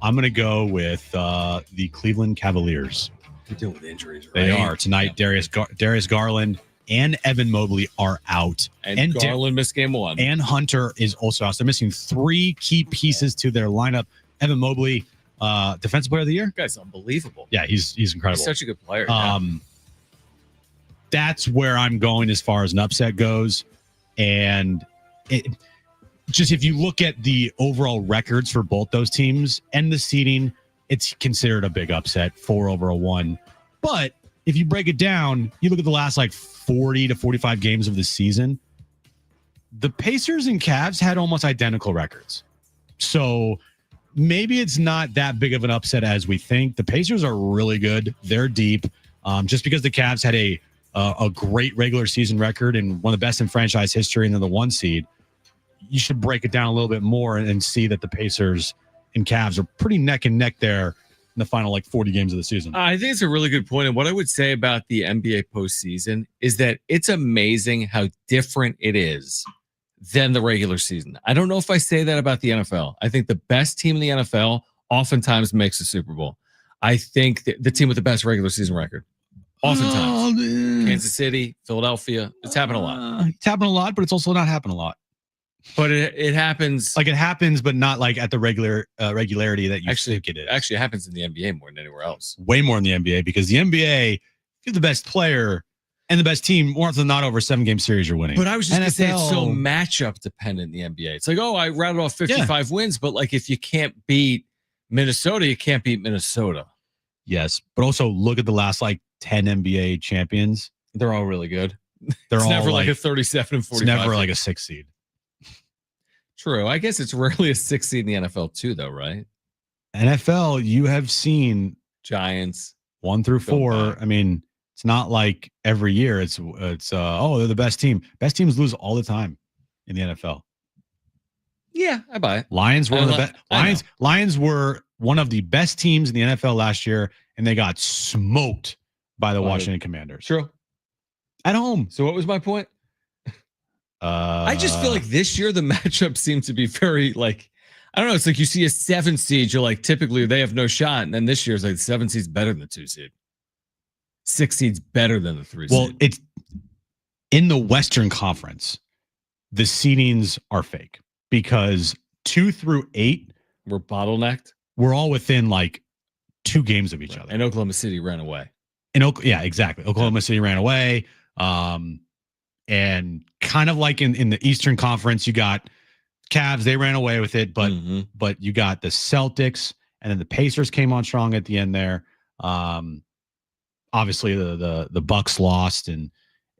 I'm going to go with the Cleveland Cavaliers. They're dealing with injuries, right? They are tonight. Yeah. Darius Garland and Evan Mobley are out, And Garland missed game one. and Hunter is also out. So they're missing 3 key pieces to their lineup. Evan Mobley, Defensive Player of the Year. That guy's unbelievable. Yeah, he's incredible. He's such a good player. That's where I'm going as far as an upset goes. And just if you look at the overall records for both those teams and the seeding, it's considered a big upset, 4-1. But if you break it down, you look at the last 40 to 45 games of the season, the Pacers and Cavs had almost identical records. So maybe it's not that big of an upset as we think. The Pacers are really good. They're deep. Just because the Cavs had a great regular season record and one of the best in franchise history and they're the 1 seed, you should break it down a little bit more and see that the Pacers and Cavs are pretty neck and neck there in the final 40 games of the season. I think it's a really good point. And what I would say about the NBA postseason is that it's amazing how different it is than the regular season. I don't know if I say that about the NFL. I think the best team in the NFL oftentimes makes the Super Bowl. I think the team with the best regular season record. Oftentimes. Kansas City, Philadelphia. It's happened a lot. It's happened a lot, but it's also not happened a lot. But it happens. It happens, but not at the regularity that you think it is. Actually, it happens in the NBA more than anywhere else. Way more in the NBA because the NBA, you're the best player and the best team. More often than not, over a 7-game series, you're winning. But I was just going to say it's so matchup dependent in the NBA. It's I rattled off 55 wins, but if you can't beat Minnesota, you can't beat Minnesota. Yes, but also look at the last 10 NBA champions. They're all really good. They're it's all never a 37 and 45. It's never a 6 seed. True. I guess it's rarely a 6 seed in the NFL too, though, right? NFL, you have seen Giants 1 through 4. I mean, it's not like every year. It's they're the best team. Best teams lose all the time in the NFL. Yeah, I buy it. Lions were the best. Lions were one of the best teams in the NFL last year, and they got smoked by the Washington Commanders. True. At home. So what was my point? I just feel this year the matchup seems to be very I don't know. It's you see a 7 seed, you're typically they have no shot, and then this year it's the 7 seed's better than the 2 seed. 6 seed's better than the 3 seed. Well, it's in the Western Conference. The seedings are fake because 2 through 8 were bottlenecked. We're all within 2 games of each other. And Oklahoma City ran away. Yeah, exactly. Oklahoma City ran away. And kind of in the Eastern Conference, you got Cavs, they ran away with it, but you got the Celtics and then the Pacers came on strong at the end there. Obviously the Bucks lost and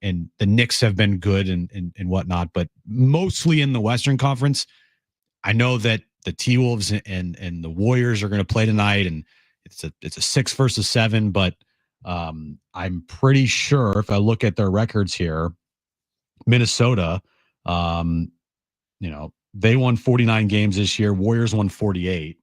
the Knicks have been good and whatnot, but mostly in the Western Conference. I know that the T-Wolves and the Warriors are going to play tonight, and it's a 6 versus 7, but I'm pretty sure if I look at their records here, Minnesota, they won 49 games this year. Warriors won 48.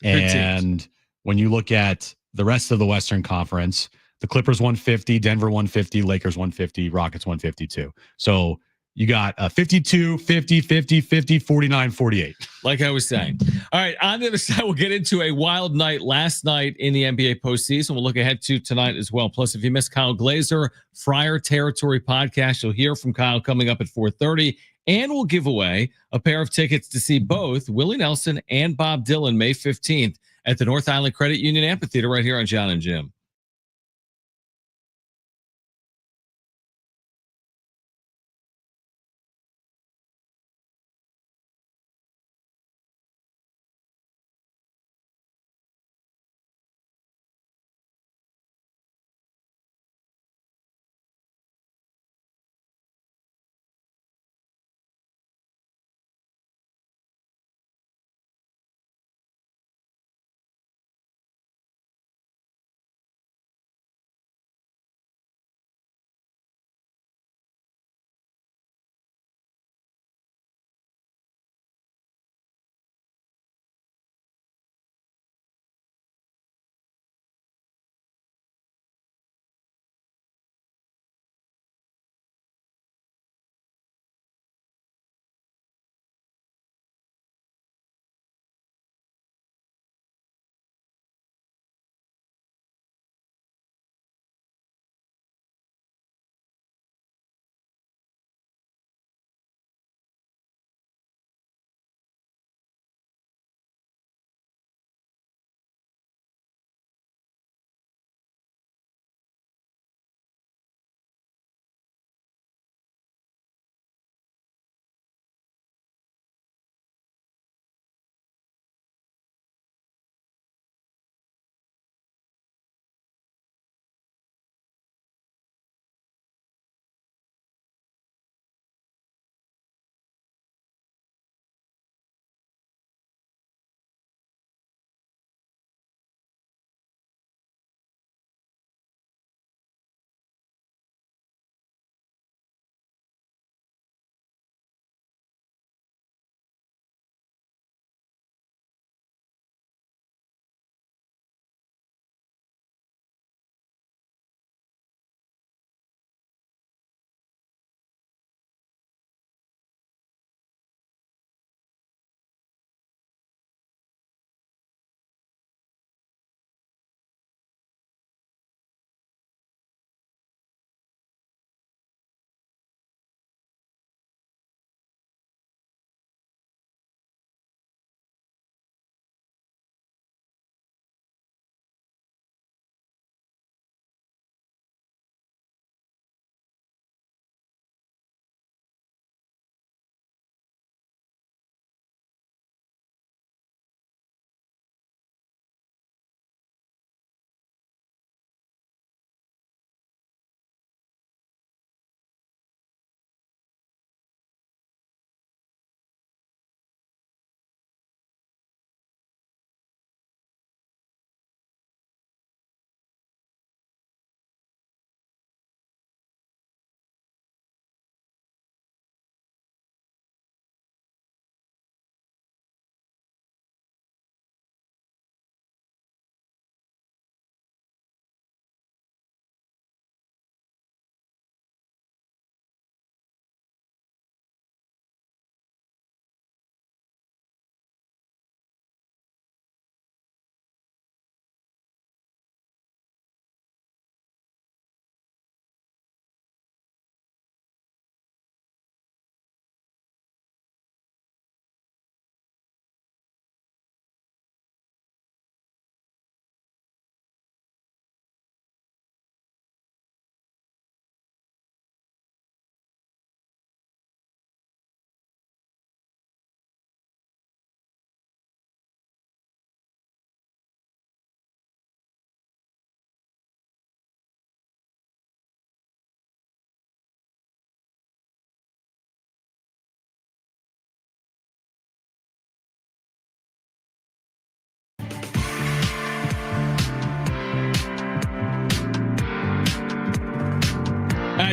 And when you look at the rest of the Western Conference, the Clippers 150, Denver 150, Lakers 150, Rockets 152. So you got 52, 50, 50, 50, 49, 48. Like I was saying. All right, on the other side, we'll get into a wild night last night in the NBA postseason. We'll look ahead to tonight as well. Plus, if you missed Kyle Glazer, Friar Territory podcast, you'll hear from Kyle coming up at 4:30. And we'll give away a pair of tickets to see both Willie Nelson and Bob Dylan May 15th at the North Island Credit Union Amphitheater right here on Jon and Jim.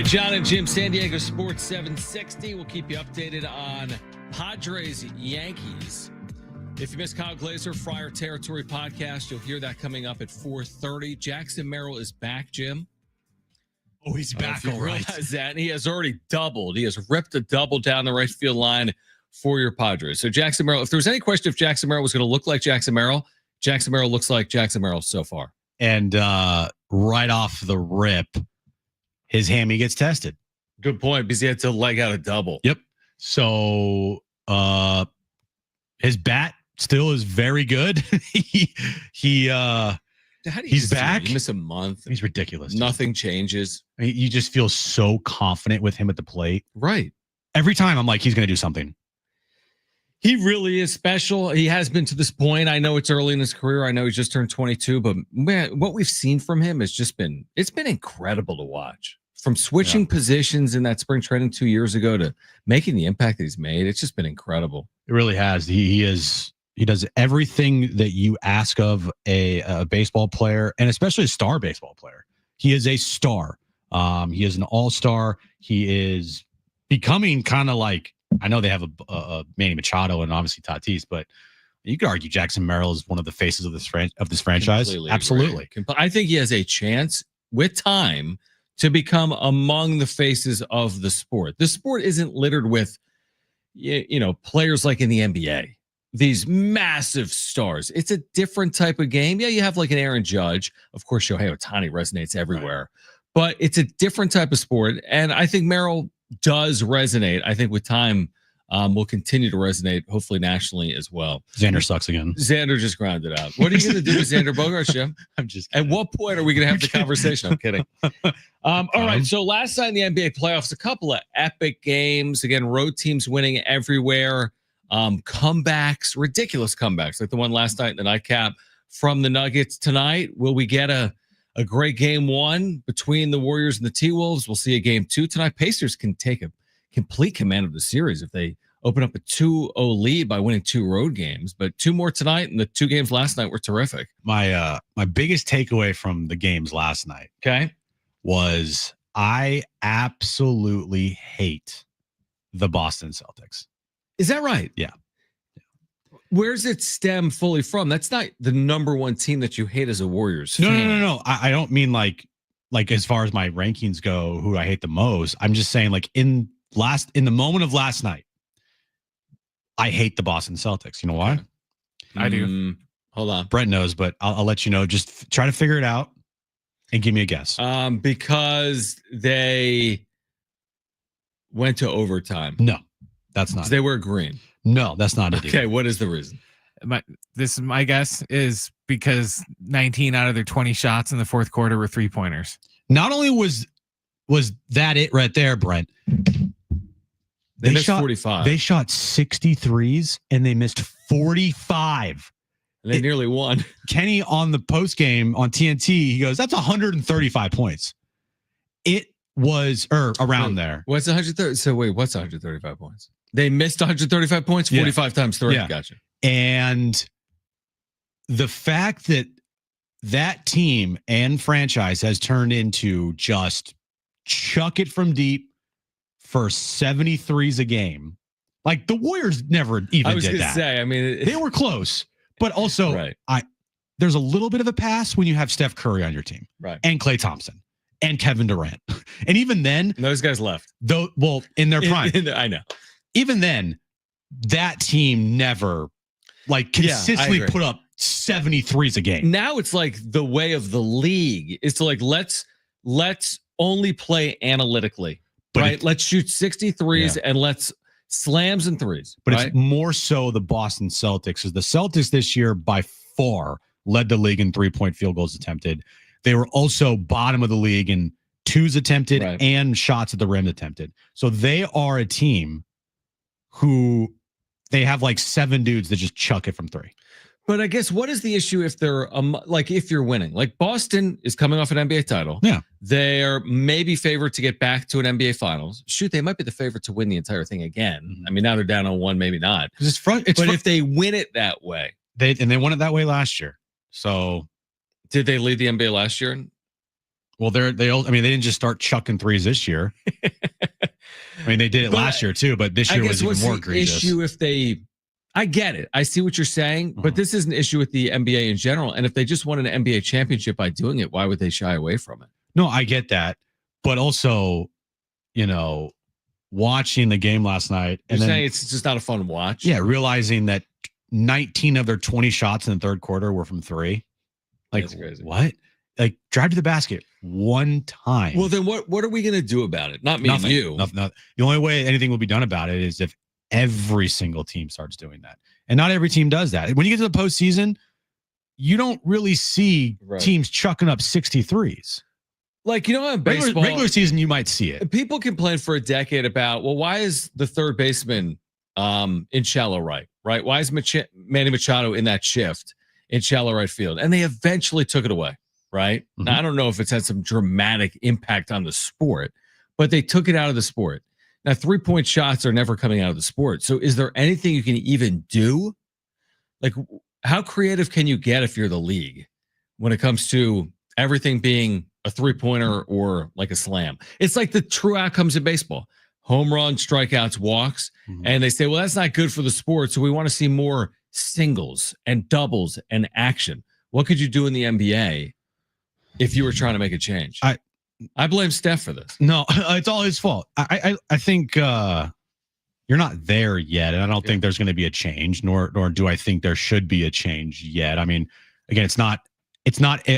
Jon and Jim, San Diego Sports 760. We'll keep you updated on Padres Yankees. If you missed Kyle Glazer, Friar Territory podcast, you'll hear that coming up at 4:30. Jackson Merrill is back, Jim. Oh, he's back, If you all right. realize that, and he has already doubled. He has ripped a double down the right field line for your Padres. So Jackson Merrill, if there was any question if Jackson Merrill was going to look like Jackson Merrill looks like Jackson Merrill so far. And right off the rip, his hammy gets tested. Good point, because he had to leg out a double. Yep. So his bat still is very good. He's back. You miss a month. He's ridiculous. Nothing changes. I mean, you just feel so confident with him at the plate. Right. Every time I'm like, he's going to do something. He really is special. He has been to this point. I know it's early in his career. I know he's just turned 22, but man, what we've seen from him has just been, it's been incredible to watch. From switching positions in that spring training 2 years ago to making the impact that he's made, it's just been incredible. It really has. He does everything that you ask of a baseball player, and especially a star baseball player. He is a star. He is an all-star. He is becoming kind of like, I know they have a Manny Machado and obviously Tatis, but you could argue Jackson Merrill is one of the faces of this franchise. Completely Absolutely. agree. I think he has a chance with time to become among the faces of the sport. The sport isn't littered with, players like in the NBA, these massive stars. It's a different type of game. Yeah, you have like an Aaron Judge. Of course, Shohei Ohtani resonates everywhere, but it's a different type of sport. And I think Merrill does resonate. I think with time will continue to resonate, hopefully nationally as well. Xander sucks again. Xander just grounded out. What are you going to do with Xander Bogaerts, Jim? I'm just kidding. At what point are we going to have the conversation? I'm kidding. All right. So last night in the NBA playoffs, a couple of epic games. Again, road teams winning everywhere. Comebacks, ridiculous comebacks, like the one last night in the nightcap from the Nuggets. Tonight, will we get a great game one between the Warriors and the T-Wolves? We'll see a game two tonight. Pacers can take a complete command of the series if they open up a 2-0 lead by winning 2 road games. But 2 more tonight, and the 2 games last night were terrific. My biggest takeaway from the games last night, was I absolutely hate the Boston Celtics. Is that right? Yeah. Where's it stem fully from? That's not the number one team that you hate as a Warriors fan. No. I don't mean like as far as my rankings go, who I hate the most. I'm just saying like in the moment of last night, I hate the Boston Celtics. You know why? I do. Hold on. Brent knows, but I'll let you know. Just try to figure it out and give me a guess. Because they went to overtime. No, that's not. They were green. No, that's not it. Okay, what is the reason? My guess is because 19 out of their 20 shots in the fourth quarter were 3-pointers. Not only was that it right there, Brent. They missed 45. They shot 63s and they missed 45. And they nearly won. Kenny on the post game on TNT, he goes, "That's 135 points." It was around there. What's 130? So wait, what's 135 points? They missed 135 points, 45 times 3. Yeah. Gotcha. And the fact that team and franchise has turned into just chuck it from deep for 73s a game. Like the Warriors never even did that. I was going to say, I mean, they were close, but also there's a little bit of a pass when you have Steph Curry on your team, right? And Klay Thompson and Kevin Durant. And even then, those guys left. Though, well, in their prime, I know. Even then, that team never consistently put up 73s a game. Now it's like the way of the league is to like let's only play analytically, right? Let's shoot 63s and let's slams and threes. But it's more so the Boston Celtics, because the Celtics this year by far led the league in 3-point field goals attempted. They were also bottom of the league in 2s attempted and shots at the rim attempted. So they are a team who they have like 7 dudes that just chuck it from 3. But I guess what is the issue if they're if you're winning? Like Boston is coming off an NBA title. Yeah. They're maybe favored to get back to an NBA finals. Shoot, they might be the favorite to win the entire thing again. I mean, now they're down on 1, maybe not. But if they win it that way. They won it that way last year. So did they lead the NBA last year? Well, they didn't just start chucking threes this year. I mean, they did it last year too, but this year was even more egregious. Issue if they, I get it. I see what you're saying, but this is an issue with the NBA in general. And if they just won an NBA championship by doing it, why would they shy away from it? No, I get that, but also, watching the game last night, You're saying it's just not a fun watch. Yeah, realizing that 19 of their 20 shots in the third quarter were from three. Like, that's crazy. What? Like, drive to the basket one time. Well, then what are we going to do about it? Not me Nothing. and you. Nothing. The only way anything will be done about it is if every single team starts doing that. And not every team does that. When you get to the postseason, you don't really see teams chucking up 63s. Like, in baseball, regular season, you might see it. People complain for a decade about, well, why is the third baseman in shallow right? Why is Manny Machado in that shift in shallow right field? And they eventually took it away, right? Mm-hmm. Now, I don't know if it's had some dramatic impact on the sport, but they took it out of the sport. Now, 3-point shots are never coming out of the sport. So is there anything you can even do? Like, how creative can you get if you're the league when it comes to everything being a 3-pointer or like a slam? It's like the true outcomes in baseball: home run, strikeouts, walks. And they say, well, that's not good for the sport. So we want to see more singles and doubles and action. What could you do in the NBA if you were trying to make a change? I blame Steph for this. No, it's all his fault. I think you're not there yet, and I don't think there's going to be a change, nor do I think there should be a change yet. I mean, again, it's not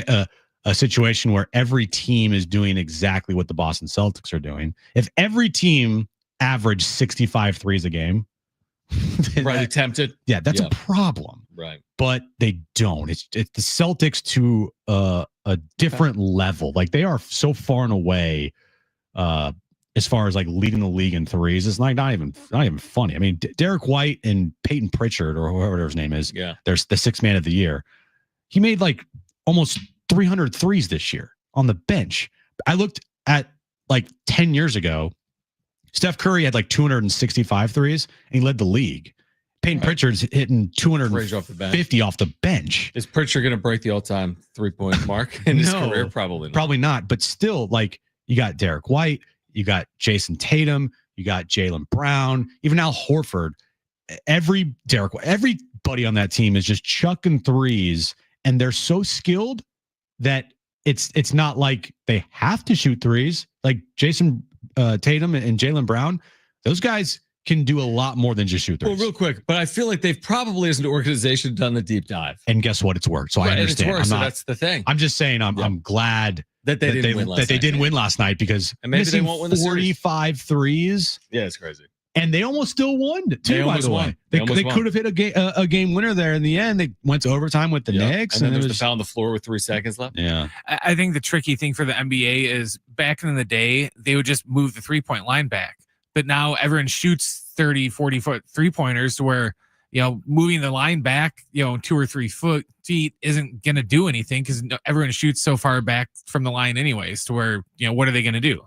a situation where every team is doing exactly what the Boston Celtics are doing. If every team averaged 65 threes a game, attempted, that's a problem. Right. But they don't. It's the Celtics to a different level. Like, they are so far and away as far as like leading the league in threes. It's like not even funny. I mean, Derek White and Peyton Pritchard, or whoever his name is, there's the sixth man of the year. He made like almost 300 threes this year on the bench. I looked at like 10 years ago, Steph Curry had like 265 threes and he led the league. Peyton Pritchard's hitting 250 off the bench. Is Pritchard going to break the all-time 3-point mark in his career? Probably not. But still, like, you got Derek White, you got Jason Tatum, you got Jaylen Brown, even Al Horford. Everybody on that team is just chucking threes, and they're so skilled that it's not like they have to shoot threes. Like Jason Tatum and Jaylen Brown, those guys can do a lot more than just shoot threes. Well, real quick, but I feel like they've probably, as an organization, done the deep dive. And guess what? It's worked. So I understand. So that's the thing. I'm just saying I'm glad that they didn't win last night, because and maybe they won't win the 45 threes. Yeah, it's crazy. And they almost still won too, by the way. They could have hit a game winner there in the end. They went to overtime with the Knicks. And then there was the foul on the floor with 3 seconds left. Yeah. I think the tricky thing for the NBA is, back in the day, they would just move the 3-point line back. But now everyone shoots 30, 40-foot 3-pointers, to where, moving the line back, 2 or 3 feet isn't going to do anything, because everyone shoots so far back from the line anyways, to where, what are they going to do?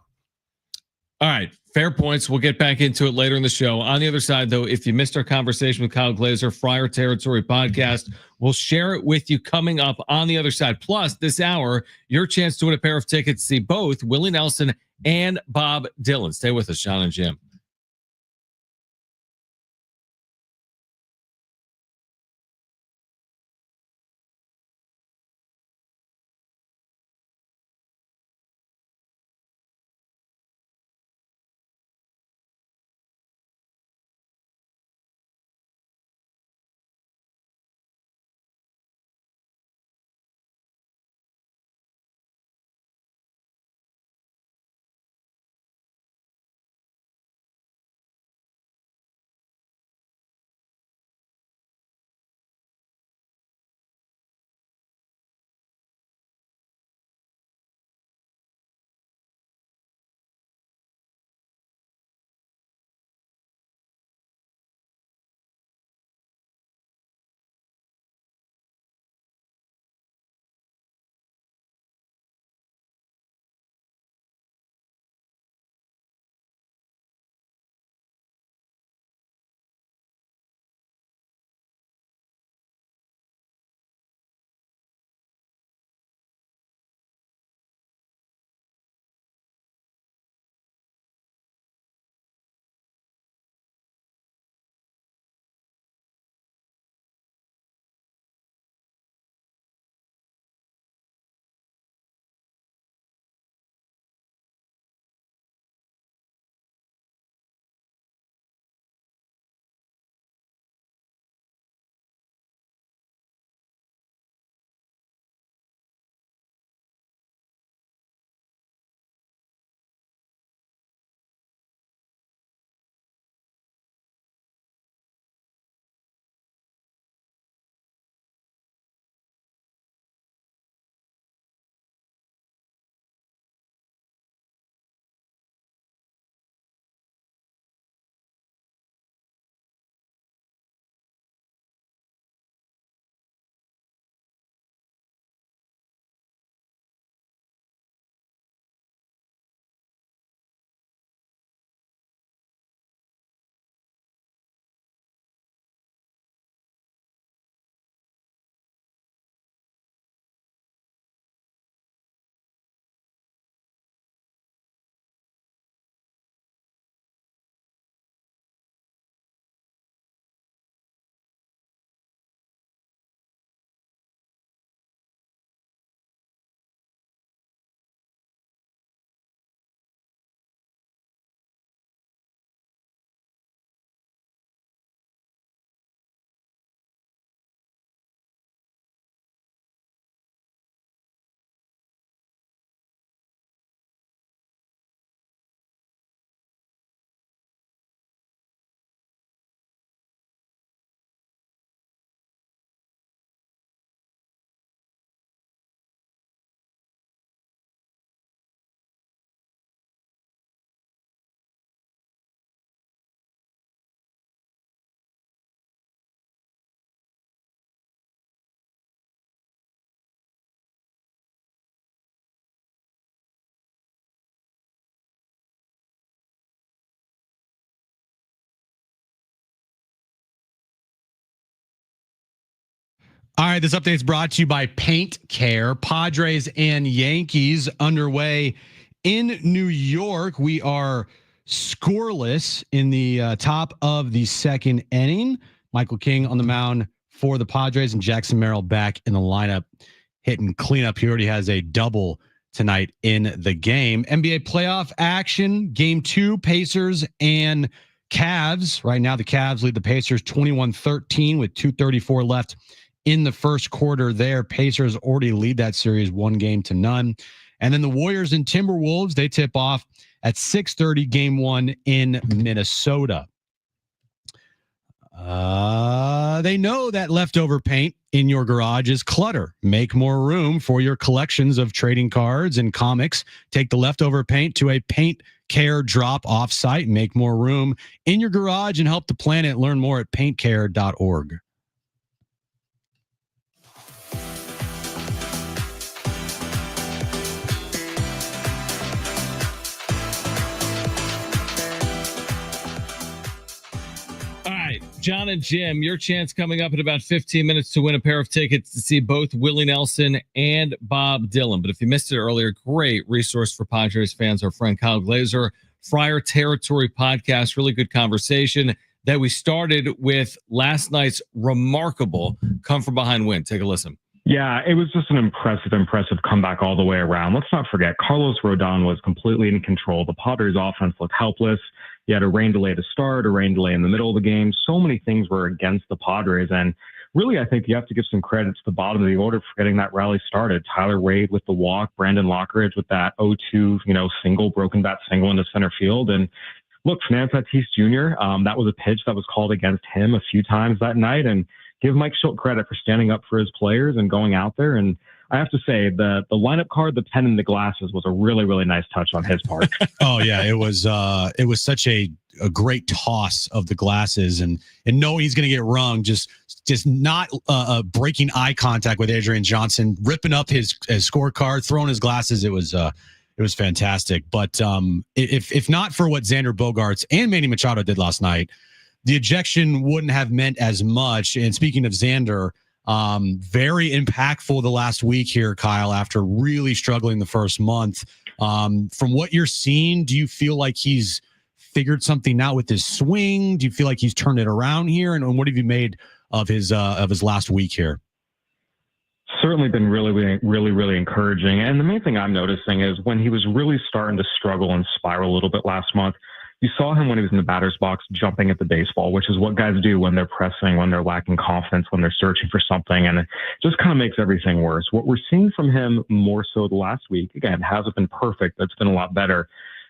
All right. Fair points. We'll get back into it later in the show. On the other side, though, if you missed our conversation with Kyle Glazer, Friar Territory podcast, we'll share it with you coming up on the other side. Plus, this hour, your chance to win a pair of tickets to see both Willie Nelson and Bob Dylan. Stay with us, Jon and Jim. All right, this update is brought to you by Paint Care. Padres and Yankees underway in New York. We are scoreless in the top of the second inning. Michael King on the mound for the Padres and Jackson Merrill back in the lineup hitting cleanup. He already has a double tonight in the game. NBA playoff action, game 2, Pacers and Cavs. Right now, the Cavs lead the Pacers 21-13 with 2:34 left in the first quarter there. Pacers already lead that series 1-0. And then the Warriors and Timberwolves, they tip off at 6:30, game 1 in Minnesota. They know that leftover paint in your garage is clutter. Make more room for your collections of trading cards and comics. Take the leftover paint to a Paint Care drop-off site. Make more room in your garage and help the planet. Learn more at paintcare.org. Jon and Jim, your chance coming up in about 15 minutes to win a pair of tickets to see both Willie Nelson and Bob Dylan. But if you missed it earlier, great resource for Padres fans, our friend Kyle Glazer, Friar Territory podcast. Really good conversation that we started with last night's remarkable come from behind win. Take a listen. Yeah, it was just an impressive comeback all the way around. Let's not forget, Carlos Rodon was completely in control. The Padres offense looked helpless. You had a rain delay to start, a rain delay in the middle of the game. So many things were against the Padres. And really, I think you have to give some credit to the bottom of the order for getting that rally started. Tyler Wade with the walk, Brandon Lockridge with that 0-2, single, broken bat single into center field. And look, Fernando Tatis Jr., that was a pitch that was called against him a few times that night. And give Mike Shildt credit for standing up for his players and going out there. And I have to say, the lineup card, the pen and the glasses was a really, really nice touch on his part. Oh yeah, it was such a great toss of the glasses and knowing he's going to get rung, just not breaking eye contact with Adrian Johnson, ripping up his scorecard, throwing his glasses. It was fantastic. But if not for what Xander Bogaerts and Manny Machado did last night, the ejection wouldn't have meant as much. And speaking of Xander, very impactful the last week here, Kyle, after really struggling the first month. From what you're seeing, do you feel like he's figured something out with his swing? Do you feel like he's turned it around here? And what have you made of his last week here? Certainly been really encouraging. And the main thing I'm noticing is when he was really starting to struggle and spiral a little bit last month, you saw him when he was in the batter's box jumping at the baseball, which is what guys do when they're pressing, when they're lacking confidence, when they're searching for something. And it just kind of makes everything worse. What we're seeing from him more so the last week, again, hasn't been perfect, but it's been a lot better.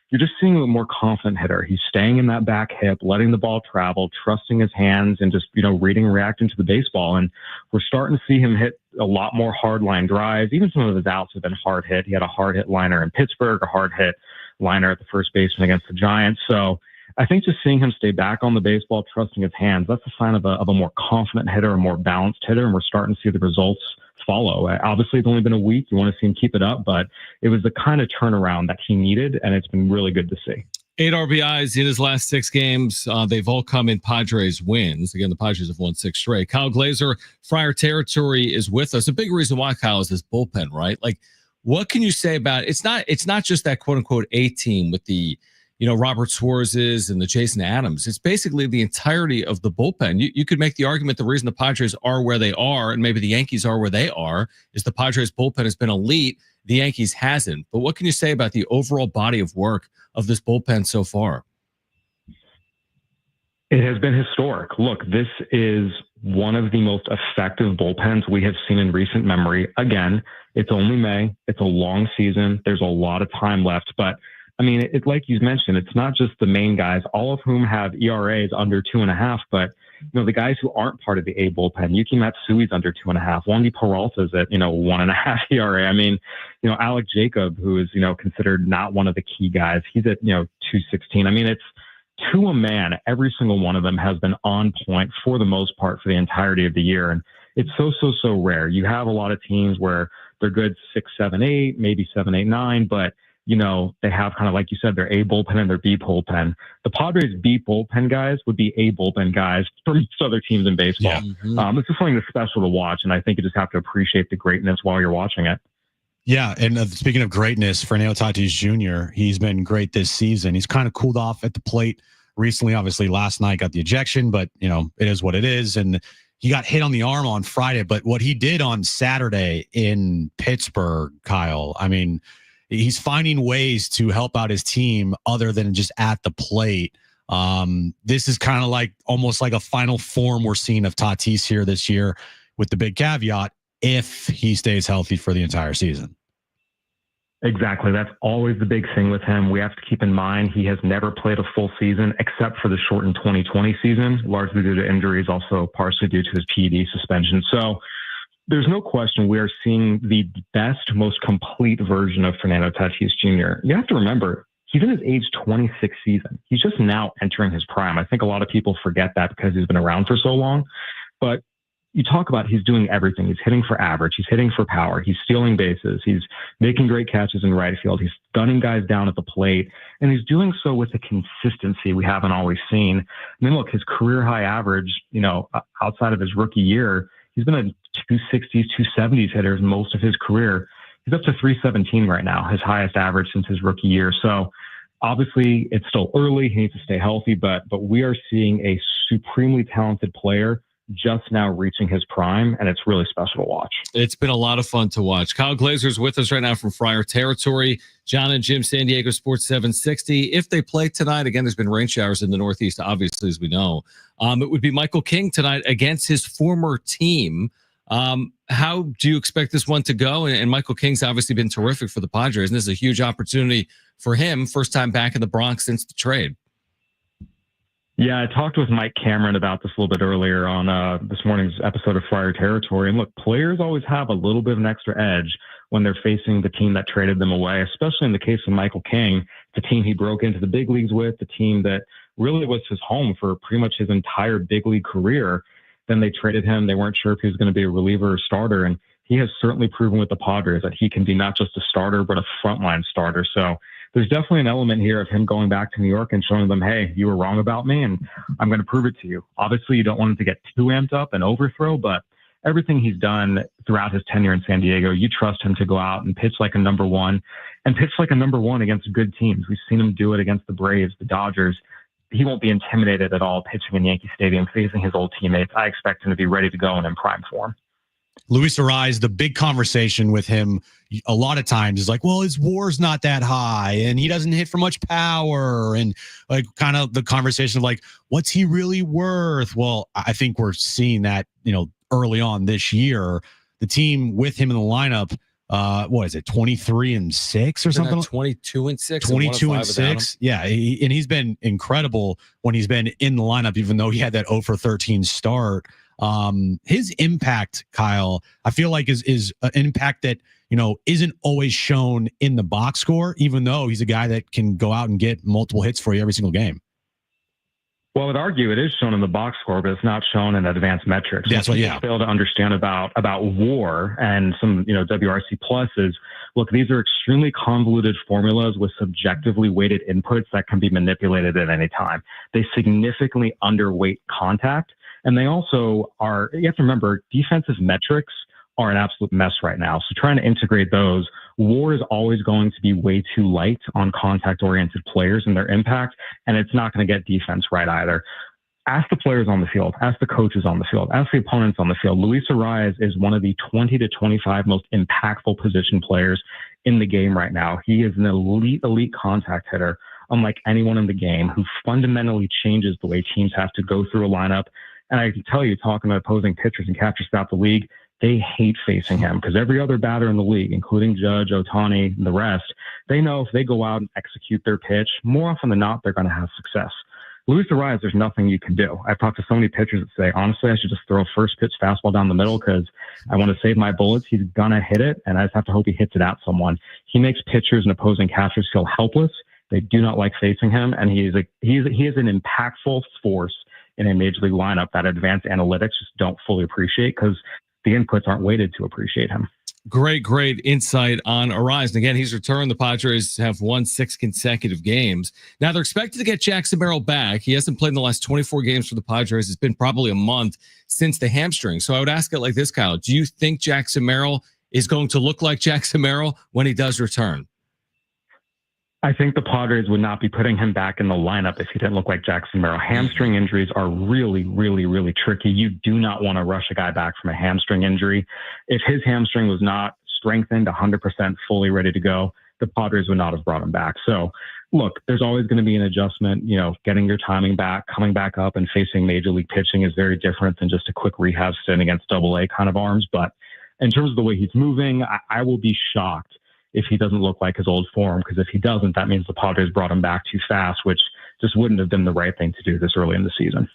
You're just seeing a more confident hitter. He's staying in that back hip, letting the ball travel, trusting his hands, and just, reading and reacting to the baseball. And we're starting to see him hit a lot more hard line drives. Even some of his outs have been hard hit. He had a hard hit liner in Pittsburgh, a hard hit liner at the first baseman against the Giants. So I think just seeing him stay back on the baseball, trusting his hands, that's a sign of a more confident hitter, a more balanced hitter, and we're starting to see the results follow. Obviously, it's only been a week. You want to see him keep it up, but it was the kind of turnaround that he needed, and it's been really good to see. 8 RBIs in his last 6 games. They've all come in Padres wins. Again, the Padres have won 6 straight. Kyle Glazer, Friar Territory, is with us. A big reason why, Kyle, is this bullpen, right? Like, what can you say about it? It's not just that quote unquote A team with the Robert Suarez's and the Jason Adams. It's basically the entirety of the bullpen. You could make the argument the reason the Padres are where they are and maybe the Yankees are where they are is the Padres bullpen has been elite. The Yankees hasn't. But what can you say about the overall body of work of this bullpen so far? It has been historic. Look, this is one of the most effective bullpens we have seen in recent memory. Again, it's only May. It's a long season. There's a lot of time left. But, I mean, it's like you mentioned, it's not just the main guys, all of whom have ERAs under 2.5. But, the guys who aren't part of the A bullpen, Yuki Matsui's under 2.5. Wandy Peralta's at, 1.5 ERA. I mean, Alec Jacob, who is, considered not one of the key guys, he's at, 2.16. I mean, it's to a man, every single one of them has been on point for the most part for the entirety of the year. And it's so rare. You have a lot of teams where they're good 6, 7, 8, maybe 7, 8, 9, but they have kind of, like you said, their A bullpen and their B bullpen. The Padres' B bullpen guys would be A bullpen guys for most other teams in baseball. Yeah. It's just something that's special to watch, and I think you just have to appreciate the greatness while you're watching it. Yeah, and speaking of greatness, Fernando Tatis Jr., he's been great this season. He's kind of cooled off at the plate recently. Obviously, last night got the ejection, but, it is what it is. And he got hit on the arm on Friday. But what he did on Saturday in Pittsburgh, Kyle, I mean, he's finding ways to help out his team other than just at the plate. This is kind of like almost like a final form we're seeing of Tatis here this year, with the big caveat, if he stays healthy for the entire season. Exactly. That's always the big thing with him. We have to keep in mind he has never played a full season except for the shortened 2020 season, largely due to injuries, also partially due to his PED suspension. So there's no question we are seeing the best, most complete version of Fernando Tatis Jr. You have to remember, he's in his age 26 season. He's just now entering his prime. I think a lot of people forget that because he's been around for so long. But you talk about he's doing everything. He's hitting for average. He's hitting for power. He's stealing bases. He's making great catches in right field. He's gunning guys down at the plate. And he's doing so with a consistency we haven't always seen. I mean, look, his career high average, outside of his rookie year, he's been a 260s, 270s hitter most of his career. He's up to 317 right now, his highest average since his rookie year. So obviously it's still early. He needs to stay healthy, but we are seeing a supremely talented player just now reaching his prime, and it's really special to watch. It's been a lot of fun to watch. Kyle Glazer is with us right now from Friar Territory. Jon and Jim, San Diego Sports 760. If they play tonight, again, there's been rain showers in the Northeast, obviously, as we know. It would be Michael King tonight against his former team. How do you expect this one to go? And Michael King's obviously been terrific for the Padres, and this is a huge opportunity for him. First time back in the Bronx since the trade. Yeah, I talked with Mike Cameron about this a little bit earlier on this morning's episode of Friar Territory. And look, players always have a little bit of an extra edge when they're facing the team that traded them away, especially in the case of Michael King, the team he broke into the big leagues with, the team that really was his home for pretty much his entire big league career. Then they traded him. They weren't sure if he was going to be a reliever or starter. And he has certainly proven with the Padres that he can be not just a starter, but a frontline starter. So there's definitely an element here of him going back to New York and showing them, hey, you were wrong about me, and I'm going to prove it to you. Obviously, you don't want him to get too amped up and overthrow, but everything he's done throughout his tenure in San Diego, you trust him to go out and pitch like a number one against good teams. We've seen him do it against the Braves, the Dodgers. He won't be intimidated at all pitching in Yankee Stadium, facing his old teammates. I expect him to be ready to go and in prime form. Luis Ariz, the big conversation with him a lot of times is like, well, his WAR's not that high and he doesn't hit for much power, and like kind of the conversation of like, what's he really worth? Well, I think we're seeing that, early on this year, the team with him in the lineup, what is it, 23-6 or something? 22-6. 22-6. Yeah. He's been incredible when he's been in the lineup, even though he had that 0-for-13 start. His impact, Kyle, I feel like is an impact that, isn't always shown in the box score, even though he's a guy that can go out and get multiple hits for you every single game. Well, I'd argue it is shown in the box score, but it's not shown in advanced metrics. That's what, yeah. Fail to understand about WAR and some, WRC pluses. Look, these are extremely convoluted formulas with subjectively weighted inputs that can be manipulated at any time. They significantly underweight contact. And they also are, you have to remember, defensive metrics are an absolute mess right now. So trying to integrate those, WAR is always going to be way too light on contact-oriented players and their impact, and it's not going to get defense right either. Ask the players on the field, ask the coaches on the field, ask the opponents on the field. Luis Ariz is one of the 20 to 25 most impactful position players in the game right now. He is an elite contact hitter, unlike anyone in the game, who fundamentally changes the way teams have to go through a lineup. And I can tell you, talking to opposing pitchers and catchers throughout the league, they hate facing him because every other batter in the league, including Judge, Ohtani, and the rest, they know if they go out and execute their pitch, more often than not, they're going to have success. Luis Ariz, there's nothing you can do. I've talked to so many pitchers that say, honestly, I should just throw a first pitch fastball down the middle because I want to save my bullets. He's going to hit it, and I just have to hope he hits it at someone. He makes pitchers and opposing catchers feel helpless. They do not like facing him, and he is an impactful force in a major league lineup that advanced analytics just don't fully appreciate because the inputs aren't weighted to appreciate him. Great insight on Arise. And again, he's returned. The Padres have won 6 consecutive games. Now they're expected to get Jackson Merrill back. He hasn't played in the last 24 games for the Padres. It's been probably a month since the hamstring. So I would ask it like this, Kyle. Do you think Jackson Merrill is going to look like Jackson Merrill when he does return? I think the Padres would not be putting him back in the lineup if he didn't look like Jackson Merrill. Hamstring injuries are really, really, really tricky. You do not want to rush a guy back from a hamstring injury. If his hamstring was not strengthened 100% fully ready to go, the Padres would not have brought him back. So look, there's always going to be an adjustment. You know, getting your timing back, coming back up and facing major league pitching is very different than just a quick rehab stint against AA kind of arms. But in terms of the way he's moving, I will be shocked if he doesn't look like his old form, because if he doesn't, that means the Padres brought him back too fast, which just wouldn't have been the right thing to do this early in the season.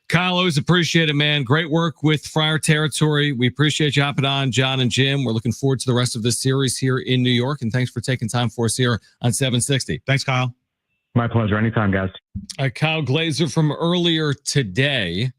Kyle, always appreciate it, man. Great work with Friar Territory. We appreciate you hopping on, Jon and Jim. We're looking forward to the rest of this series here in New York, and thanks for taking time for us here on 760. Thanks, Kyle. My pleasure. Anytime, guys. Kyle Glazer from earlier today.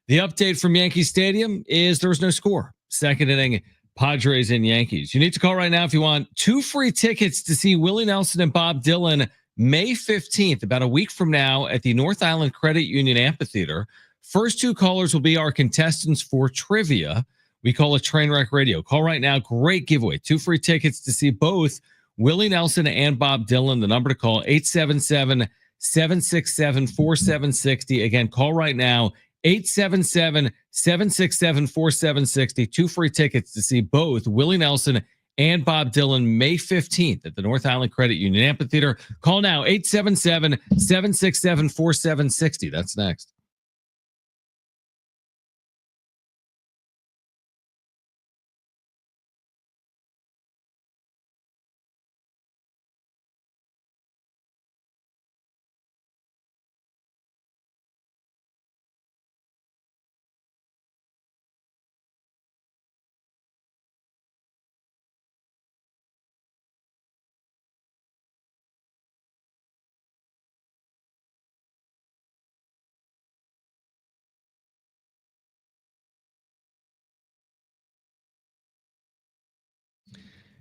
The update from Yankee Stadium is there was no score. Second inning, Padres and Yankees. You need to call right now if you want 2 free tickets to see Willie Nelson and Bob Dylan May 15th, about a week from now at the North Island Credit Union Amphitheater. First 2 callers will be our contestants for trivia. We call it Trainwreck Radio. Call right now. Great giveaway. 2 free tickets to see both Willie Nelson and Bob Dylan. The number to call, 877-767-4760. Again, call right now. 877-767-4760. 2 free tickets to see both Willie Nelson and Bob Dylan May 15th at the North Island Credit Union Amphitheater. Call now, 877-767-4760. That's next.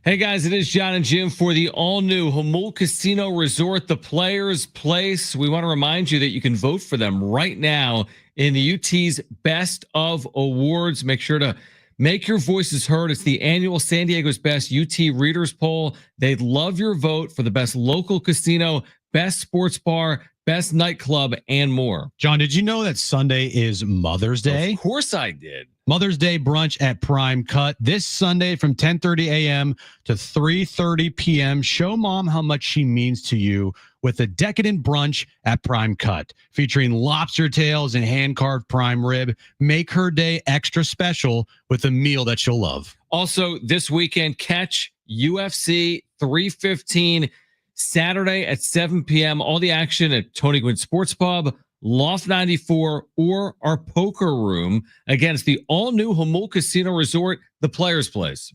Hey guys, it is Jon and Jim for the all-new Jamul Casino Resort, the Players Place. We want to remind you that you can vote for them right now in the UT's Best of Awards. Make sure to make your voices heard. It's the annual San Diego's Best UT Readers Poll. They'd love your vote for the best local casino, best sports bar, best nightclub, and more. Jon, did you know that Sunday is Mother's Day? Of course I did. Mother's Day brunch at Prime Cut this Sunday from 10:30 a.m. to 3:30 p.m. Show mom how much she means to you with a decadent brunch at Prime Cut, featuring lobster tails and hand-carved prime rib. Make her day extra special with a meal that she'll love. Also, this weekend, catch UFC 315 Saturday at 7 p.m. All the action at Tony Gwynn Sports Pub, Loft 94, or our poker room. Again, it's the all-new Jamul Casino Resort, the Players Place.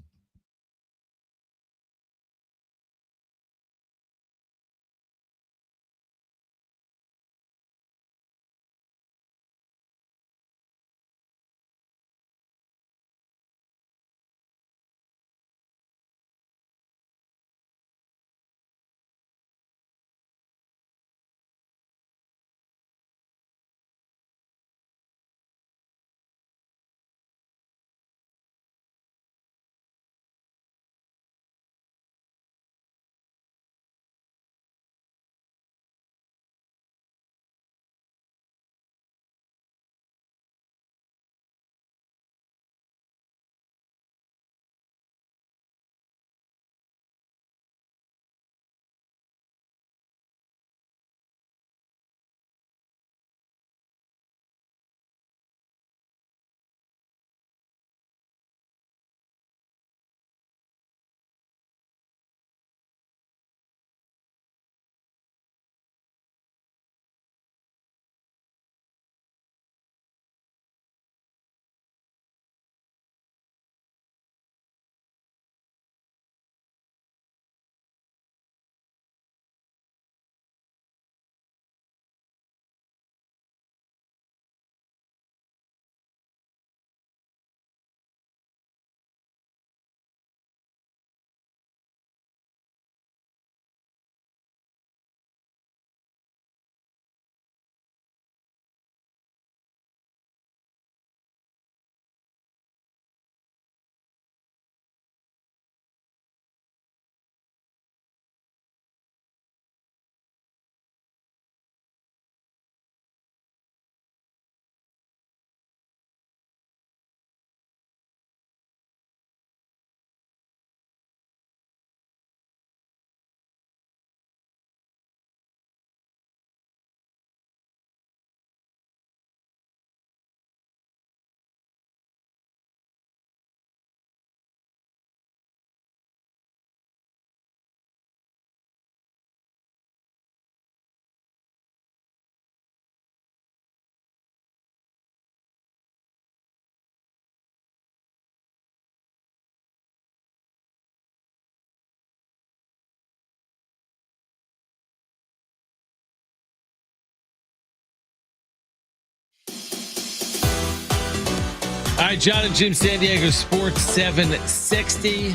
right, Jon and Jim, San Diego Sports 760.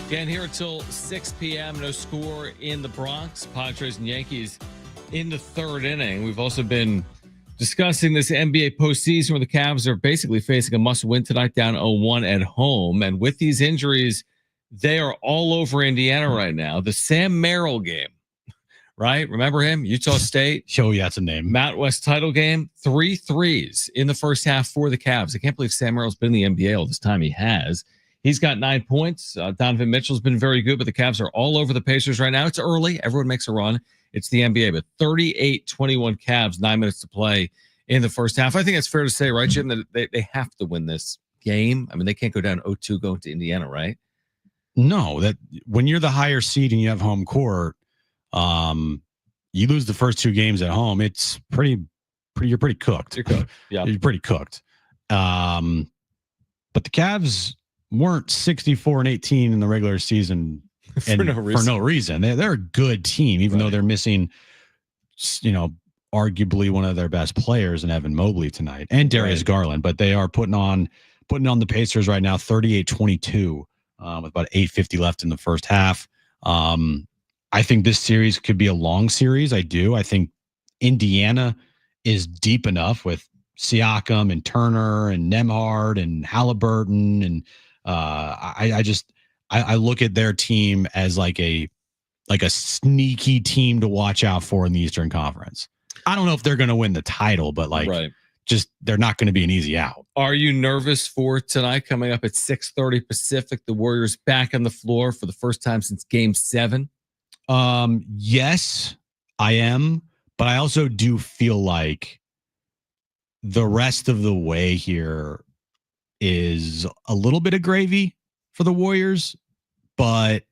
Again, here until 6 p.m. No score in the Bronx. Padres and Yankees in the third inning. We've also been discussing this NBA postseason where the Cavs are basically facing a must-win tonight, down 0-1 at home. And with these injuries, they are all over Indiana right now. The Sam Merrill game, right? Remember him? Utah State. Oh, yeah, that's a name. Mountain West title game. 3 threes in the first half for the Cavs. I can't believe Sam Merrill's been in the NBA all this time. He has. He's got 9 points. Donovan Mitchell's been very good, but the Cavs are all over the Pacers right now. It's early. Everyone makes a run. It's the NBA, but 38-21 Cavs, 9 minutes to play in the first half. I think it's fair to say, right, Jim, that they have to win this game. I mean, they can't go down 0-2 going to Indiana, right? No, that when you're the higher seed and you have home court, you lose the first 2 games at home. It's you're pretty cooked. You're cooked. Yeah. You're pretty cooked. But the Cavs weren't 64-18 in the regular season For no reason. They're a good team, even though they're missing, arguably one of their best players in Evan Mobley tonight and Darius Garland. But they are putting on the Pacers right now, 38-22, with about 8:50 left in the first half. I think this series could be a long series. I do. I think Indiana is deep enough with Siakam and Turner and Nembhard and Halliburton, and I look at their team as like a sneaky team to watch out for in the Eastern Conference. I don't know if they're going to win the title, but just they're not going to be an easy out. Are you nervous for tonight coming up at 6:30 Pacific? The Warriors back on the floor for the first time since Game 7. Yes, I am, but I also do feel like the rest of the way here is a little bit of gravy for the Warriors, but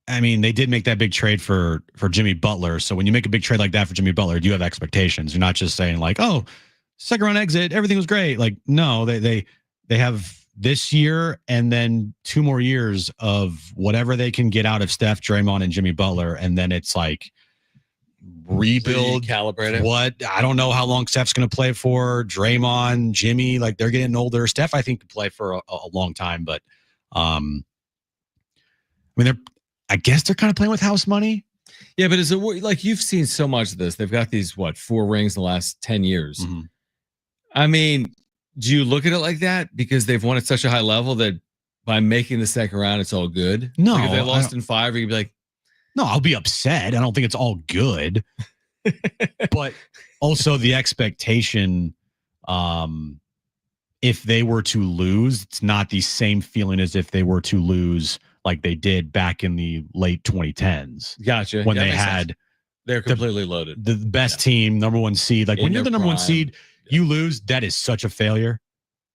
I mean, they did make that big trade for Jimmy Butler. So when you make a big trade like that for Jimmy Butler, you have expectations. You're not just saying like, oh, second round exit, everything was great. Like, no, they have this year and then 2 more years of whatever they can get out of Steph, Draymond, and Jimmy Butler. And then it's like rebuild, calibrate it. What? I don't know how long Steph's going to play for. Draymond, Jimmy, like they're getting older. Steph, I think, could play for a long time, but I mean, I guess they're kind of playing with house money. Yeah, but is it like you've seen so much of this? They've got these 4 rings in the last 10 years. Mm-hmm. I mean, do you look at it like that because they've won at such a high level that by making the second round, it's all good? No, like if they lost in 5, you'd be like, no, I'll be upset. I don't think it's all good, but also the expectation. If they were to lose, it's not the same feeling as if they were to lose like they did back in the late 2010s. Gotcha. When they had they're completely loaded. The best team, number 1 seed. Like In when you're the number 1 prime. seed, you lose. That is such a failure.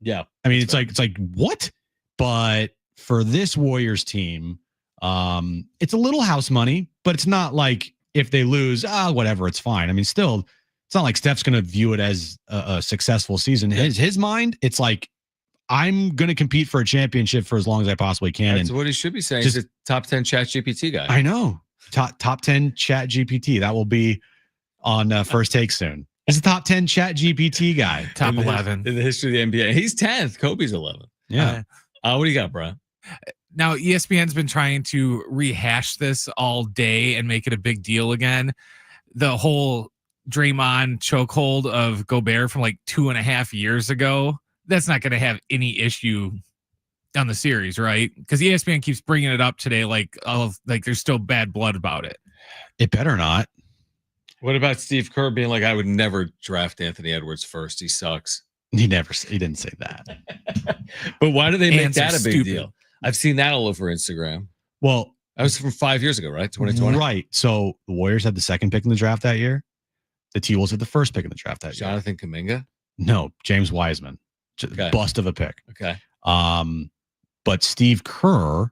Yeah. I mean, it's like what? But for this Warriors team, it's a little house money, but it's not like if they lose, whatever, it's fine. I mean, still, it's not like Steph's going to view it as a successful season. His mind, it's like, I'm going to compete for a championship for as long as I possibly can. That's what he should be saying. He's a top 10 chat GPT guy. I know. Top 10 chat GPT. That will be on First Take soon. He's a top 10 chat GPT guy. Top 11 in the history of the NBA. He's 10th. Kobe's 11th. Yeah. What do you got, bro? Now, ESPN's been trying to rehash this all day and make it a big deal again. The whole Draymond chokehold of Gobert from like 2.5 years ago, that's not going to have any issue on the series, right? Because ESPN keeps bringing it up today like there's still bad blood about it. It better not. What about Steve Kerr being like, I would never draft Anthony Edwards first. He sucks. He didn't say that. But why do they make Answer that a big stupid. deal? I've seen that all over Instagram. Well, that was from 5 years ago, right? 2020. Right. So the Warriors had the 2nd pick in the draft that year. The T-Wolves had the 1st pick in the draft that year. Jonathan Kuminga? No, James Wiseman. Okay. Bust of a pick. Okay. But Steve Kerr,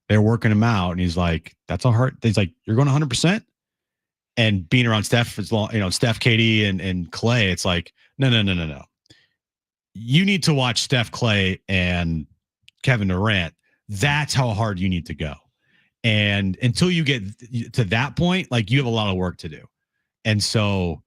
they're working him out, and he's like, "That's a hard." He's like, "You're going 100%." And being around Steph as long, Steph, KD, and Clay, it's like, no. You need to watch Steph, Clay, and Kevin Durant. That's how hard you need to go. And until you get to that point, like you have a lot of work to do. And so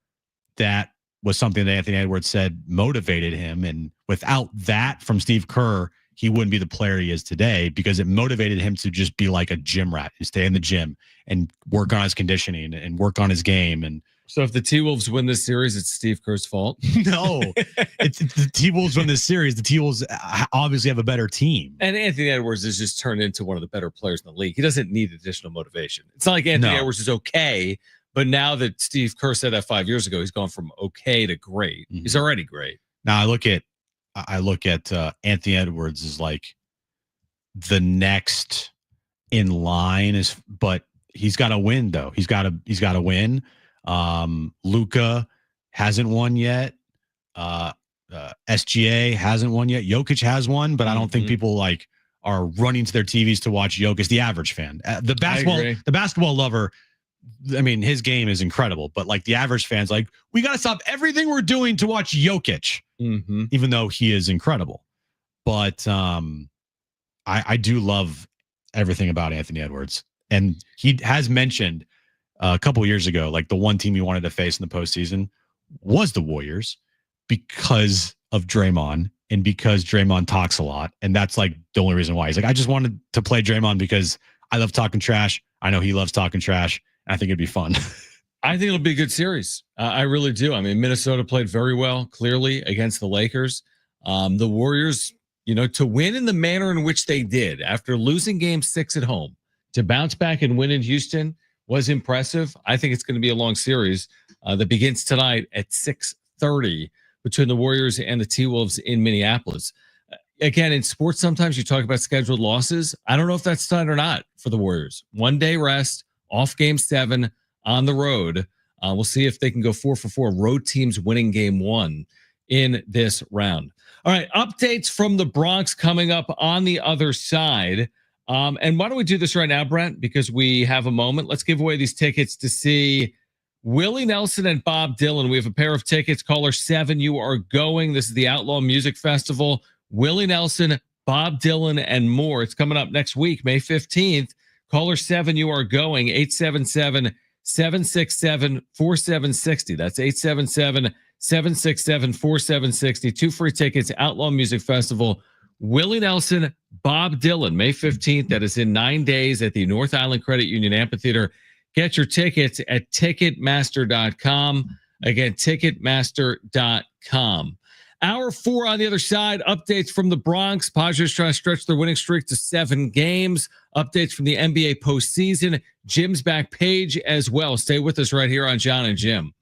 that was something that Anthony Edwards said motivated him. And without that from Steve Kerr, he wouldn't be the player he is today, because it motivated him to just be like a gym rat, to stay in the gym and work on his conditioning and work on his game. And so if the T-Wolves win this series, it's Steve Kerr's fault? No, it's the T-Wolves win this series. The T-Wolves obviously have a better team. And Anthony Edwards has just turned into one of the better players in the league. He doesn't need additional motivation. It's not like Anthony Edwards is okay, but now that Steve Kerr said that 5 years ago, he's gone from okay to great. Mm-hmm. He's already great. Now I look at Anthony Edwards as like the next in line, but he's got to win though. He's got to win. Luka hasn't won yet. SGA hasn't won yet. Jokic has won, but I don't think people like are running to their TVs to watch Jokic. The average fan, the basketball lover, I mean, his game is incredible, but like the average fan's like, we got to stop everything we're doing to watch Jokic, even though he is incredible. But I do love everything about Anthony Edwards, and he has mentioned a couple years ago, like the one team he wanted to face in the postseason was the Warriors because of Draymond and because Draymond talks a lot. And that's like the only reason why. He's like, I just wanted to play Draymond because I love talking trash. I know he loves talking trash. And I think it'd be fun. I think it'll be a good series. I really do. I mean, Minnesota played very well, clearly, against the Lakers. The Warriors, to win in the manner in which they did after losing game 6 at home, to bounce back and win in Houston was impressive. I think it's going to be a long series that begins tonight at 6:30 between the Warriors and the T-Wolves in Minneapolis. Again, in sports, sometimes you talk about scheduled losses. I don't know if that's tonight or not for the Warriors. 1 day rest, off game 7 on the road. We'll see if they can go 4 for 4 road teams winning game 1 in this round. All right, updates from the Bronx coming up on the other side. And why don't we do this right now, Brent? Because we have a moment. Let's give away these tickets to see Willie Nelson and Bob Dylan. We have a pair of tickets. Caller 7, you are going. This is the Outlaw Music Festival. Willie Nelson, Bob Dylan, and more. It's coming up next week, May 15th. Caller 7, you are going. 877-767-4760. That's 877-767-4760. 2 free tickets, Outlaw Music Festival. Willie Nelson, Bob Dylan, May 15th. That is in 9 days at the North Island Credit Union Amphitheater. Get your tickets at Ticketmaster.com. Again, Ticketmaster.com. Hour 4 on the other side. Updates from the Bronx. Padres trying to stretch their winning streak to 7 games. Updates from the NBA postseason. Jim's back page as well. Stay with us right here on Jon and Jim.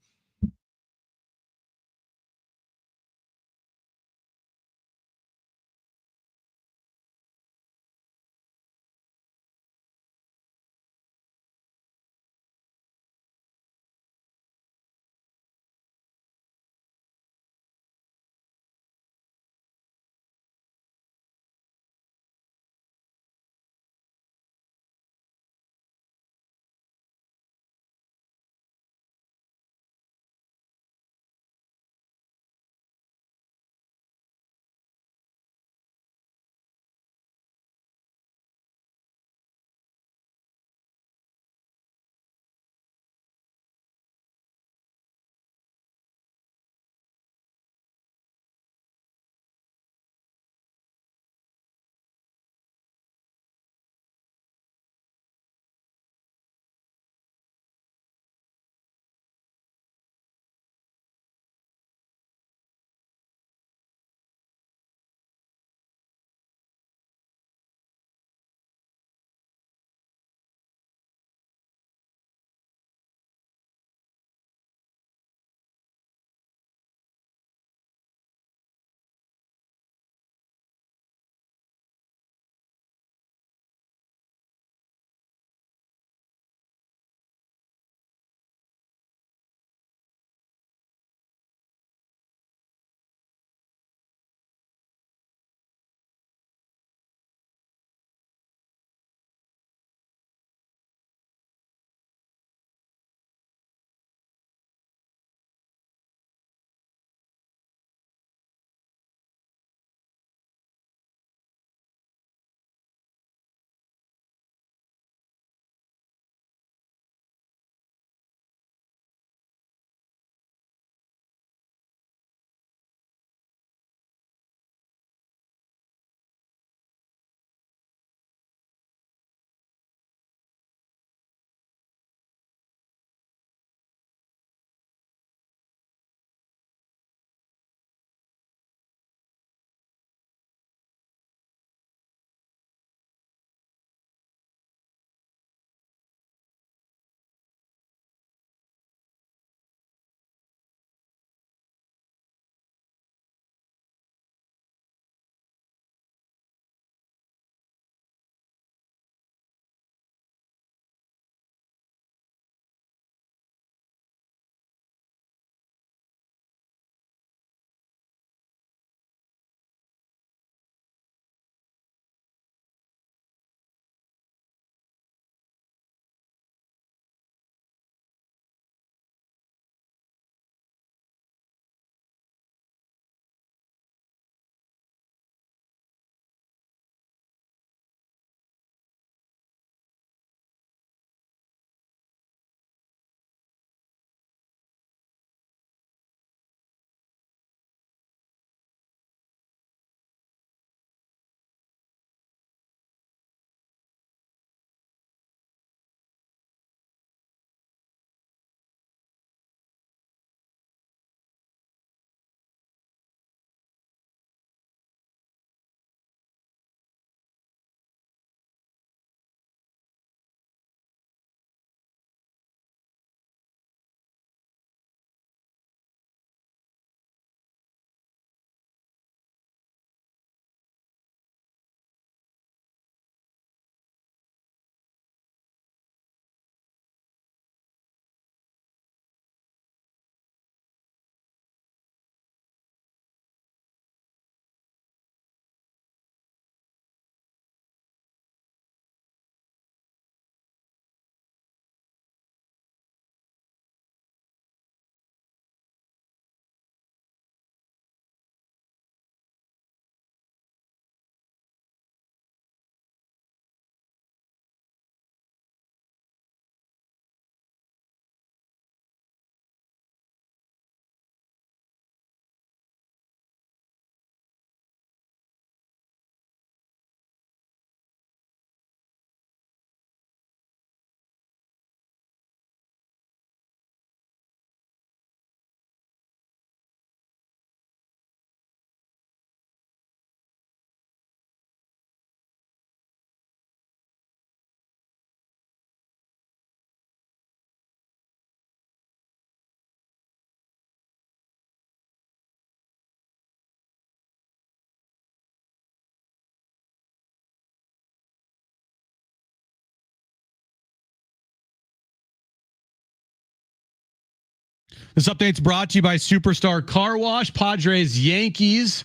This update's brought to you by Superstar Car Wash. Padres, Yankees,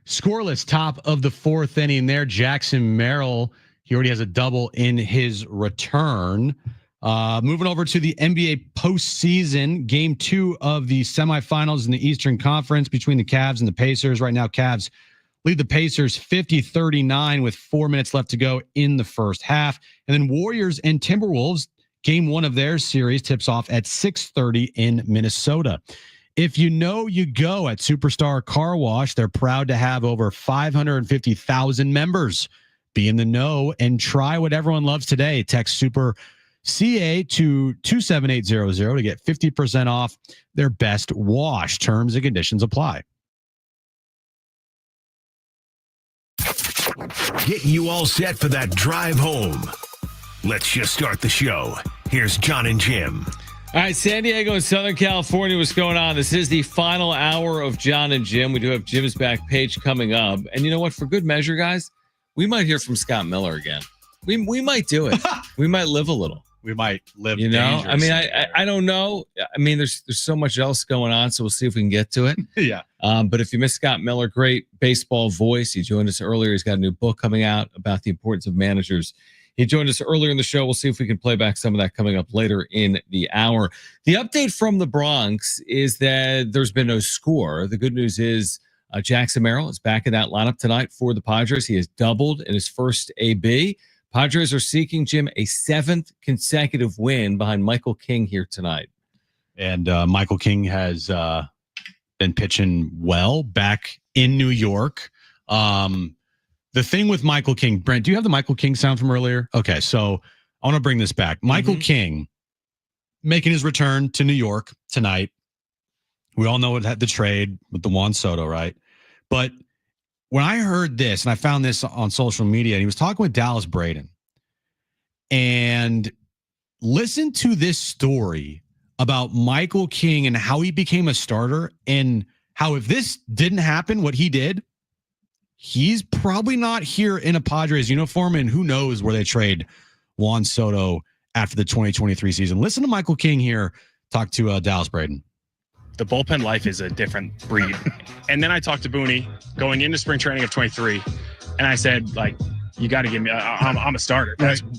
scoreless top of the fourth inning there. Jackson Merrill, he already has a double in his return. Moving over to the NBA postseason, game 2 of the semifinals in the Eastern Conference between the Cavs and the Pacers. Right now, Cavs lead the Pacers 50-39 with 4 minutes left to go in the first half. And then Warriors and Timberwolves, game 1 of their series tips off at 6:30 in Minnesota. If you know, you go at Superstar Car Wash. They're proud to have over 550,000 members. Be in the know and try what everyone loves today. Text Super CA to 27800 to get 50% off their best wash. Terms and conditions apply. Getting you all set for that drive home. Let's just start the show. Here's Jon and Jim. All right, San Diego and Southern California, what's going on? This is the final hour of Jon and Jim. We do have Jim's back page coming up. And you know what? For good measure, guys, we might hear from Scott Miller again. We might do it. We might live a little. We might live. You know, I mean, I don't know. I mean, there's so much else going on, so we'll see if we can get to it. Yeah. But if you missed Scott Miller, great baseball voice. He joined us earlier. He's got a new book coming out about the importance of managers. He joined us earlier in the show. We'll see if we can play back some of that coming up later in the hour. The update from the Bronx is that there's been no score. The good news is Jackson Merrill is back in that lineup tonight for the Padres. He has doubled in his first AB. Padres are seeking, Jim, a 7th consecutive win behind Michael King here tonight. And Michael King has been pitching well back in New York. The thing with Michael King, Brent, do you have the Michael King sound from earlier? Okay, so I want to bring this back. Michael King making his return to New York tonight. We all know it had the trade with the Juan Soto, right? But when I heard this, and I found this on social media, and he was talking with Dallas Braden, and listen to this story about Michael King and how he became a starter, and how if this didn't happen, what he did, he's probably not here in a Padres uniform, and who knows where they trade Juan Soto after the 2023 season. Listen to Michael King here talk to Dallas Braden. The bullpen life is a different breed. And then I talked to Booney going into spring training of 23, and I said, like, you got to give me, I'm a starter.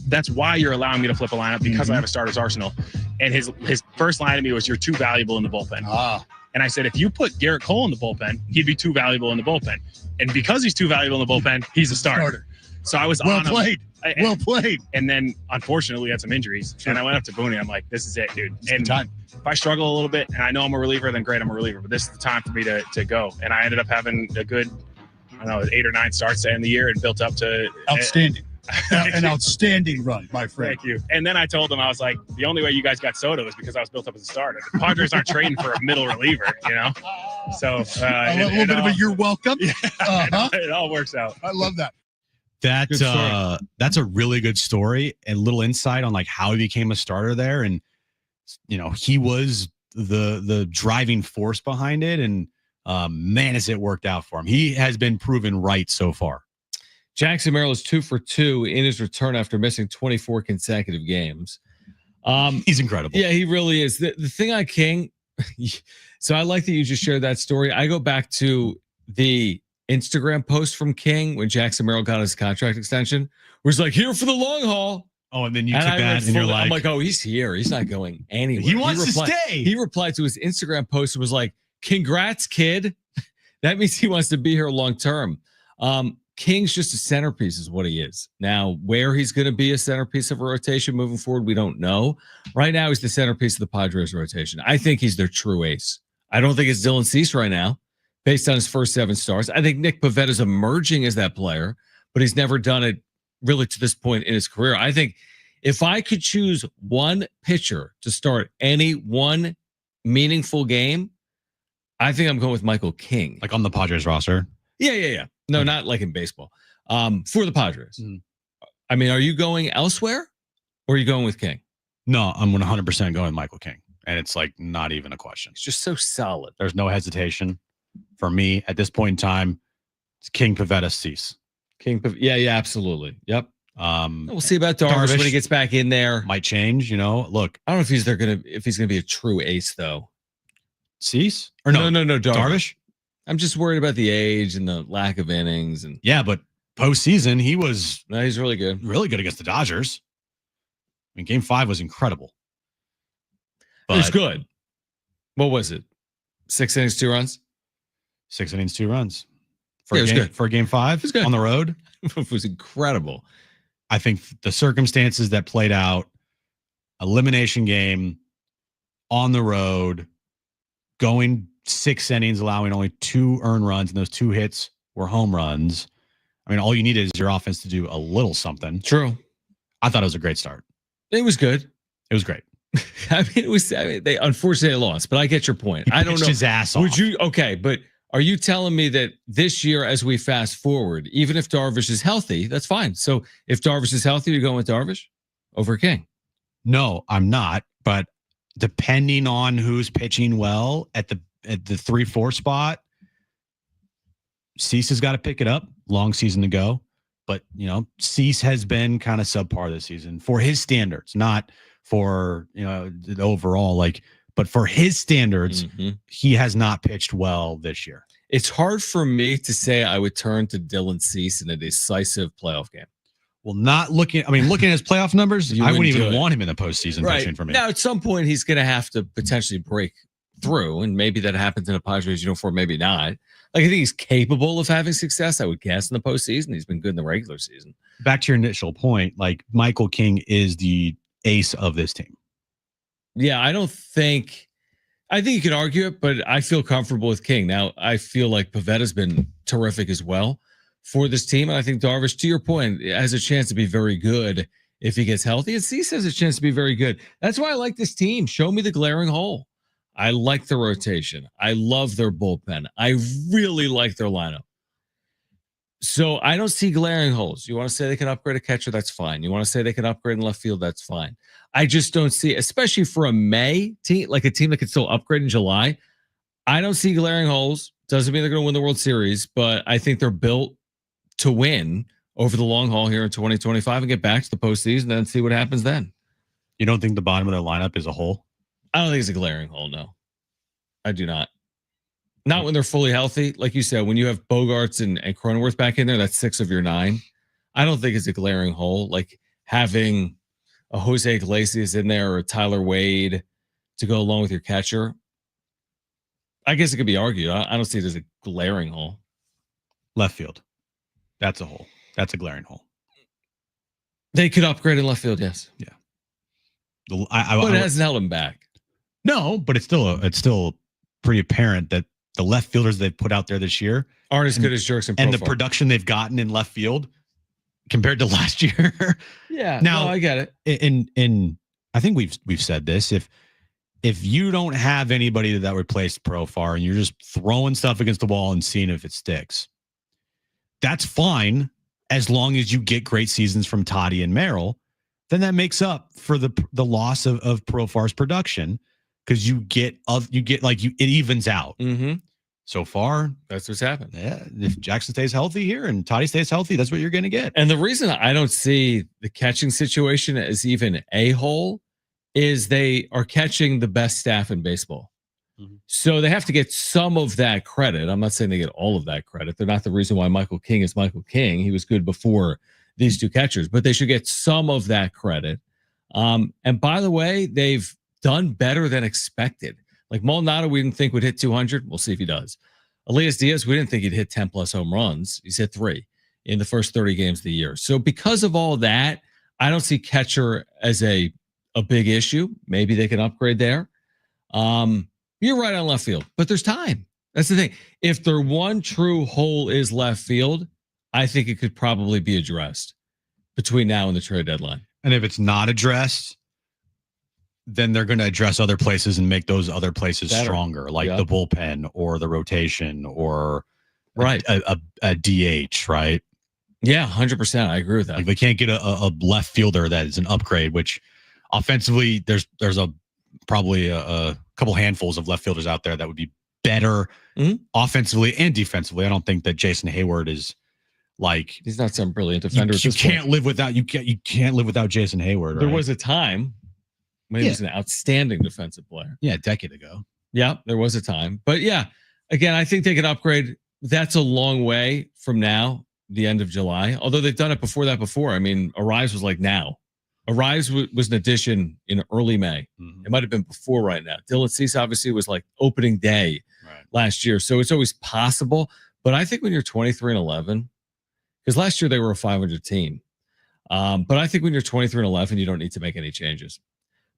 That's why you're allowing me to flip a lineup, because I have a starter's arsenal. And his first line to me was, you're too valuable in the bullpen. And I said, if you put Garrett Cole in the bullpen, he'd be too valuable in the bullpen. And because he's too valuable in the bullpen, he's a starter. So I was well on played. him. Well played. And then, unfortunately, we had some injuries. And I went up to Booney. I'm like, this is it, dude. And time. If I struggle a little bit and I know I'm a reliever, then great, I'm a reliever. But this is the time for me to go. And I ended up having a good, I don't know, 8 or 9 starts to end the year and built up to outstanding. An outstanding run, my friend. Thank you. And then I told him, I was like, the only way you guys got Soto is because I was built up as a starter. The Padres aren't trading for a middle reliever, you know? So a little bit of a you're welcome. Yeah, it all works out. I love that. That's a really good story and little insight on like how he became a starter there. And, you know, he was the driving force behind it. And man, has it worked out for him. He has been proven right so far. Jackson Merrill is 2 for 2 in his return after missing 24 consecutive games. He's incredible. Yeah, he really is. The thing on King, so I like that you just shared that story. I go back to the Instagram post from King when Jackson Merrill got his contract extension, where he's like, here for the long haul. Oh, and then you took that and you're like, I'm like, oh, he's here. He's not going anywhere. He wants to stay. He replied to his Instagram post and was like, congrats, kid. That means he wants to be here long term. King's just a centerpiece is what he is. Now, where he's going to be a centerpiece of a rotation moving forward, we don't know. Right now, he's the centerpiece of the Padres rotation. I think he's their true ace. I don't think it's Dylan Cease right now, based on his first 7 starts. I think Nick Pavetta's emerging as that player, but he's never done it really to this point in his career. I think if I could choose one pitcher to start any one meaningful game, I think I'm going with Michael King. Like on the Padres roster? Yeah. No, not like in baseball. For the Padres. I mean, are you going elsewhere or are you going with King? No, I'm 100% going with Michael King. And it's like not even a question. It's just so solid. There's no hesitation for me at this point in time. It's King, Pavetta, Cease. Yeah, absolutely. Yep. We'll see about Darvish when he gets back in there. Might change, you know. Look, I don't know if he's gonna be a true ace though. Cease? Or no, Darvish. I'm just worried about the age and the lack of innings. And yeah, but postseason, he's really good. Really good against the Dodgers. I mean, game 5 was incredible. It was good. What was it? 6 innings, 2 runs? 6 innings, 2 runs. It was good. For game 5 on the road. It was incredible. I think the circumstances that played out, elimination game on the road, going 6 innings, allowing only 2 earned runs, and those 2 hits were home runs. I mean, all you need is your offense to do a little something. True. I thought it was a great start. It was good. It was great. They unfortunately lost, but I get your point. I don't know. His ass off. But are you telling me that this year, as we fast forward, even if Darvish is healthy, that's fine. So if Darvish is healthy, you're going with Darvish over King? No, I'm not. But depending on who's pitching well at the 3-4 spot, Cease has got to pick it up. Long season to go. But, Cease has been kind of subpar this season for his standards, not for, the overall, but for his standards, he has not pitched well this year. It's hard for me to say I would turn to Dylan Cease in a decisive playoff game. Well, looking at his playoff numbers, I wouldn't even want him in the postseason pitching for me. Now, at some point, he's going to have to potentially break through, and maybe that happens in a Padres uniform, maybe not. I think he's capable of having success, I would guess, in the postseason. He's been good in the regular season. Back to your initial point, Michael King is the ace of this team. Yeah, I think you could argue it, but I feel comfortable with King. Now, I feel like Pavetta's been terrific as well for this team. And I think Darvish, to your point, has a chance to be very good if he gets healthy. And Cease has a chance to be very good. That's why I like this team. Show me the glaring hole. I like the rotation. I love their bullpen. I really like their lineup. So I don't see glaring holes. You want to say they can upgrade a catcher? That's fine. You want to say they can upgrade in left field? That's fine. I just don't see, especially for a May team, like a team that can still upgrade in July. I don't see glaring holes. Doesn't mean they're going to win the World Series, but I think they're built to win over the long haul here in 2025 and get back to the postseason and then see what happens then. You don't think the bottom of their lineup is a hole? I don't think it's a glaring hole, no. I do not. Not when they're fully healthy. Like you said, when you have Bogaerts and Cronenworth back in there, that's 6 of your 9. I don't think it's a glaring hole. Like having a Jose Iglesias in there or a Tyler Wade to go along with your catcher. I guess it could be argued. I don't see it as a glaring hole. Left field. That's a hole. That's a glaring hole. They could upgrade in left field, yes. Yeah. But it hasn't held them back. No, but it's still pretty apparent that the left fielders they've put out there this year aren't as good as Jerks and the production they've gotten in left field compared to last year. Yeah. Now I get it. And I think we've said this. If you don't have anybody that replaced Profar and you're just throwing stuff against the wall and seeing if it sticks, that's fine as long as you get great seasons from Toddy and Merrill. Then that makes up for the loss of Profar's production because it evens out. Mm-hmm. So far, that's what's happened. Yeah, if Jackson stays healthy here and Toddy stays healthy, that's what you're going to get. And the reason I don't see the catching situation as even a hole is they are catching the best staff in baseball. Mm-hmm. So they have to get some of that credit. I'm not saying they get all of that credit. They're not the reason why Michael King is Michael King. He was good before these two catchers, but they should get some of that credit. And by the way, they've done better than expected. Like Maldonado, we didn't think would hit 200. We'll see if he does. Elias Diaz, we didn't think he'd hit 10 plus home runs. He's hit 3 in the first 30 games of the year. So because of all that, I don't see catcher as a big issue. Maybe they can upgrade there. You're right on left field, but there's time. That's the thing. If their one true hole is left field, I think it could probably be addressed between now and the trade deadline. And if it's not addressed, then they're going to address other places and make those other places stronger, like the bullpen or the rotation or a DH, right? Yeah, 100%. I agree with that. Like they can't get a left fielder that is an upgrade, which offensively there's probably a couple handfuls of left fielders out there that would be better offensively and defensively. I don't think that Jason Hayward is like he's not some brilliant defender. You can't live without Jason Hayward. There was a time when he was an outstanding defensive player. Yeah, a decade ago. Yeah, there was a time. But yeah, again, I think they can upgrade. That's a long way from now, the end of July. Although they've done it before that before. I mean, Arise was like now. Arise was an addition in early May. It might have been before right now. Dylan Cease obviously was like opening day last year. So it's always possible. But I think when you're 23-11, because last year they were a 500 team. But I think when you're 23-11, you don't need to make any changes.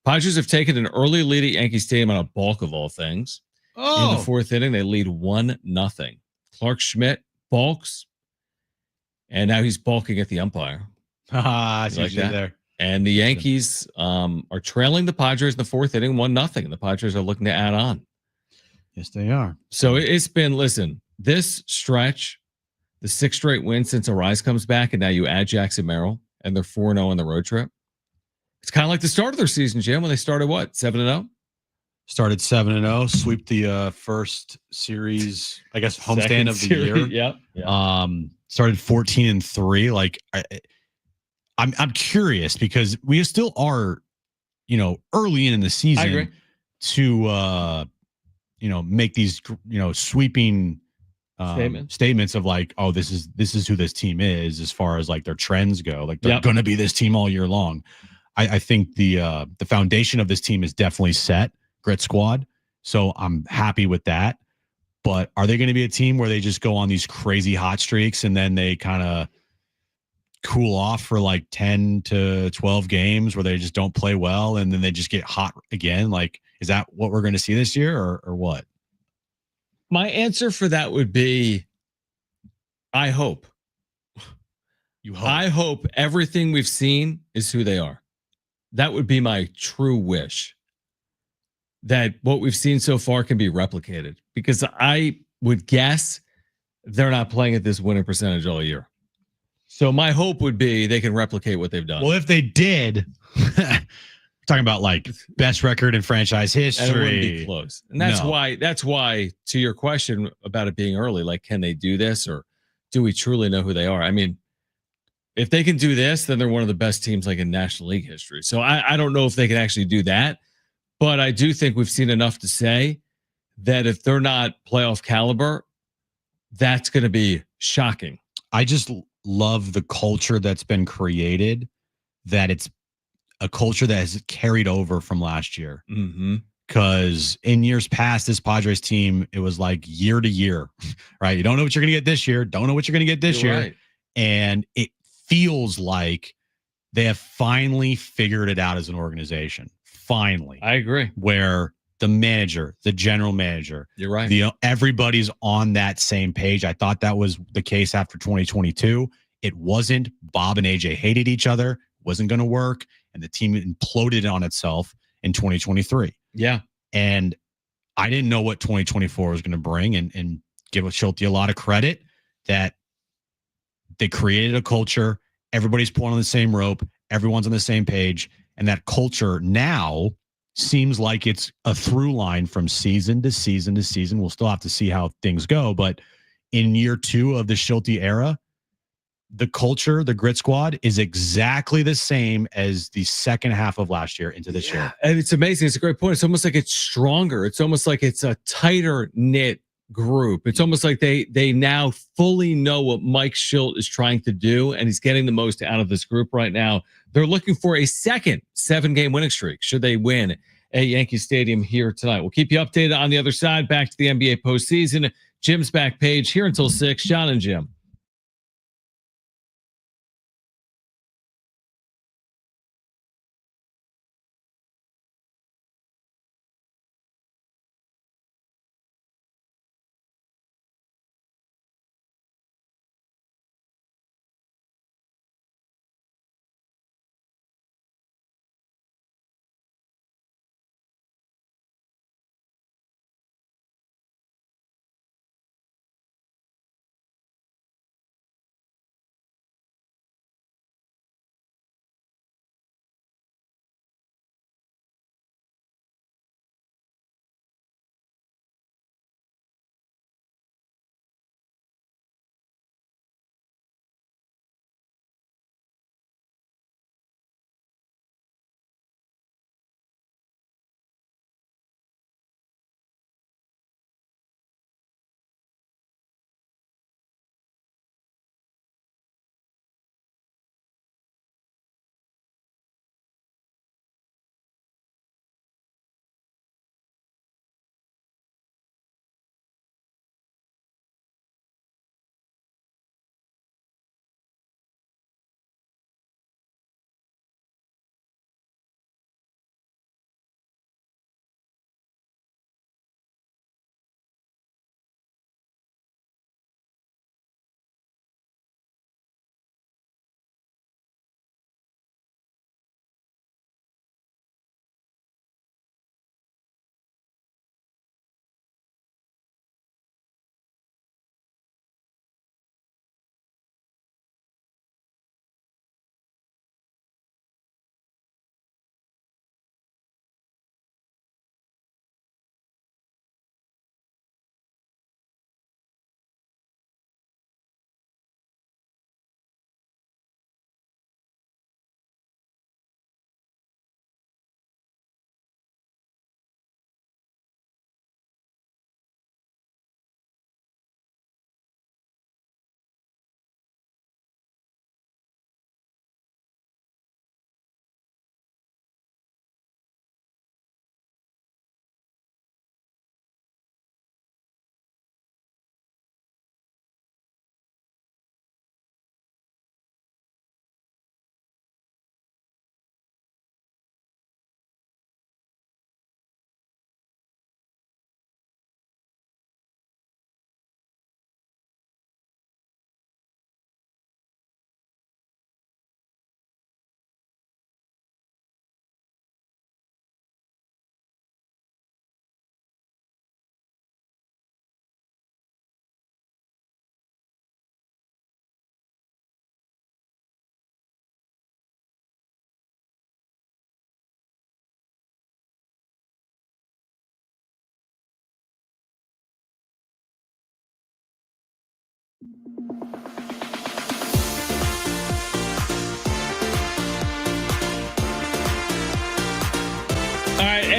Padres have taken an early lead at Yankee Stadium on a balk of all things. In the fourth inning, they lead 1-0. Clark Schmidt balks, and now he's balking at the umpire. I see like you that there. And the Yankees are trailing the Padres in the fourth inning, 1-0. The Padres are looking to add on. Yes, they are. So it's been, listen, this stretch, the 6th straight win since Arise comes back, and now you add Jackson Merrill, and they're 4-0 on the road trip. It's kind of like the start of their season, Jim, when they started what, 7-0? Started 7-0, sweep the first series, I guess, homestand of the year. Yep. Started 14-3. Like, I'm curious because we still are, early in the season to, make these, sweeping statements of like, oh, this is who this team is as far as like their trends go. Like they're going to be this team all year long. I think the foundation of this team is definitely set. Grit squad. So I'm happy with that. But are they going to be a team where they just go on these crazy hot streaks and then they kind of cool off for like 10 to 12 games where they just don't play well and then they just get hot again? Like, is that what we're going to see this year or what? My answer for that would be, I hope. You hope. I hope everything we've seen is who they are. That would be my true wish. That what we've seen so far can be replicated, because I would guess they're not playing at this winning percentage all year. So my hope would be they can replicate what they've done. Well, if they did, we're talking about like best record in franchise history. And it wouldn't be close. And that's why to your question about it being early, like, can they do this or do we truly know who they are? I mean, if they can do this, then they're one of the best teams like in National League history. So I don't know if they can actually do that. But I do think we've seen enough to say that if they're not playoff caliber, that's going to be shocking. I just love the culture that's been created, that it's a culture that has carried over from last year. Because in years past, this Padres team, it was like year to year, right? You don't know what you're going to get this year. Don't know what you're going to get this year. Right. And it feels like they have finally figured it out as an organization. Finally. I agree. Where the manager, the general manager, you're right. Everybody's on that same page. I thought that was the case after 2022. It wasn't. Bob and AJ hated each other. It wasn't going to work. And the team imploded on itself in 2023. Yeah. And I didn't know what 2024 was going to bring, and give Shildt a lot of credit that they created a culture. Everybody's pulling on the same rope. Everyone's on the same page. And that culture now seems like it's a through line from season to season to season. We'll still have to see how things go. But in year 2 of the Shildt era, the culture, the grit squad, is exactly the same as the second half of last year into this year. And it's amazing. It's a great point. It's almost like it's stronger. It's almost like it's a tighter knit group. It's almost like they now fully know what Mike Shildt is trying to do, and he's getting the most out of this group right now. They're looking for a second 7-game winning streak should they win at Yankee Stadium here tonight. We'll keep you updated on the other side. Back to the NBA postseason. Jim's back page here until 6. Jon and Jim.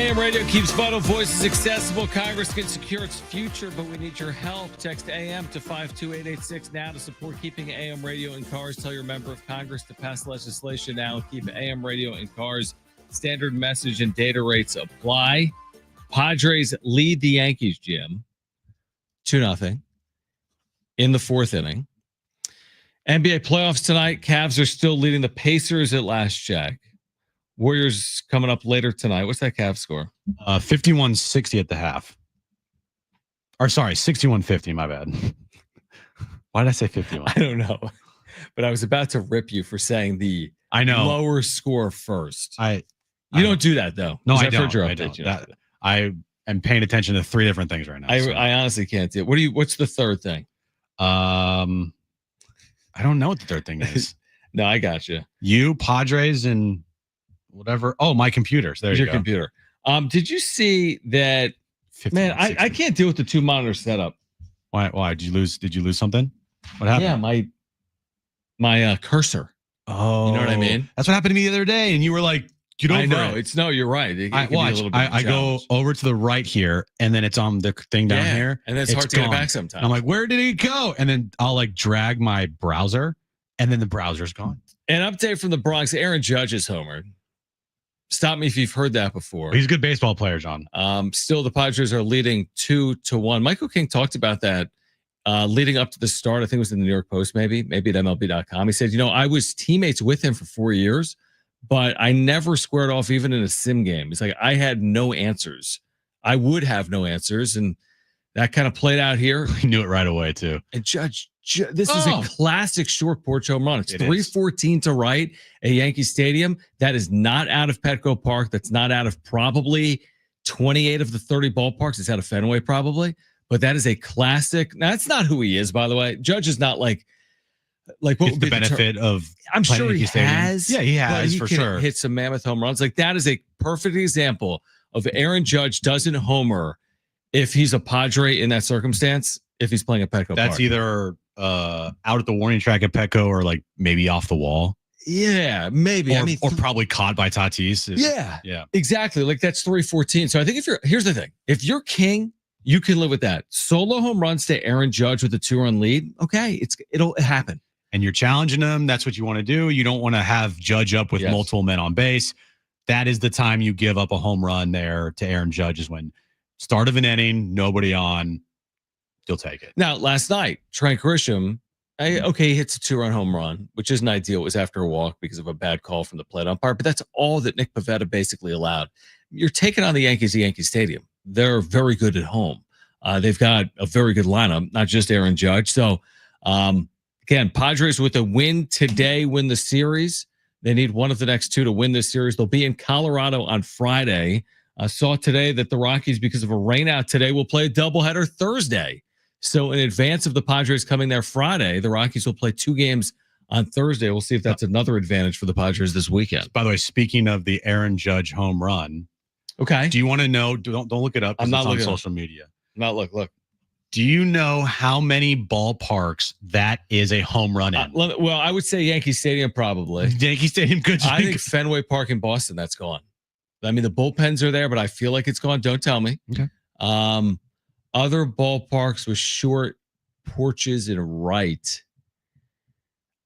AM Radio keeps vital voices accessible. Congress can secure its future, but we need your help. Text AM to 52886 now to support keeping AM radio in cars. Tell your member of Congress to pass legislation now and keep AM radio in cars. Standard message and data rates apply. Padres lead the Yankees, Jim, 2-0 in the fourth inning. NBA playoffs tonight. Cavs are still leading the Pacers at last check. Warriors coming up later tonight. What's that Cavs score? 51-60 at the half. Or sorry, 61-50, my bad. Why did I say 51? I don't know. But I was about to rip you for saying the lower score first. You don't do that though. No, I don't. I am paying attention to three different things right now. I honestly can't do it. What's the third thing? I don't know what the third thing is. No, I got you. You, Padres, and whatever. Oh, my computers. There's your computer. Did you see that? Man, I can't deal with the 2-monitor setup. Why? Did you lose something? What happened? Yeah, my cursor. Oh, you know what I mean? That's what happened to me the other day, and you were like, "Get over I know. it." You're right. I go over to the right here, and then it's on the thing down here, and then it's hard to get it back sometimes. I'm like, "Where did it go?" And then I'll like drag my browser, and then the browser's gone. An update from the Bronx: Aaron Judge is homered. Stop me if you've heard that before. He's a good baseball player, John. Still, the Padres are leading 2-1. Michael King talked about that leading up to the start. I think it was in the New York Post, maybe at MLB.com. He said, I was teammates with him for 4 years, but I never squared off even in a sim game. It's like I had no answers. I would have no answers, and that kind of played out here. He knew it right away, too. And Judge, this is a classic short porch home run. It's 314 to right at Yankee Stadium. That is not out of Petco Park. That's not out of probably 28 of the 30 ballparks. It's out of Fenway probably. But that is a classic. Now, that's not who he is, by the way. Judge is not like what would be the benefit of I'm sure he Stadium. has. Yeah, he has for sure. Hit some mammoth home runs. Like that is a perfect example of Aaron Judge doesn't homer if he's a Padre in that circumstance. If he's playing at Petco Park, that's either out at the warning track at Petco or like maybe off the wall. Yeah, maybe. Or probably caught by Tatis. Yeah, exactly. Like that's 314. So I think here's the thing: if you're King, you can live with that. Solo home runs to Aaron Judge with a 2-run lead. Okay, it'll happen. And you're challenging him. That's what you want to do. You don't want to have Judge up with multiple men on base. That is the time you give up a home run there to Aaron Judge is when start of an inning, nobody on. He'll take it. Now, last night, Trent Grisham, he hits a 2-run home run, which isn't ideal. It was after a walk because of a bad call from the plate umpire, but that's all that Nick Pivetta basically allowed. You're taking on the Yankees at Yankee Stadium. They're very good at home. They've got a very good lineup, not just Aaron Judge. So, again, Padres with a win today win the series. They need one of the next two to win this series. They'll be in Colorado on Friday. I saw today that the Rockies, because of a rainout today, will play a doubleheader Thursday. So in advance of the Padres coming there Friday, the Rockies will play 2 games on Thursday. We'll see if that's another advantage for the Padres this weekend. By the way, speaking of the Aaron Judge home run, okay. Do you want to know? Don't look it up. I'm not on social media. Not look. Do you know how many ballparks that is a home run in? Well, I would say Yankee Stadium probabher. Yankee Stadium could. I think Fenway Park in Boston, that's gone. I mean, the bullpens are there, but I feel like it's gone. Don't tell me. Okay. Other ballparks with short porches and right.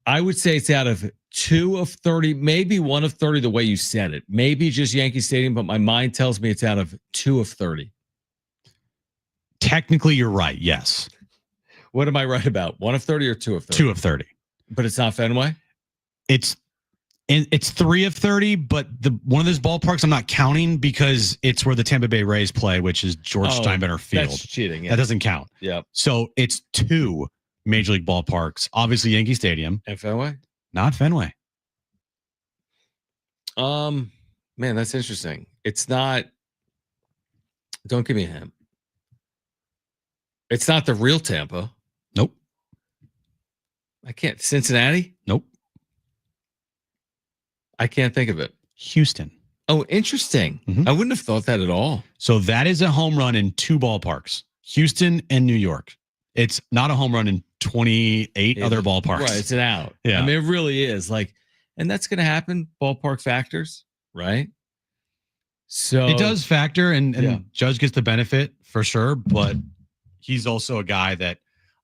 I would say it's out of 2 of 30, maybe 1 of 30 the way you said it. Maybe just Yankee Stadium, but my mind tells me it's out of 2 of 30. Technically, you're right. Yes. What am I right about? 1 of 30 or 2 of 30? 2 of 30. But it's not Fenway? It's 3 of 30, but one of those ballparks I'm not counting because it's where the Tampa Bay Rays play, which is George Steinbrenner Field. That's cheating. Yeah. That doesn't count. Yeah. So it's 2 major league ballparks. Obviously, Yankee Stadium. And Fenway? Not Fenway. Man, that's interesting. It's not. Don't give me a hint. It's not the real Tampa. Nope. I can't. Cincinnati? Nope. I can't think of it. Houston. Oh, interesting. Mm-hmm. I wouldn't have thought that at all. So that is a home run in 2 ballparks, Houston and New York. It's not a home run in 28 other ballparks. Right. It's an out. Yeah. I mean, it really is and that's going to happen. Ballpark factors, right? So it does factor, and Yeah. Judge gets the benefit for sure, but he's also a guy that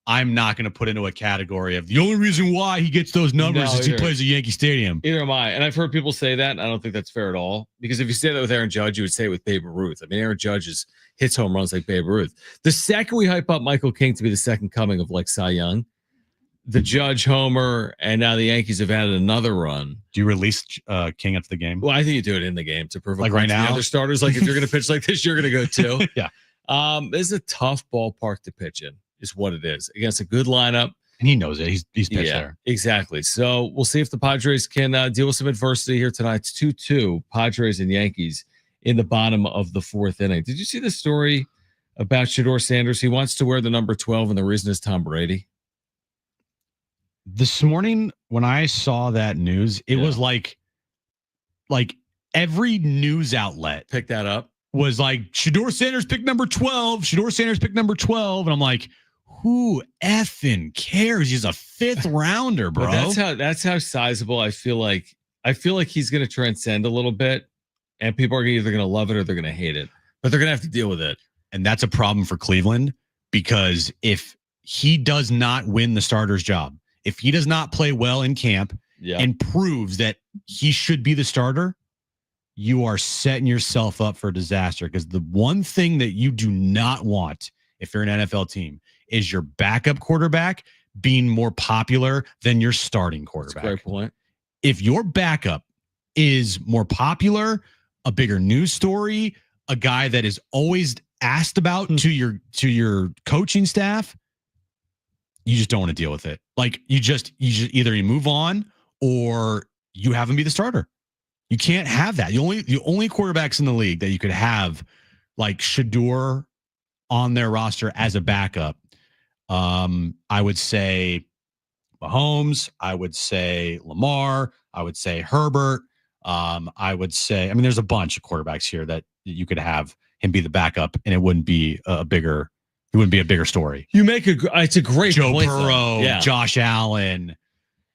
I'm not going to put into a category of the only reason why he gets those numbers No, is he either. plays at Yankee Stadium. Either am I. And I've heard people say that, and I don't think that's fair at all. Because if you say that with Aaron Judge, you would say it with Babe Ruth. I mean, Aaron Judge hits home runs like Babe Ruth. The second we hype up Michael King to be the second coming of like Cy Young, the Judge homer, and now the Yankees have added another run. Do you release King after the game? Well, I think you do it in the game to prove a Like point right to the now? other starters. Like if you're going to pitch like this, you're going to go too. Yeah. This is a tough ballpark to pitch in, is what it is. Against a good lineup. And he knows it. He's pitched there. Exactly. So we'll see if the Padres can deal with some adversity here tonight. It's 2-2, Padres and Yankees in the bottom of the fourth inning. Did you see the story about Shedeur Sanders? He wants to wear the number 12, and the reason is Tom Brady. This morning, when I saw that news, it was like every news outlet picked that up. Was like, Shedeur Sanders picked number 12. Shedeur Sanders picked number 12. And I'm like, who effing cares? He's a fifth rounder, bro. But that's how sizable I feel like he's going to transcend a little bit, and people are either going to love it or they're going to hate it, but they're going to have to deal with it. And that's a problem for Cleveland, because if he does not win the starter's job, if he does not play well in camp and proves that he should be the starter, you are setting yourself up for disaster. Because the one thing that you do not want if you're an NFL team is your backup quarterback being more popular than your starting quarterback. That's a great point. If your backup is more popular, a bigger news story, a guy that is always asked about to your coaching staff, you just don't want to deal with it. Like you just either you move on or you have him be the starter. You can't have that. The only quarterbacks in the league that you could have like Shedeur on their roster as a backup, I would say Mahomes, I would say Lamar, I would say Herbert, I would say, I mean, there's a bunch of quarterbacks here that you could have him be the backup, and it wouldn't be a bigger story. You make it's a great Joe point, Burrow, yeah. Josh Allen,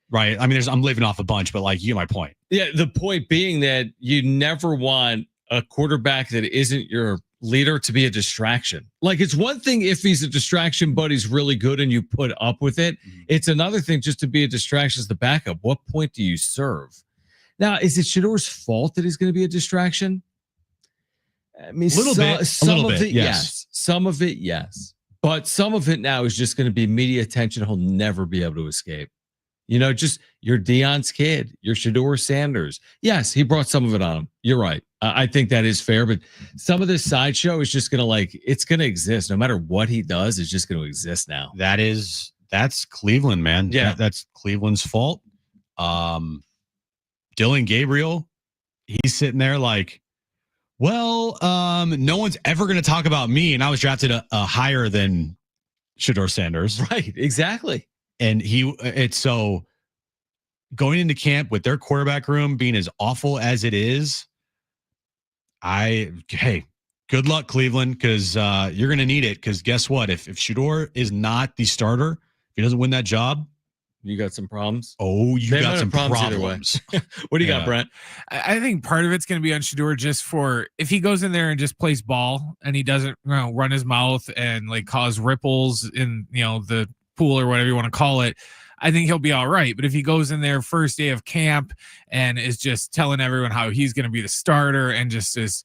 right? I mean, I'm leaving off a bunch, but like, you get my point. Yeah, the point being that you never want a quarterback that isn't your leader to be a distraction. Like, it's one thing if he's a distraction, but he's really good and you put up with it. It's another thing just to be a distraction as the backup. What point do you serve? Now, is it Shedeur's fault that he's going to be a distraction? I mean, a little bit, yes. Some of it, yes. But some of it now is just going to be media attention he'll never be able to escape. You know, just you're Deion's kid. You're Shedeur Sanders. Yes, he brought some of it on him. You're right. I think that is fair. But some of this sideshow is just going to it's going to exist. No matter what he does, it's just going to exist now. That's Cleveland, man. Yeah. That's Cleveland's fault. Dylan Gabriel, he's sitting there like, well, no one's ever going to talk about me. And I was drafted a higher than Shedeur Sanders. Right. Exactly. And it's so going into camp with their quarterback room being as awful as it is. Hey, good luck, Cleveland, because you're going to need it. Because guess what? If Shedeur is not the starter, if he doesn't win that job, you got some problems. Oh, you got some problems. Either way. What do you got, Brent? I think part of it's going to be on Shedeur just for if he goes in there and just plays ball and he doesn't run his mouth and like cause ripples in the pool or whatever you want to call it, I think he'll be all right. But if he goes in there first day of camp and is just telling everyone how he's going to be the starter and just is,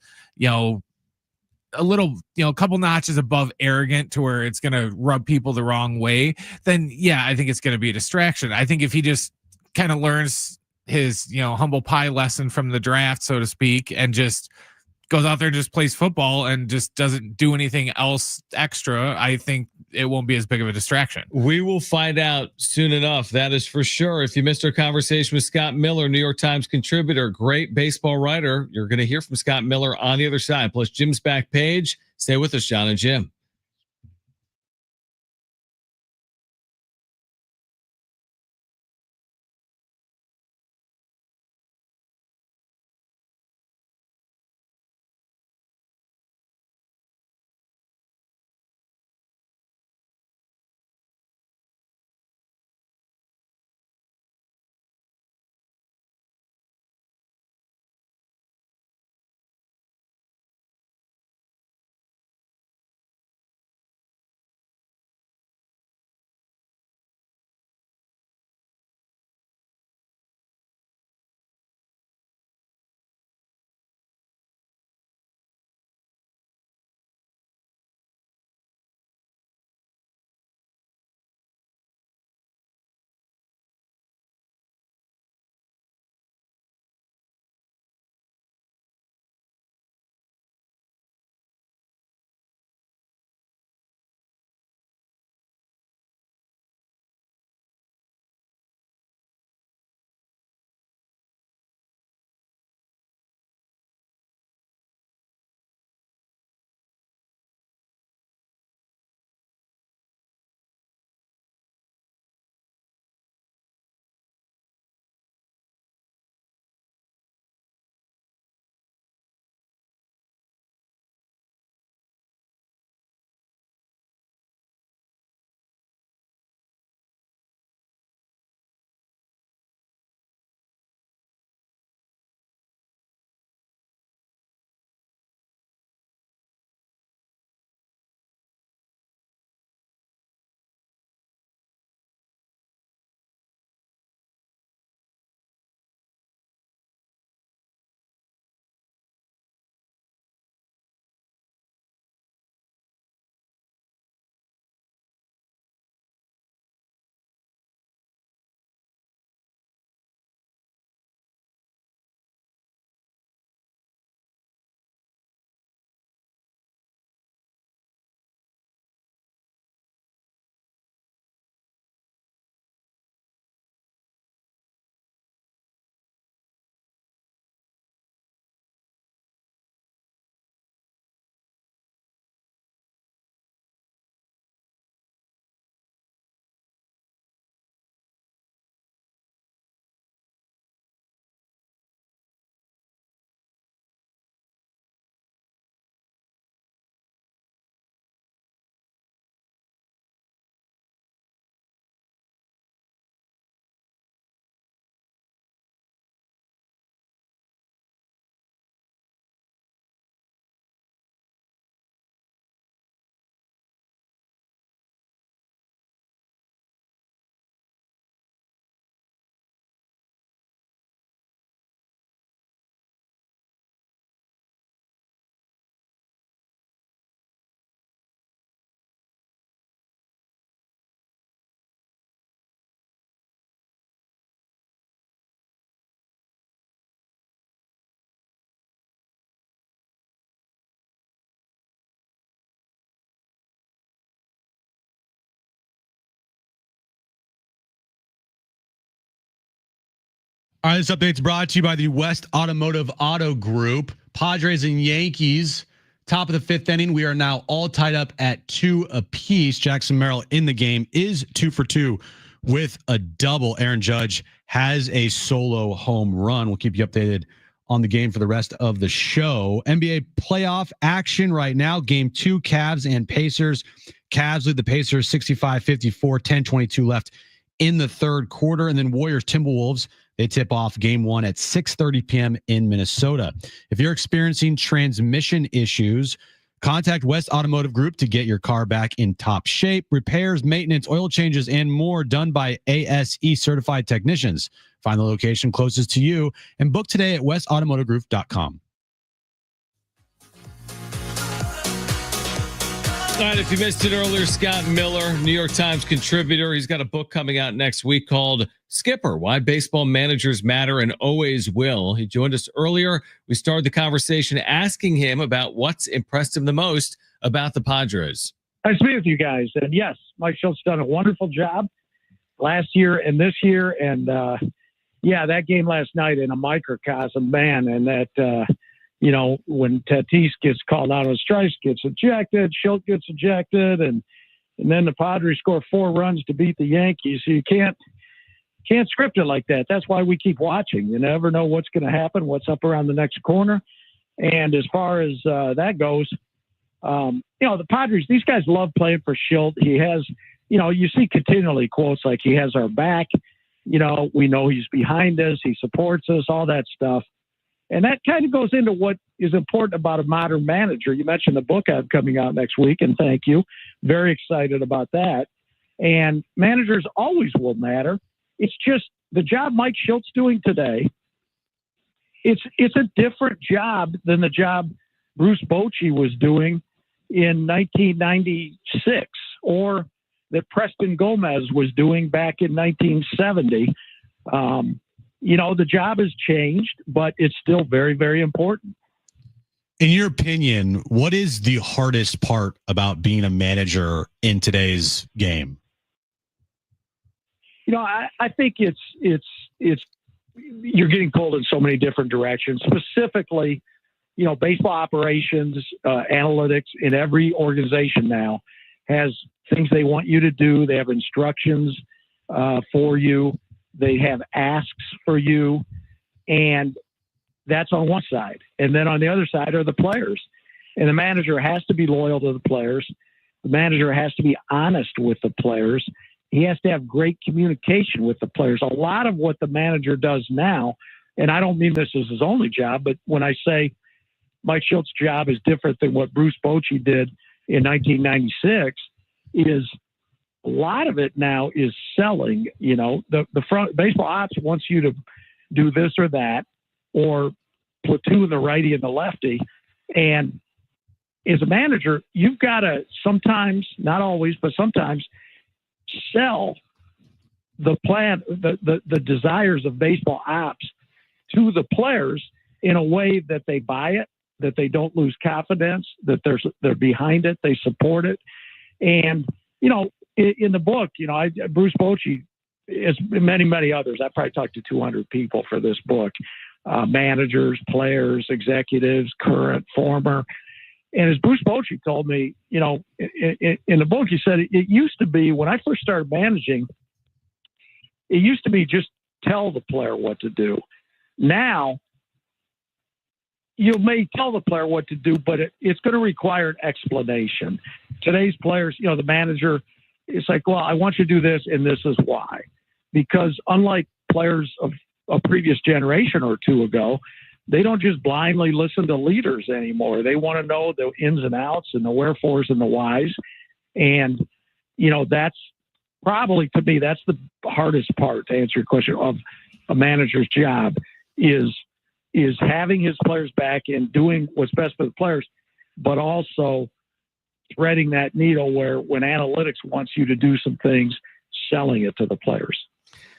a little, a couple notches above arrogant to where it's going to rub people the wrong way, then yeah, I think it's going to be a distraction. I think if he just kind of learns his, humble pie lesson from the draft, so to speak, and just goes out there and just plays football and just doesn't do anything else extra, I think it won't be as big of a distraction. We will find out soon enough. That is for sure. If you missed our conversation with Scott Miller, New York Times contributor, great baseball writer, you're going to hear from Scott Miller on the other side. Plus Jim's back page. Stay with us, Jon and Jim. All right, this update's brought to you by the West Automotive Auto Group. Padres and Yankees, top of the fifth inning. We are now all tied up at 2 apiece. Jackson Merrill in the game is 2 for 2 with a double. Aaron Judge has a solo home run. We'll keep you updated on the game for the rest of the show. NBA playoff action right now. Game 2, Cavs and Pacers. Cavs lead the Pacers 65-54, 10:22 left in the third quarter. And then Warriors Timberwolves, they tip off game 1 at 6:30 p.m. in Minnesota. If you're experiencing transmission issues, contact West Automotive Group to get your car back in top shape. Repairs, maintenance, oil changes, and more done by ASE certified technicians. Find the location closest to you and book today at westautomotivegroup.com. All right, if you missed it earlier, Scott Miller, New York Times contributor. He's got a book coming out next week called Skipper, Why Baseball Managers Matter and Always Will. He joined us earlier. We started the conversation asking him about what's impressed him the most about the Padres. Nice to be with you guys. And yes, Mike Shildt's done a wonderful job last year and this year. And that game last night in a microcosm, man, and that, when Tatis gets called out on strikes, gets ejected, Shildt gets ejected, and then the Padres score 4 runs to beat the Yankees. So you can't script it like that. That's why we keep watching. You never know what's going to happen, what's up around the next corner. And as far as that goes, the Padres, these guys love playing for Shildt. He has, you see continually quotes like he has our back. We know he's behind us. He supports us, all that stuff. And that kind of goes into what is important about a modern manager. You mentioned the book I have coming out next week, and thank you. Very excited about that. And managers always will matter. It's just the job Mike Shildt's doing today. It's a different job than the job Bruce Bochy was doing in 1996 or that Preston Gomez was doing back in 1970. The job has changed, but it's still very, very important. In your opinion, what is the hardest part about being a manager in today's game? I think it's you're getting pulled in so many different directions. Specifically, baseball operations, analytics in every organization now has things they want you to do. They have instructions for you. They have asks for you, and that's on one side. And then on the other side are the players. And the manager has to be loyal to the players. The manager has to be honest with the players. He has to have great communication with the players. A lot of what the manager does now, and I don't mean this as his only job, but when I say Mike Shildt's job is different than what Bruce Bochy did in 1996, is a lot of it now is selling. The front baseball ops wants you to do this or that, or platoon the righty and the lefty. And as a manager, you've got to sometimes, not always, but sometimes sell the plan, the desires of baseball ops to the players in a way that they buy it, that they don't lose confidence, that they're behind it, they support it. And, in the book, Bruce Bochy, as many, many others, I probably talked to 200 people for this book, managers, players, executives, current, former. And as Bruce Bochy told me, in the book, he said, it used to be when I first started managing, it used to be just tell the player what to do. Now, you may tell the player what to do, but it's going to require an explanation. Today's players, the manager, it's like, well, I want you to do this, and this is why. Because unlike players of a previous generation or two ago, they don't just blindly listen to leaders anymore. They want to know the ins and outs and the wherefores and the whys. And, that's probably, to me, that's the hardest part, to answer your question, of a manager's job is having his players back and doing what's best for the players, but also threading that needle where when analytics wants you to do some things, selling it to the players.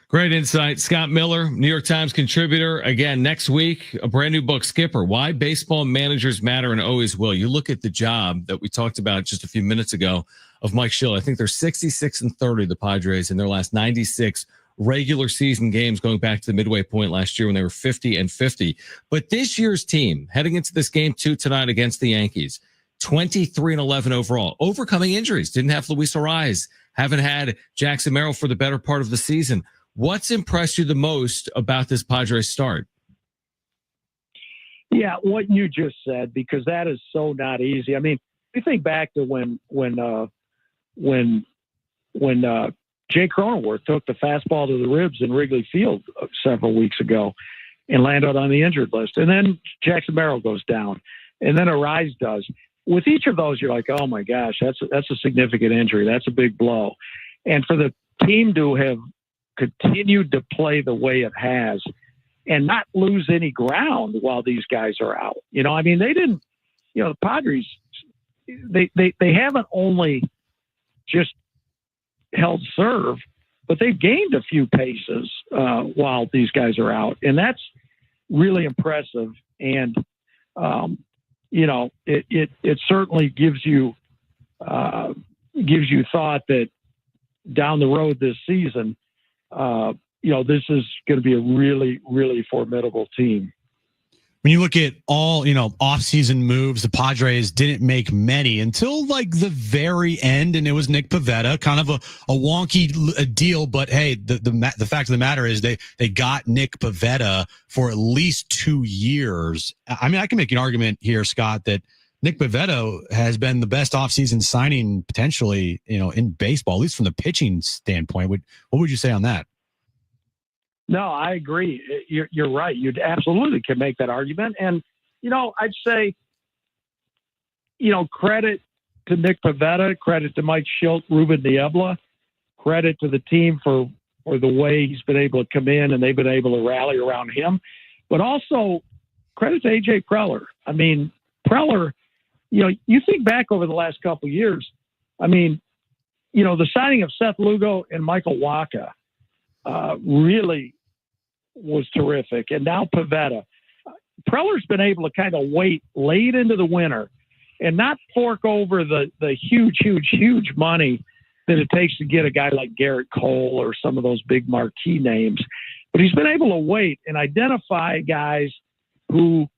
Great insight. Scott Miller, New York Times contributor. Again, next week, a brand new book, Skipper, Why Baseball Managers Matter and Always Will. You look at the job that we talked about just a few minutes ago of Mike Shildt. I think they're 66-30, the Padres, in their last 96 regular season games going back to the midway point last year when they were 50-50. But this year's team, heading into this game 2 tonight against the Yankees, 23-11 overall, overcoming injuries. Didn't have Luis Ariz, haven't had Jackson Merrill for the better part of the season. What's impressed you the most about this Padres start? Yeah, what you just said, because that is so not easy. I mean, you think back to when Jay Cronenworth took the fastball to the ribs in Wrigley Field several weeks ago and landed on the injured list. And then Jackson Merrill goes down, and then Ariz does. With each of those, you're like, oh my gosh, that's a significant injury. That's a big blow. And for the team to have continued to play the way it has and not lose any ground while these guys are out. I mean, they didn't, the Padres, they haven't only just held serve, but they've gained a few paces while these guys are out. And that's really impressive. And, it certainly gives you thought that down the road this season, this is going to be a really, really formidable team. When you look at all, offseason moves, the Padres didn't make many until like the very end, and it was Nick Pivetta, kind of a wonky deal. But hey, the fact of the matter is they got Nick Pivetta for at least 2 years. I mean, I can make an argument here, Scott, that Nick Pivetta has been the best offseason signing potentially, in baseball, at least from the pitching standpoint. What would you say on that? No, I agree. You're right. You absolutely can make that argument. And, I'd say, credit to Nick Pivetta, credit to Mike Shildt, Ruben Niebla, credit to the team for the way he's been able to come in and they've been able to rally around him. But also credit to AJ Preller. I mean, Preller, you think back over the last couple of years, I mean, the signing of Seth Lugo and Michael Wacha really was terrific. And now Pivetta. Preller's been able to kind of wait late into the winter and not fork over the huge money that it takes to get a guy like Garrett Cole or some of those big marquee names. But he's been able to wait and identify guys who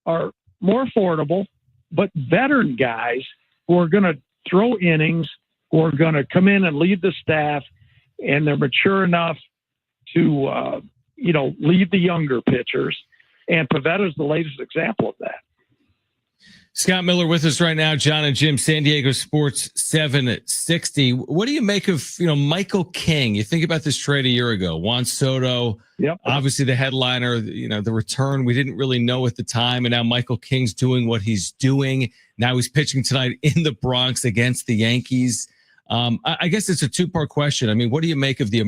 are more affordable, but veteran guys who are going to throw innings, who are going to come in and lead the staff, and they're mature enough to, lead the younger pitchers. And Pivetta is the latest example of that. Scott Miller with us right now. Jon and Jim, San Diego Sports 760. What do you make of, Michael King? You think about this trade a year ago. Juan Soto, obviously the headliner, the return we didn't really know at the time. And now Michael King's doing what he's doing. Now he's pitching tonight in the Bronx against the Yankees. I guess it's a two-part question. I mean, what do you make of the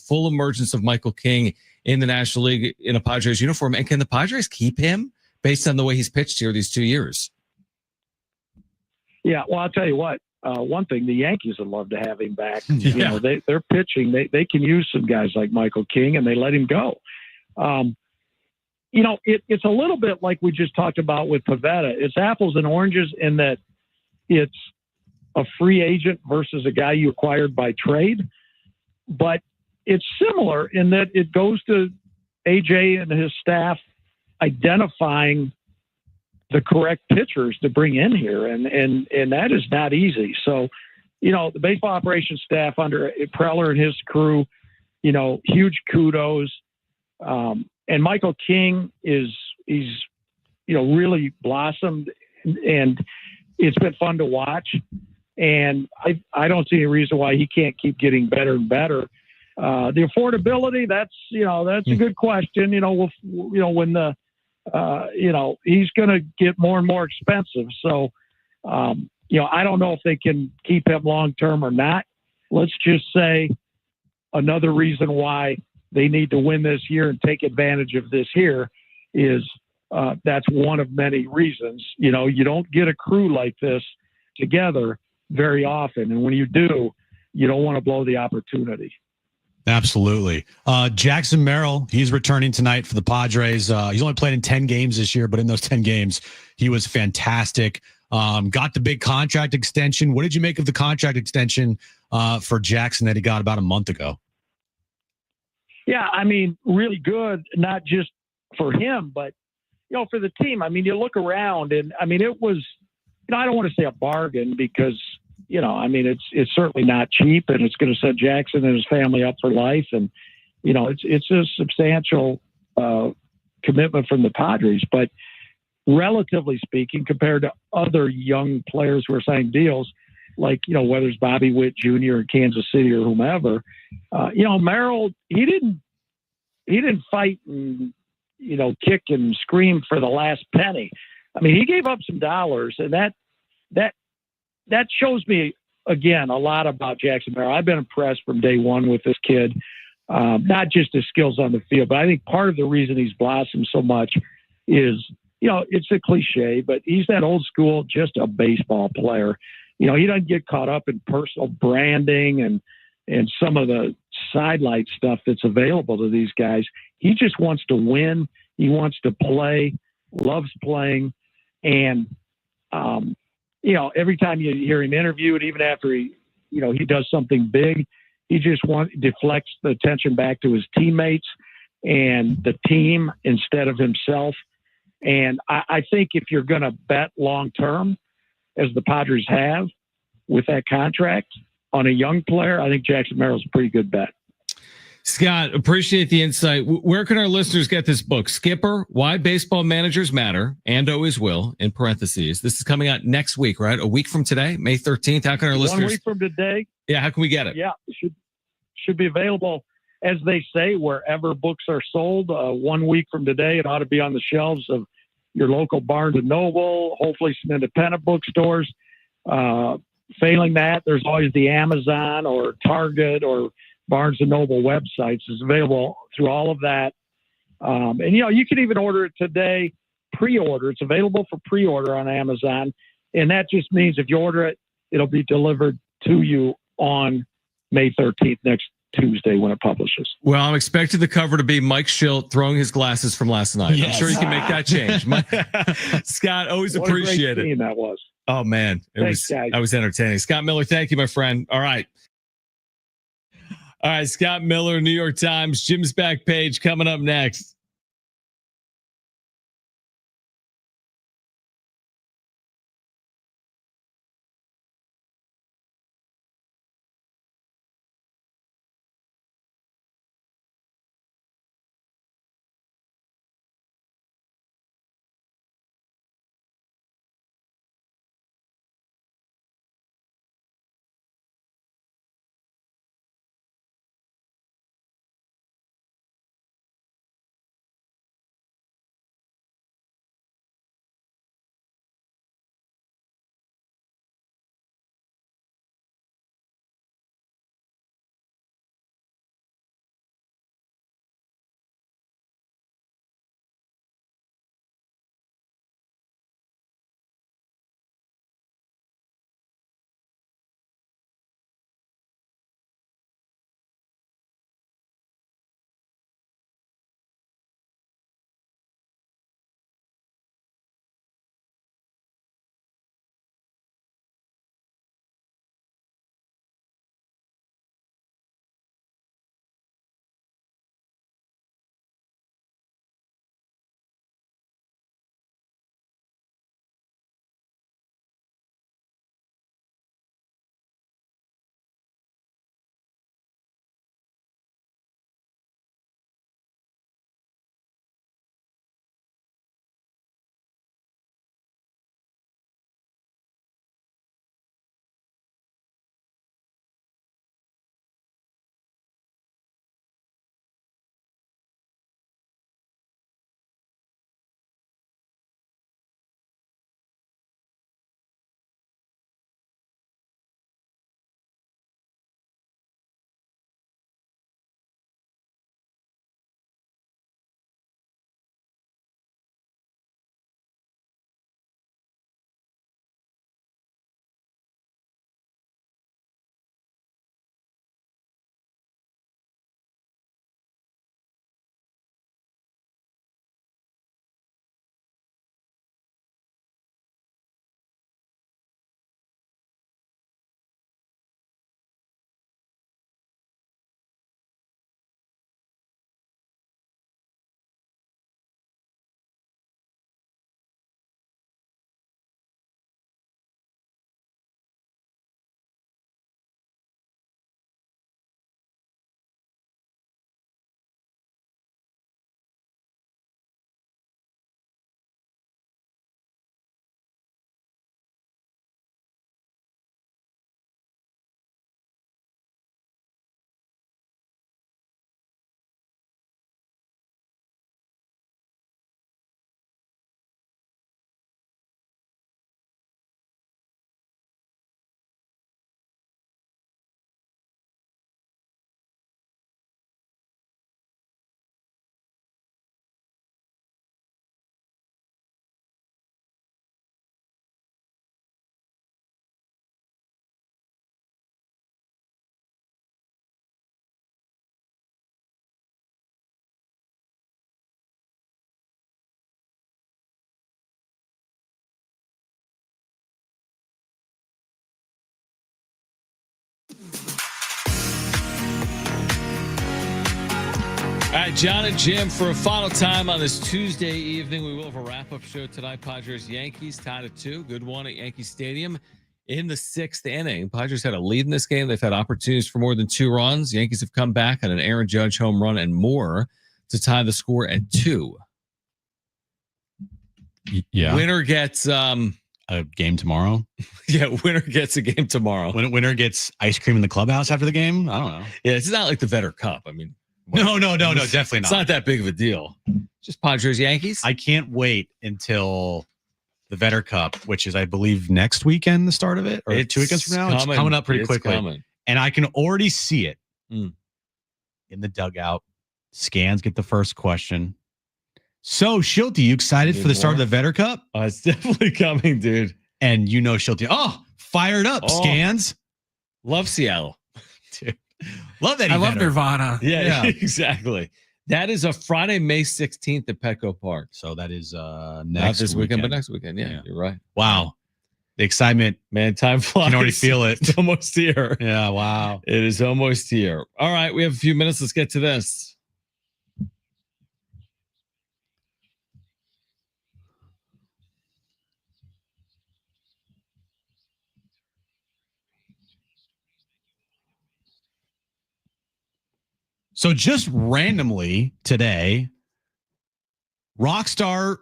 full emergence of Michael King in the National League in a Padres uniform? And can the Padres keep him based on the way he's pitched here these 2 years? Yeah, well, I'll tell you what. One thing, the Yankees would love to have him back. They're pitching. They can use some guys like Michael King, and they let him go. It's a little bit like we just talked about with Pivetta. It's apples and oranges in that it's a free agent versus a guy you acquired by trade. But it's similar in that it goes to AJ and his staff identifying the correct pitchers to bring in here. And that is not easy. So, the baseball operations staff under Preller and his crew, huge kudos. And Michael King he's really blossomed, and it's been fun to watch. And I don't see any reason why he can't keep getting better and better. The affordability, that's a good question. When he's going to get more and more expensive. So, I don't know if they can keep him long term or not. Let's just say another reason why they need to win this year and take advantage of this here is that's one of many reasons. You don't get a crew like this together very often. And when you do, you don't want to blow the opportunity. Absolutely. Jackson Merrill, he's returning tonight for the Padres. He's only played in 10 games this year, but in those 10 games, he was fantastic. Got the big contract extension. What did you make of the contract extension for Jackson that he got about a month ago? Yeah, I mean, really good, not just for him, but, for the team. I mean, you look around and, I mean, it was, I don't want to say a bargain because, I mean, it's certainly not cheap and it's going to set Jackson and his family up for life. And, it's a substantial commitment from the Padres. But relatively speaking, compared to other young players who are signing deals, like, whether it's Bobby Witt Jr. in Kansas City or whomever, Merrill, he didn't fight and, kick and scream for the last penny. I mean, he gave up some dollars, and that shows me, again, a lot about Jackson Merrill. I've been impressed from day one with this kid, not just his skills on the field, but I think part of the reason he's blossomed so much is, it's a cliche, but he's that old school, just a baseball player. He doesn't get caught up in personal branding and some of the sidelight stuff that's available to these guys. He just wants to win. He wants to play, loves playing. And, every time you hear him interviewed, even after he does something big, he just deflects the attention back to his teammates and the team instead of himself. And I think if you're going to bet long-term, as the Padres have with that contract on a young player, I think Jackson Merrill's a pretty good bet. Scott, appreciate the insight. Where can our listeners get this book? Skipper, Why Baseball Managers Matter and Always Will, in parentheses. This is coming out next week, right? A week from today, May 13th. How can our listeners? 1 week from today. Yeah, how can we get it? Yeah, it should be available, as they say, wherever books are sold. 1 week from today, it ought to be on the shelves of your local Barnes & Noble, hopefully some independent bookstores. Failing that, there's always the Amazon or Target or Barnes & Noble websites. It's available through all of that. And, you can even order it today, pre-order. It's available for pre-order on Amazon. And that just means if you order it, it'll be delivered to you on May 13th, next Tuesday, when it publishes. Well, I'm expecting the cover to be Mike Shildt throwing his glasses from last night. Yes. I'm sure you can make that change. Scott, always What appreciate a great it. team that was. Oh, man. Thanks, guys. That was entertaining. Scott Miller, thank you, my friend. All right. All right, Scott Miller, New York Times, Jim's Back Page coming up next. All right, Jon and Jim for a final time on this Tuesday evening. We will have a wrap-up show tonight. Padres Yankees tied at 2. Good one at Yankee Stadium in the 6th inning. Padres had a lead in this game. They've had opportunities for more than 2 runs. Yankees have come back on an Aaron Judge home run and more to tie the score at 2. Yeah. Winner gets a game tomorrow. Yeah, winner gets a game tomorrow. Winner gets ice cream in the clubhouse after the game. I don't know. Yeah, it's not like the Vetter Cup. I mean, no, definitely not. It's not that big of a deal. Just Padres Yankees. I can't wait until the Vetter Cup, which is, I believe, next weekend, the start of it, or 2 weekends from now. It's coming up pretty quickly. And I can already see it in the dugout. Scans get the first question. So, Shildt, you excited for the start of the Vetter Cup? It's definitely coming, dude. And you know Shildt. Oh, fired up, Scans. Love Seattle. Dude. Love that. I love Nirvana. Yeah, exactly. That is a Friday, May 16th at Petco Park. So that is not next this weekend, but next weekend. Yeah, you're right. Wow. The excitement. Man, time flies. You can already feel it. It's almost here. Yeah, wow. It is almost here. All right, we have a few minutes. Let's get to this. So just randomly today, Rockstar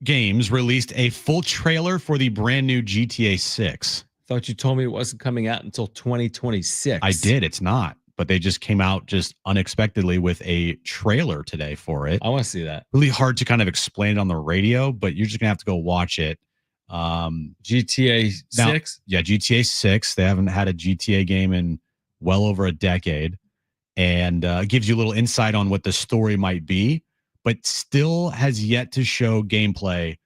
Games released a full trailer for the brand new GTA 6. Thought you told me it wasn't coming out until 2026. I did. It's not. But they just came out just unexpectedly with a trailer today for it. I want to see that. Really hard to kind of explain it on the radio, but you're just going to have to go watch it. GTA 6? Yeah, GTA 6. They haven't had a GTA game in well over a decade. And gives you a little insight on what the story might be, but still has yet to show gameplay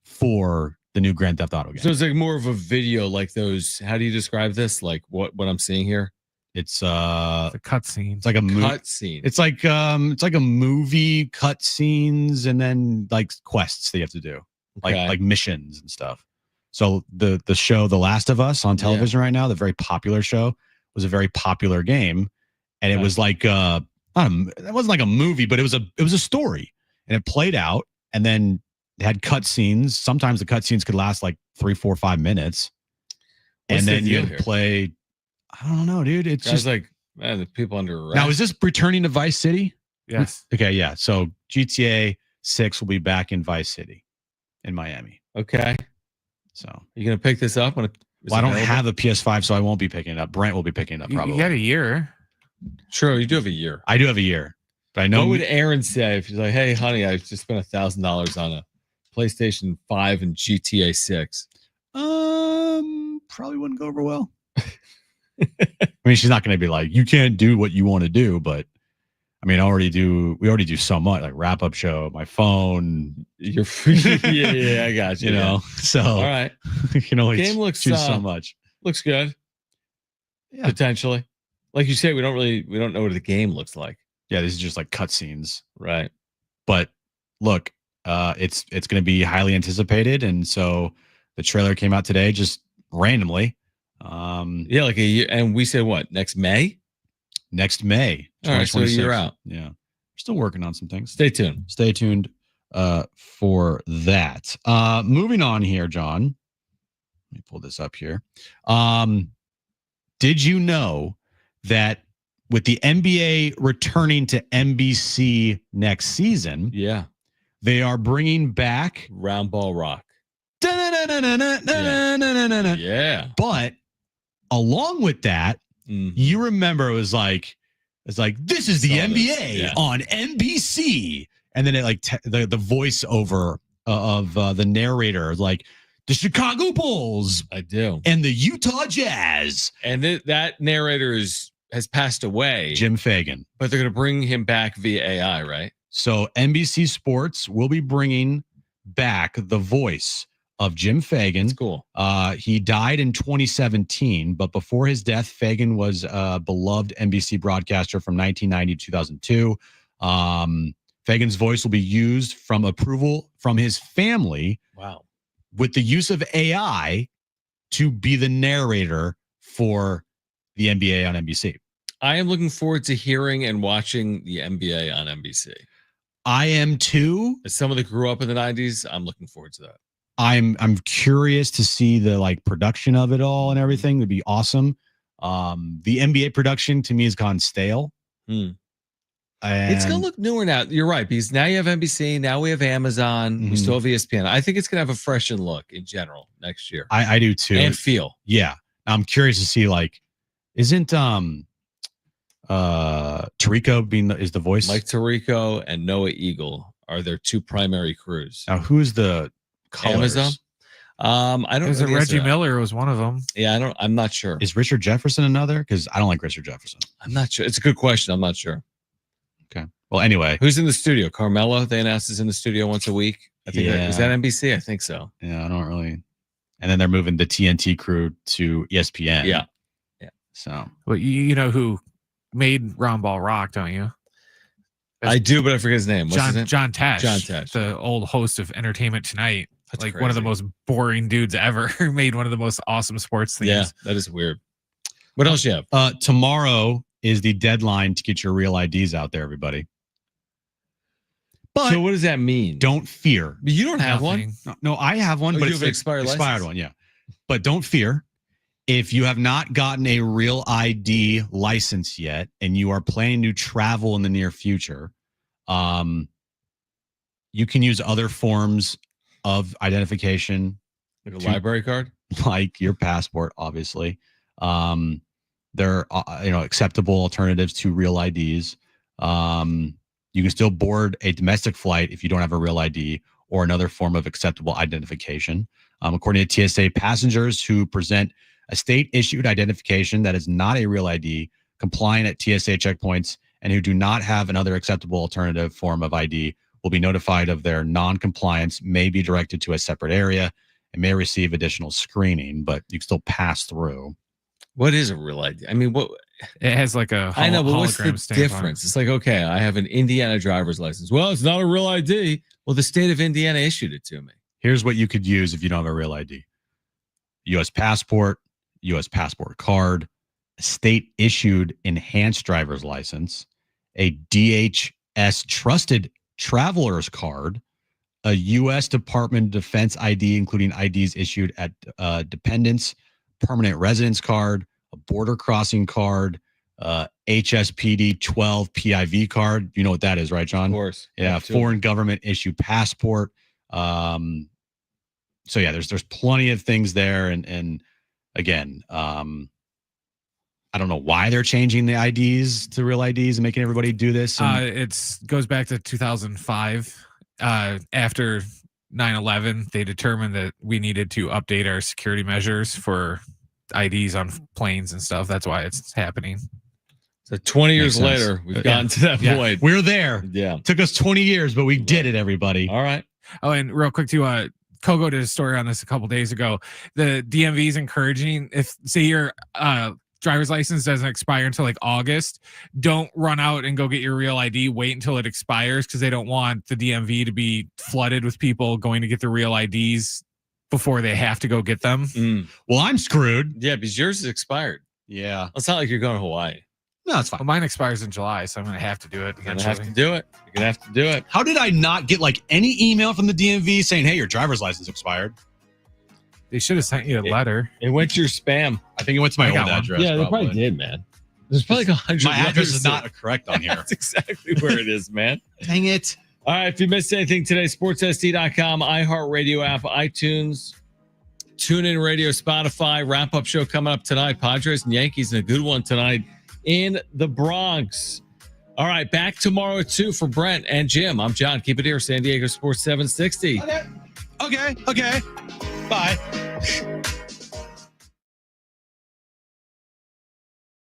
for the new Grand Theft Auto game. So it's like more of a video, like those. How do you describe this? Like what I'm seeing here? It's a cutscene. It's like a cutscene. It's like a movie cutscenes and then like quests that you have to do, like missions and stuff. So the show The Last of Us on television right now, the very popular show, was a very popular game. And it was like it wasn't like a movie, but it was a story, and it played out, and then it had cutscenes. Sometimes the cutscenes could last like 3, 4, 5 minutes, and then you'd play. I don't know, dude. It's just like, man, the people under arrest. Now, is this returning to Vice City? Yes. Okay, yeah. So GTA 6 will be back in Vice City, in Miami. Okay. So you gonna pick this up when it? Well, I don't have a PS5, so I won't be picking it up. Brent will be picking it up probably. You got a year. True, you do have a year. I do have a year, but I know. What would Aaron say if he's like, "Hey, honey, I just spent $1,000 on a PlayStation 5 and GTA 6"? Probably wouldn't go over well. I mean, she's not going to be like, "You can't do what you want to do," but I mean, we already do so much, like wrap up show, my phone. You're free. yeah, I got you. You know, so all right. You can only game looks choose so much. Looks good. Yeah, potentially. Like you say, we don't know what the game looks like. Yeah, these are just like cutscenes, right? But look, it's going to be highly anticipated, and so the trailer came out today just randomly. Yeah, like a year, and we said what next May? Next May, all right, so a year out. Yeah, we're still working on some things. Stay tuned. Stay tuned for that. Moving on here, John. Let me pull this up here. Did you know that with the NBA returning to NBC next season, they are bringing back Round Ball Rock. Yeah. But along with that, you remember it was like this is the NBA on NBC, and then it like the voiceover of the narrator like the Chicago Bulls, I do, and the Utah Jazz, and that narrator has passed away, Jim Fagan, but they're going to bring him back via AI, right? So NBC Sports will be bringing back the voice of Jim Fagan. That's cool. He died in 2017, but before his death, Fagan was a beloved NBC broadcaster from 1990 to 2002. Fagan's voice will be used from approval from his family. Wow. With the use of AI to be the narrator for the NBA on NBC. I am looking forward to hearing and watching the NBA on NBC. I am too. As someone that grew up in the 90s, I'm looking forward to that. I'm curious to see the like production of it all and everything. Would be awesome. The NBA production to me has gone stale. It's gonna look newer now. You're right, because now you have NBC, now we have Amazon, we still have ESPN. I think it's gonna have a freshened look in general next year. I do too. And feel. Yeah. I'm curious to see like, isn't Tirico is the voice? Mike Tirico and Noah Eagle are their two primary crews. Now who's the colors? Amazon? I don't know. Reggie Miller was one of them. Yeah, I'm not sure. Is Richard Jefferson another? Because I don't like Richard Jefferson. I'm not sure. It's a good question. I'm not sure. Okay. Well, anyway. Who's in the studio? Carmelo, they announced, is in the studio once a week. I think is that NBC? I think so. Yeah, I don't really. And then they're moving the TNT crew to ESPN. Yeah. So. Well, you know who made Round Ball rock, don't you? I do, but I forget his name. What's his name? John Tesh. John Tesh. The old host of Entertainment Tonight. That's like crazy. one of the most boring dudes ever. Made one of the most awesome sports things. Yeah, that is weird. What else you have? Tomorrow is the deadline to get your real IDs out there, everybody. But so what does that mean? Don't fear. But you don't have one? No, I have one, Oh, but you it's have an expired one, yeah. But don't fear. If you have not gotten a real ID license yet and you are planning to travel in the near future, you can use other forms of identification. Like a library card? Like your passport, obviously. There are acceptable alternatives to real IDs. You can still board a domestic flight if you don't have a real ID or another form of acceptable identification. According to TSA, passengers who present a state-issued identification that is not a real ID, compliant at TSA checkpoints, and who do not have another acceptable alternative form of ID will be notified of their non-compliance, may be directed to a separate area, and may receive additional screening, but you can still pass through. What is a real ID? I mean, what it has like a I know, but what's the hologram stamp on it. difference? It's like, okay, I have an Indiana driver's license. Well, it's not a real ID. Well, the state of Indiana issued it to me. Here's what you could use if you don't have a real ID. U.S. passport, U.S. passport card, a state-issued enhanced driver's license, a DHS trusted traveler's card, a U.S. Department of Defense ID, including IDs issued at dependents, permanent residence card, a border crossing card, HSPD 12 PIV card. You know what that is, right, John? Of course. Yeah, foreign government issued passport. So yeah, there's plenty of things there, and again, I don't know why they're changing the IDs to real IDs and making everybody do this. It goes back to 2005. After 9/11, they determined that we needed to update our security measures for IDs on planes and stuff. That's why it's happening. So 20 years later, we've gotten to that point. We're there. Yeah. Took us 20 years, but we did it, everybody. All right. Oh, and real quick too, Kogo did a story on this a couple days ago. The DMV is encouraging, if say your driver's license doesn't expire until like August, don't run out and go get your real ID. Wait until it expires, because they don't want the DMV to be flooded with people going to get their real IDs before they have to go get them. Well, I'm screwed. Yeah, because yours is expired. Yeah. It's not like you're going to Hawaii. No, it's fine. Well, mine expires in July, so I'm going to have to do it. You're going to have to do it. You're going to have to do it. How did I not get like any email from the DMV saying, hey, your driver's license expired? They should have sent you a letter. It went to your spam. I think it went to my I got old one. address. Yeah, they probably did, man. There's probably like 100 My address letters is not correct on here. That's exactly where it is, man. Dang it. All right, if you missed anything today, sportssd.com, iHeartRadio app, iTunes, TuneIn Radio, Spotify. Wrap-up show coming up tonight. Padres and Yankees, and a good one tonight in the Bronx. All right, back tomorrow at 2 for Brent and Jim. I'm John. Keep it here, San Diego Sports 760. Okay. Bye.